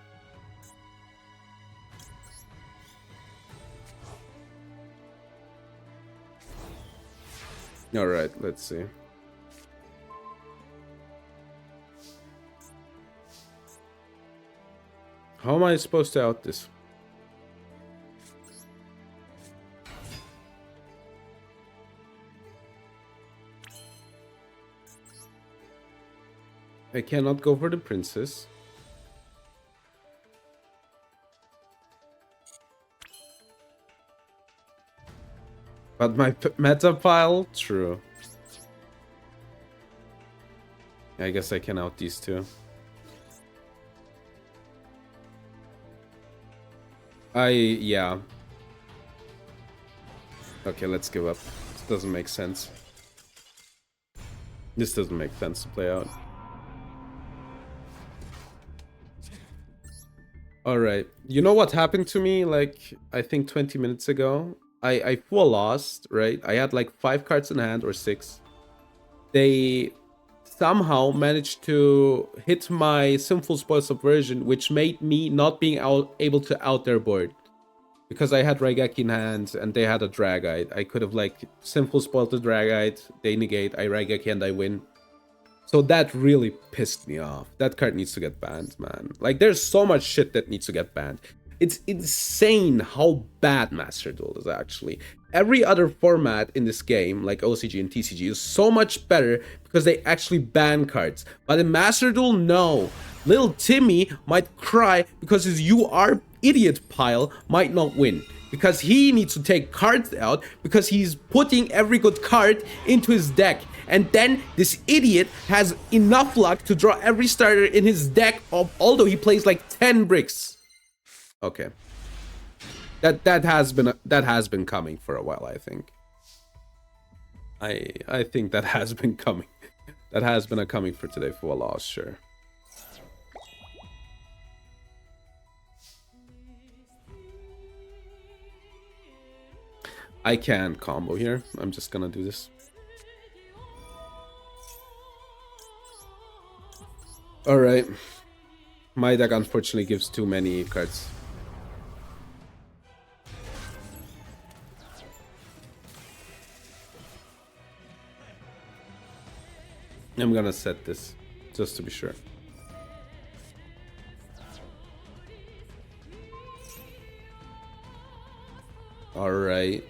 Alright, let's see. How am I supposed to out this? I cannot go for the princess. But my meta pile? True. I guess I can out these two. Yeah. Okay, let's give up. This doesn't make sense. This doesn't make sense to play out. Alright. You know what happened to me, like, I think 20 minutes ago? I full lost, right? I had like 5 cards in hand, or 6. They somehow managed to hit my Sinful Spoil Subversion, which made me not being able to out their board. Because I had Raigeki in hand, and they had a Dragite. I could have, like, Sinful Spoiled the Dragite, they negate, I Raigeki, and I win. So that really pissed me off. That card needs to get banned, man. Like, there's so much shit that needs to get banned. It's insane how bad Master Duel is, actually. Every other format in this game, like OCG and TCG, is so much better because they actually ban cards. But in Master Duel, no. Little Timmy might cry because his "you are idiot" pile might not win. Because he needs to take cards out because he's putting every good card into his deck. And then this idiot has enough luck to draw every starter in his deck, although he plays like 10 bricks. Okay. That has been coming for a while, I think. I think that has been coming. That has been a coming for today for a loss, sure. I can combo here. I'm just gonna do this. Alright. My deck unfortunately gives too many cards. I'm gonna set this, just to be sure. Alright.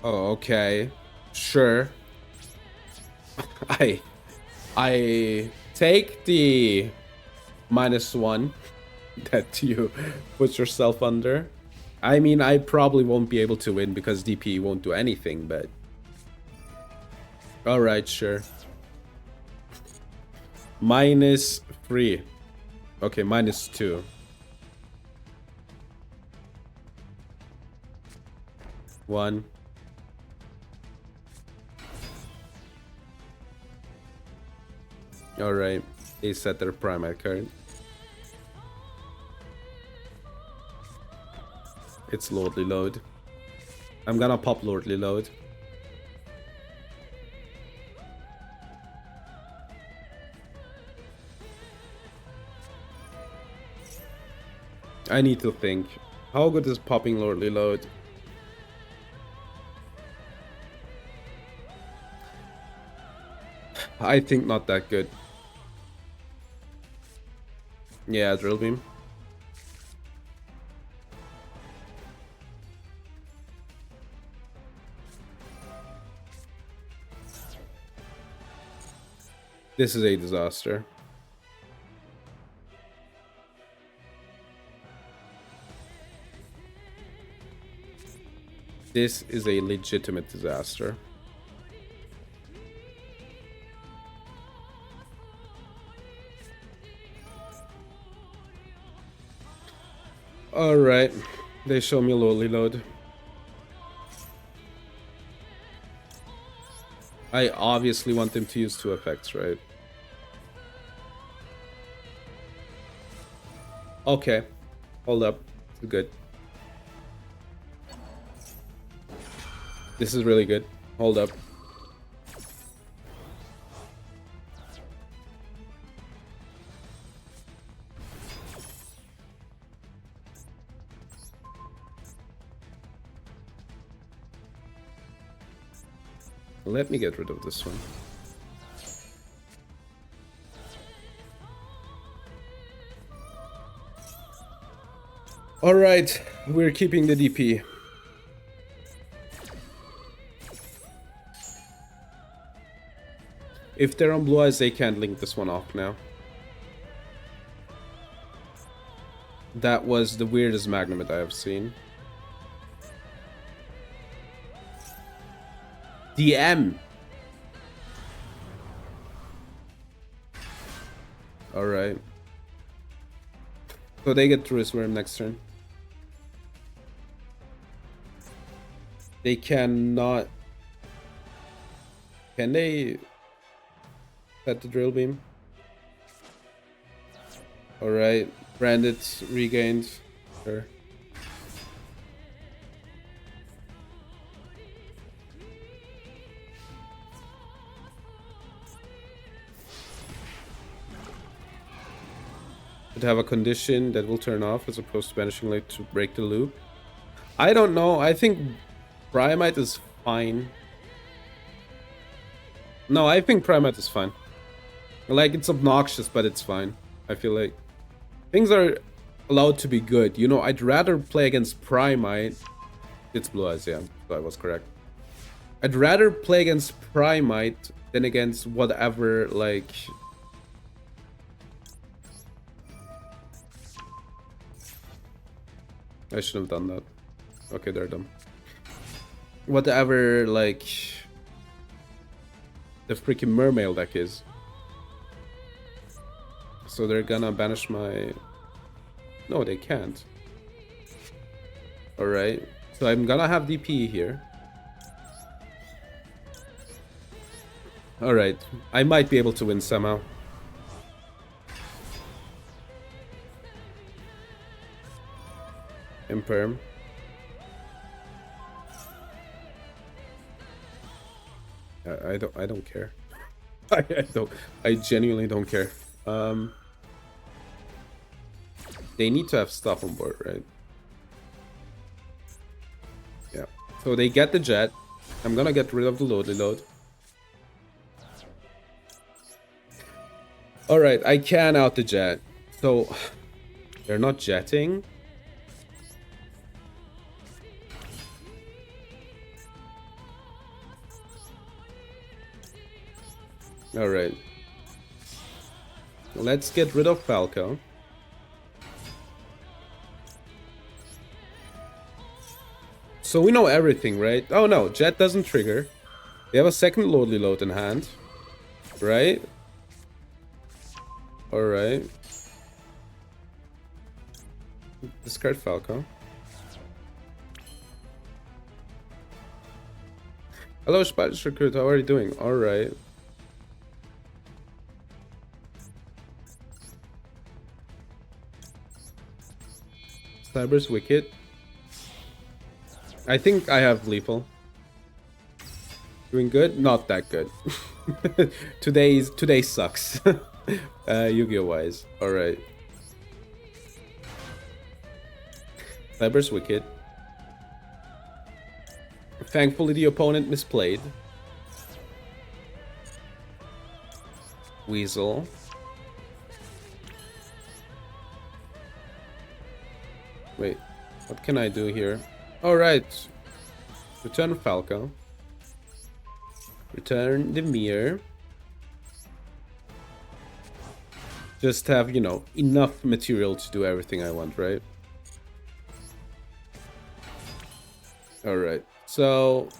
Oh, okay. Sure. I take the -1 that you put yourself under. I mean, I probably won't be able to win because DP won't do anything, but... Alright, sure. -3. Okay, -2. 1. Alright, they set their primate card. It's Lordly Load. I'm gonna pop Lordly Load. I need to think. How good is popping Lordly Load? I think not that good. Yeah, Drill Beam. This is a disaster. This is a legitimate disaster. Alright, they show me Lordly Load. I obviously want them to use 2 effects, right? Okay, hold up, good. This is really good, hold up. Let me get rid of this one. Alright, we're keeping the DP. If they're on blue eyes, they can't link this one off now. That was the weirdest Magnemite I have seen. DM! Alright. So they get through Swarm next turn. They cannot... Can they... set the drill beam? Alright. Branded, regained. Sure. Should have a condition that will turn off as opposed to banishing light to break the loop. I don't know. I think Primeite is fine. No, I think Primeite is fine. Like, it's obnoxious, but it's fine. I feel like things are allowed to be good. You know, I'd rather play against Primeite. It's Blue Eyes, yeah. So I was correct. I'd rather play against Primeite than against whatever, like... I should have done that. Okay, they're dumb. Whatever, like... the freaking mermaid deck is. So they're gonna banish my... No, they can't. Alright. So I'm gonna have DP here. Alright. I might be able to win somehow. Imperm. I don't care. I genuinely don't care. They need to have stuff on board, right? Yeah. So they get the jet. I'm gonna get rid of the load. Alright, I can out the jet. So they're not jetting. Alright. Let's get rid of Falco. So we know everything, right? Oh no, Jet doesn't trigger. They have a second Lordly Load in hand. Right? Alright. Discard Falco. Hello, Spanish Recruit, how are you doing? Alright. Cyber's Wicked. I think I have Lethal. Doing good? Not that good. Today sucks. Yu-Gi-Oh! Wise. Alright. Cyber's Wicked. Thankfully the opponent misplayed. Weasel. Wait, what can I do here? Alright. Return Falco. Return the mirror. Just have, you know, enough material to do everything I want, right? Alright. So,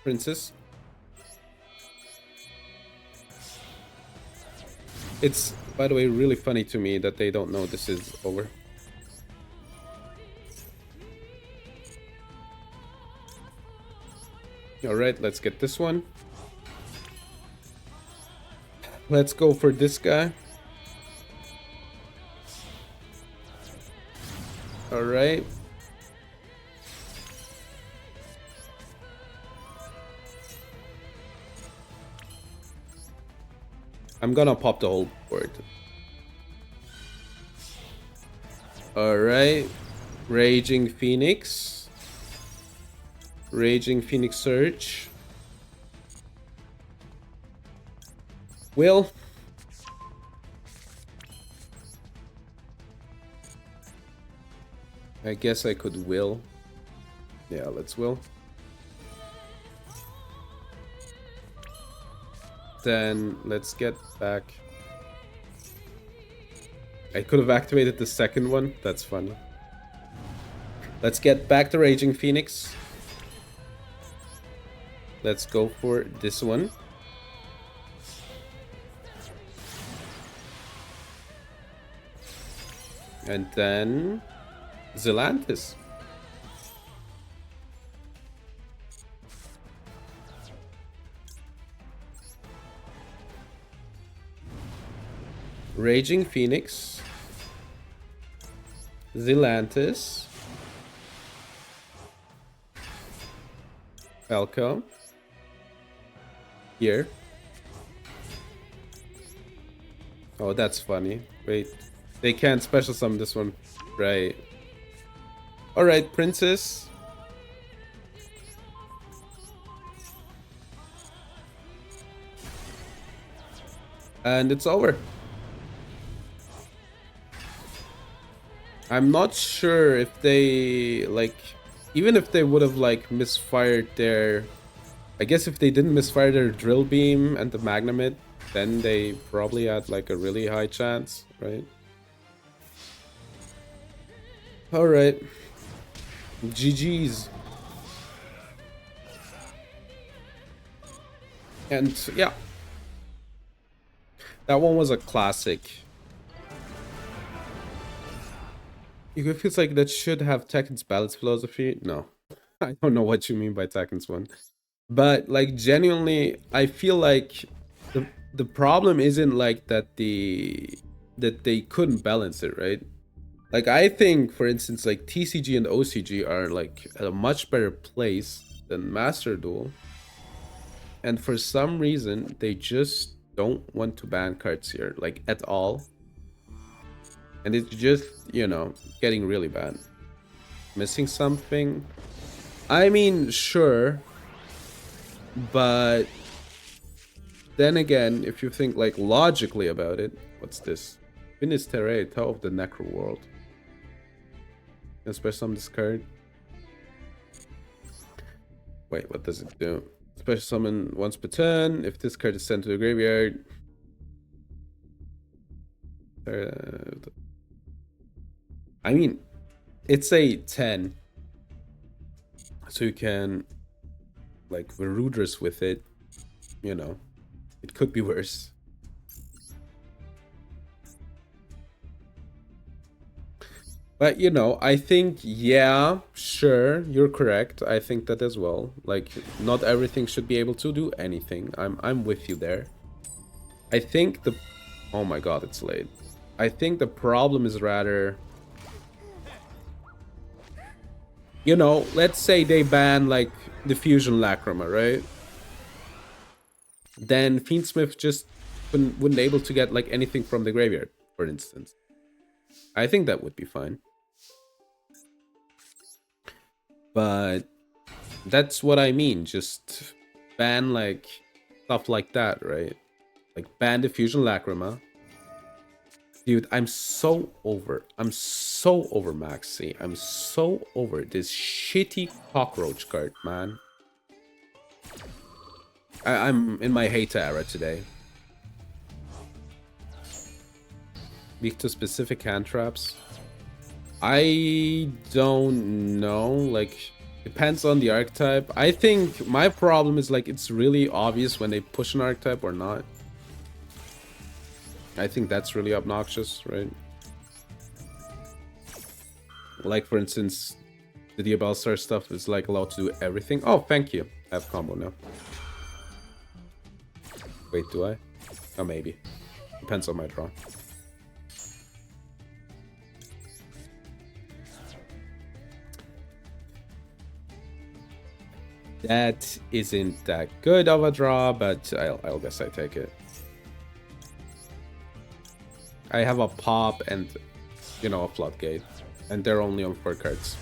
Princess. It's, by the way, really funny to me that they don't know this is over. Alright, let's get this one. Let's go for this guy. Alright. I'm gonna pop the whole board. Alright. Raging Phoenix. Raging Phoenix Surge. Will. I guess I could will. Yeah, let's will. Then let's get back. I could have activated the second one. That's funny. Let's get back to Raging Phoenix. Let's go for this one. And then Zelantis. Raging Phoenix. Zelantis. Falco. Here. Oh, that's funny. Wait. They can't special summon this one. Right. Alright, Princess. And it's over. I'm not sure if they, like, even if they would have, like, misfired their... I guess if they didn't misfire their Drill Beam and the Magnamid, then they probably had, like, a really high chance, right? Alright. GG's. And, yeah. That one was a classic. It feels like that should have Tekken's balance philosophy. No. I don't know what you mean by Tekken's one. But, like, genuinely, I feel like the problem isn't, like, that they couldn't balance it, right? Like, I think, for instance, like, TCG and OCG are, like, at a much better place than Master Duel. And for some reason, they just don't want to ban cards here, like, at all. And it's just, you know, getting really bad. Missing something? I mean, sure. But then again, if you think, like, logically about it, what's this? Finisterre, Toe of the Necro World. Special summon this card. Wait, what does it do? Special summon once per turn. If this card is sent to the graveyard. I mean, it's a 10. So you can, like, Verudrus with it. You know, it could be worse. But, you know, I think, yeah, sure, you're correct. I think that as well. Like, not everything should be able to do anything. I'm with you there. I think the... Oh my god, it's late. I think the problem is rather... You know, let's say they ban, like, Diffusion Lacrima, right? Then Fiendsmith just wouldn't able to get, like, anything from the graveyard, for instance. I think that would be fine. But that's what I mean. Just ban, like, stuff like that, right? Like, ban Diffusion Lacrima. Dude, I'm so over Maxi. I'm so over this shitty cockroach card, man. I'm in my hate era today. Weak to specific hand traps. I don't know. Like, depends on the archetype. I think my problem is, like, it's really obvious when they push an archetype or not. I think that's really obnoxious, right? Like, for instance, the Diabellstar stuff is, like, allowed to do everything. Oh, thank you. I have combo now. Wait, do I? Oh, maybe. Depends on my draw. That isn't that good of a draw, but I'll guess I take it. I have a pop and, you know, a floodgate. And they're only on 4 cards.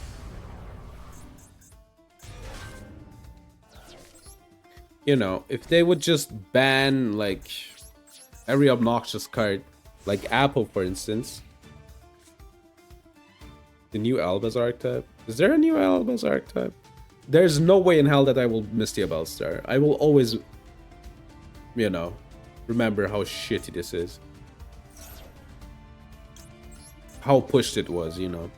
You know, if they would just ban, like, every obnoxious card, like Apple, for instance. The new Alba's archetype? Is there a new Alba's archetype? There's no way in hell that I will miss the Bellstar. I will always, you know, remember how shitty this is. How pushed it was, you know.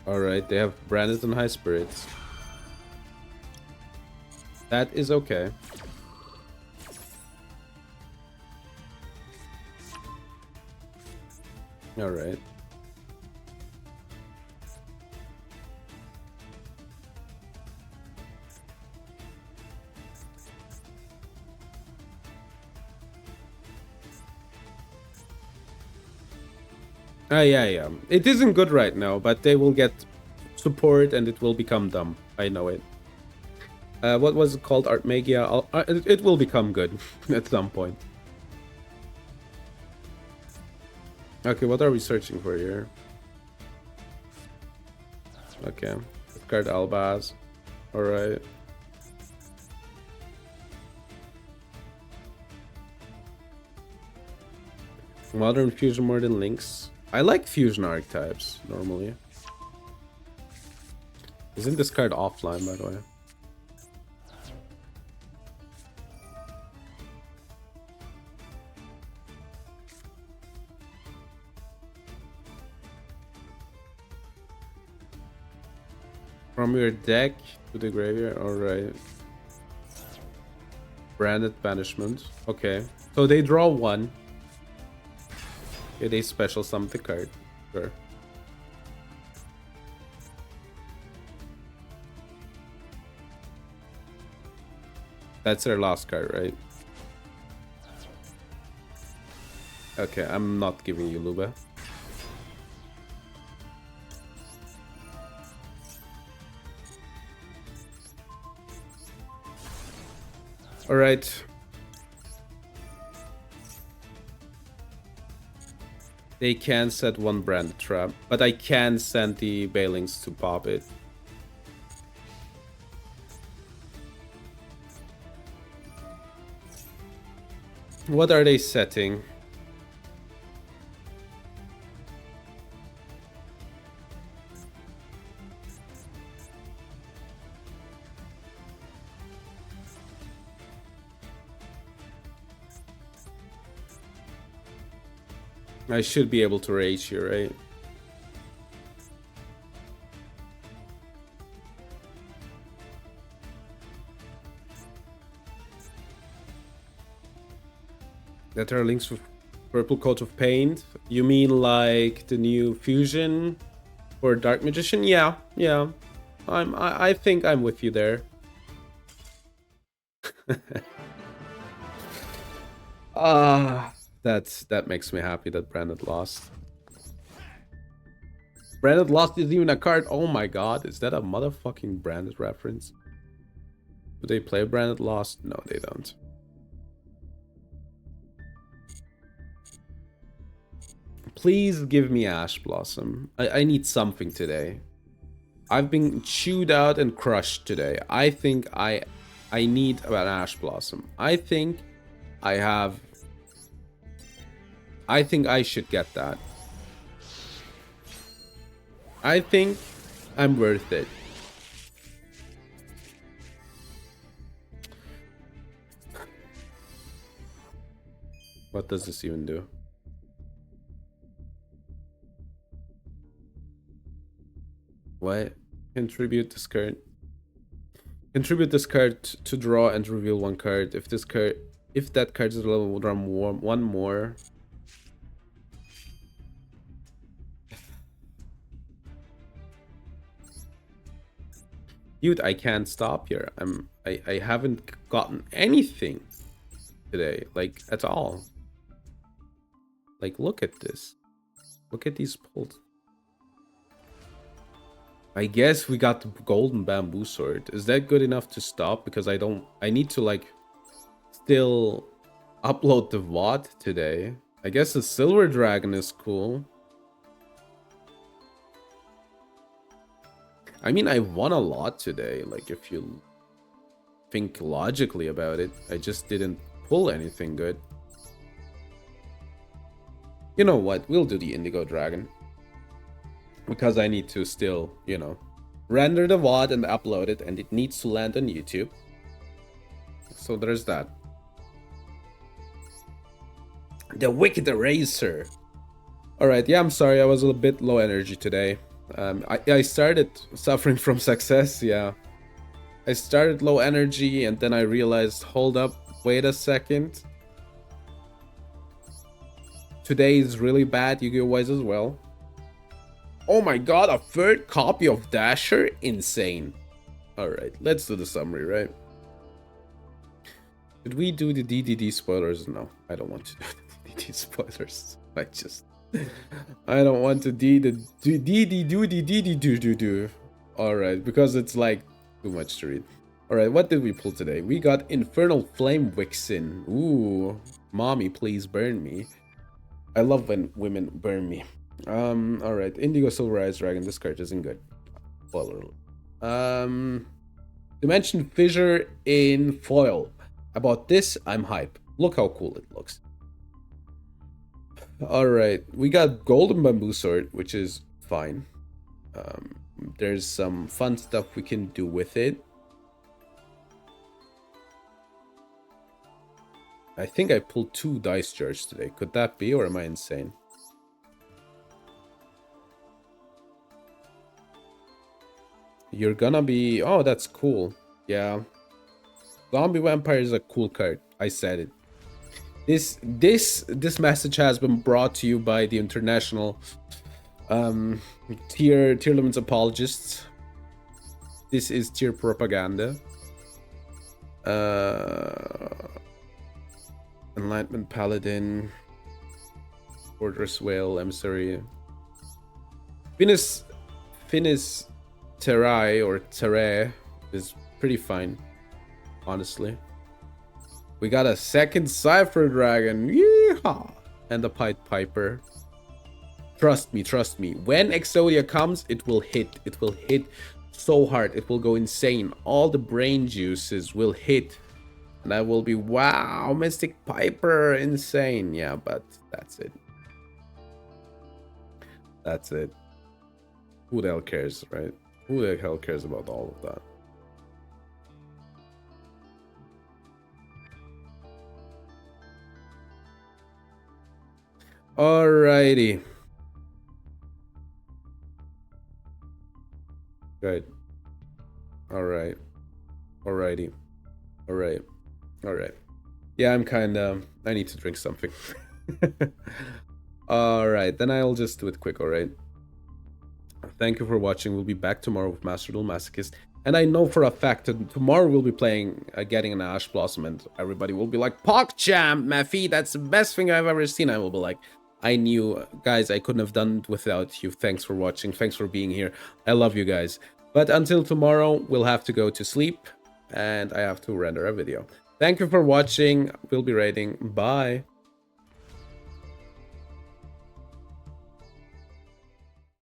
Alright, they have Branded and High Spirits. That is okay. Alright. Yeah. It isn't good right now, but they will get support and it will become dumb. I know it. What was it called? Artmagia? It will become good at some point. Okay, what are we searching for here? Okay. Discard Albaz. Alright. Modern Fusion more than Lynx. I like Fusion archetypes, normally. Isn't this card offline, by the way? From your deck to the graveyard, alright. Branded Banishment. Okay. So they draw one. Okay, they special summon the card. Sure. That's their last card, right? Okay, I'm not giving you Luba. Alright. They can set one branded trap, but I can send the Bailings to pop it. What are they setting? I should be able to rage here, right? That are links with Purple Coat of Paint. You mean like the new fusion for Dark Magician? Yeah. I think I'm with you there. That makes me happy that Branded lost. Branded lost isn't even a card. Oh my god, is that a motherfucking Branded reference? Do they play Branded lost? No, they don't. Please give me Ash Blossom. I need something today. I've been chewed out and crushed today. I think I need an Ash Blossom. I think I should get that. I think I'm worth it. What does this even do? What? Contribute this card. Contribute this card to draw and reveal one card. If that card is at level, we'll draw one more. Dude, I can't stop here. I haven't gotten anything today, like at all. Like, look at this. Look at these pulls. I guess we got the golden bamboo sword. Is that good enough to stop? Because I need to like still upload the VOD today. I guess the silver dragon is cool. I mean, I won a lot today. Like, if you think logically about it. I just didn't pull anything good. You know what? We'll do the Indigo Dragon. Because I need to still, you know, render the VOD and upload it, and it needs to land on YouTube. So there's that. The Wicked Eraser. Alright, yeah, I'm sorry, I was a bit low energy today. I started suffering from success, yeah. I started low energy, and then I realized, hold up, wait a second. Today is really bad, Yu-Gi-Oh! Wise as well. Oh my god, a third copy of Dasher? Insane. Alright, let's do the summary, right? Did we do the DDD spoilers? No, I don't want to do the DDD spoilers. I don't want to do. Alright, because it's like too much to read. Alright, what did we pull today? We got Infernal Flame Vixen. Ooh, mommy, please burn me. I love when women burn me. Alright, Indigo Silver Eyes Dragon. This card isn't good. Spoiler. Dimension Fissure in foil. About this, I'm hype. Look how cool it looks. Alright, we got Golden Bamboo Sword, which is fine. There's some fun stuff we can do with it. I think I pulled 2 Dice Jars today. Could that be, or am I insane? You're gonna be... Oh, that's cool. Yeah. Zombie Vampire is a cool card. I said it. This message has been brought to you by the international tier limits apologists. This is tier propaganda. Enlightenment Paladin, Fortress Whale, Emissary, Finis Terrae or Terrae is pretty fine, honestly. We got a second Cypher Dragon, yeehaw, and a Pied Piper. Trust me, trust me. When Exodia comes, it will hit. It will hit so hard. It will go insane. All the brain juices will hit. And I will be, wow, Mystic Piper, insane. Yeah, but that's it. That's it. Who the hell cares, right? Who the hell cares about all of that? Alrighty. Good. Alright. Alrighty. Alright. Alright. Yeah, I'm kinda... I need to drink something. Alright, then I'll just do it quick, alright? Thank you for watching. We'll be back tomorrow with Master Duel Masochist. And I know for a fact that tomorrow we'll be playing Getting an Ash Blossom, and everybody will be like, PogChamp, Mafi, that's the best thing I've ever seen. I will be like, I knew, guys, I couldn't have done it without you. Thanks for watching. Thanks for being here. I love you guys. But until tomorrow, we'll have to go to sleep, and I have to render a video. Thank you for watching. We'll be raiding. Bye.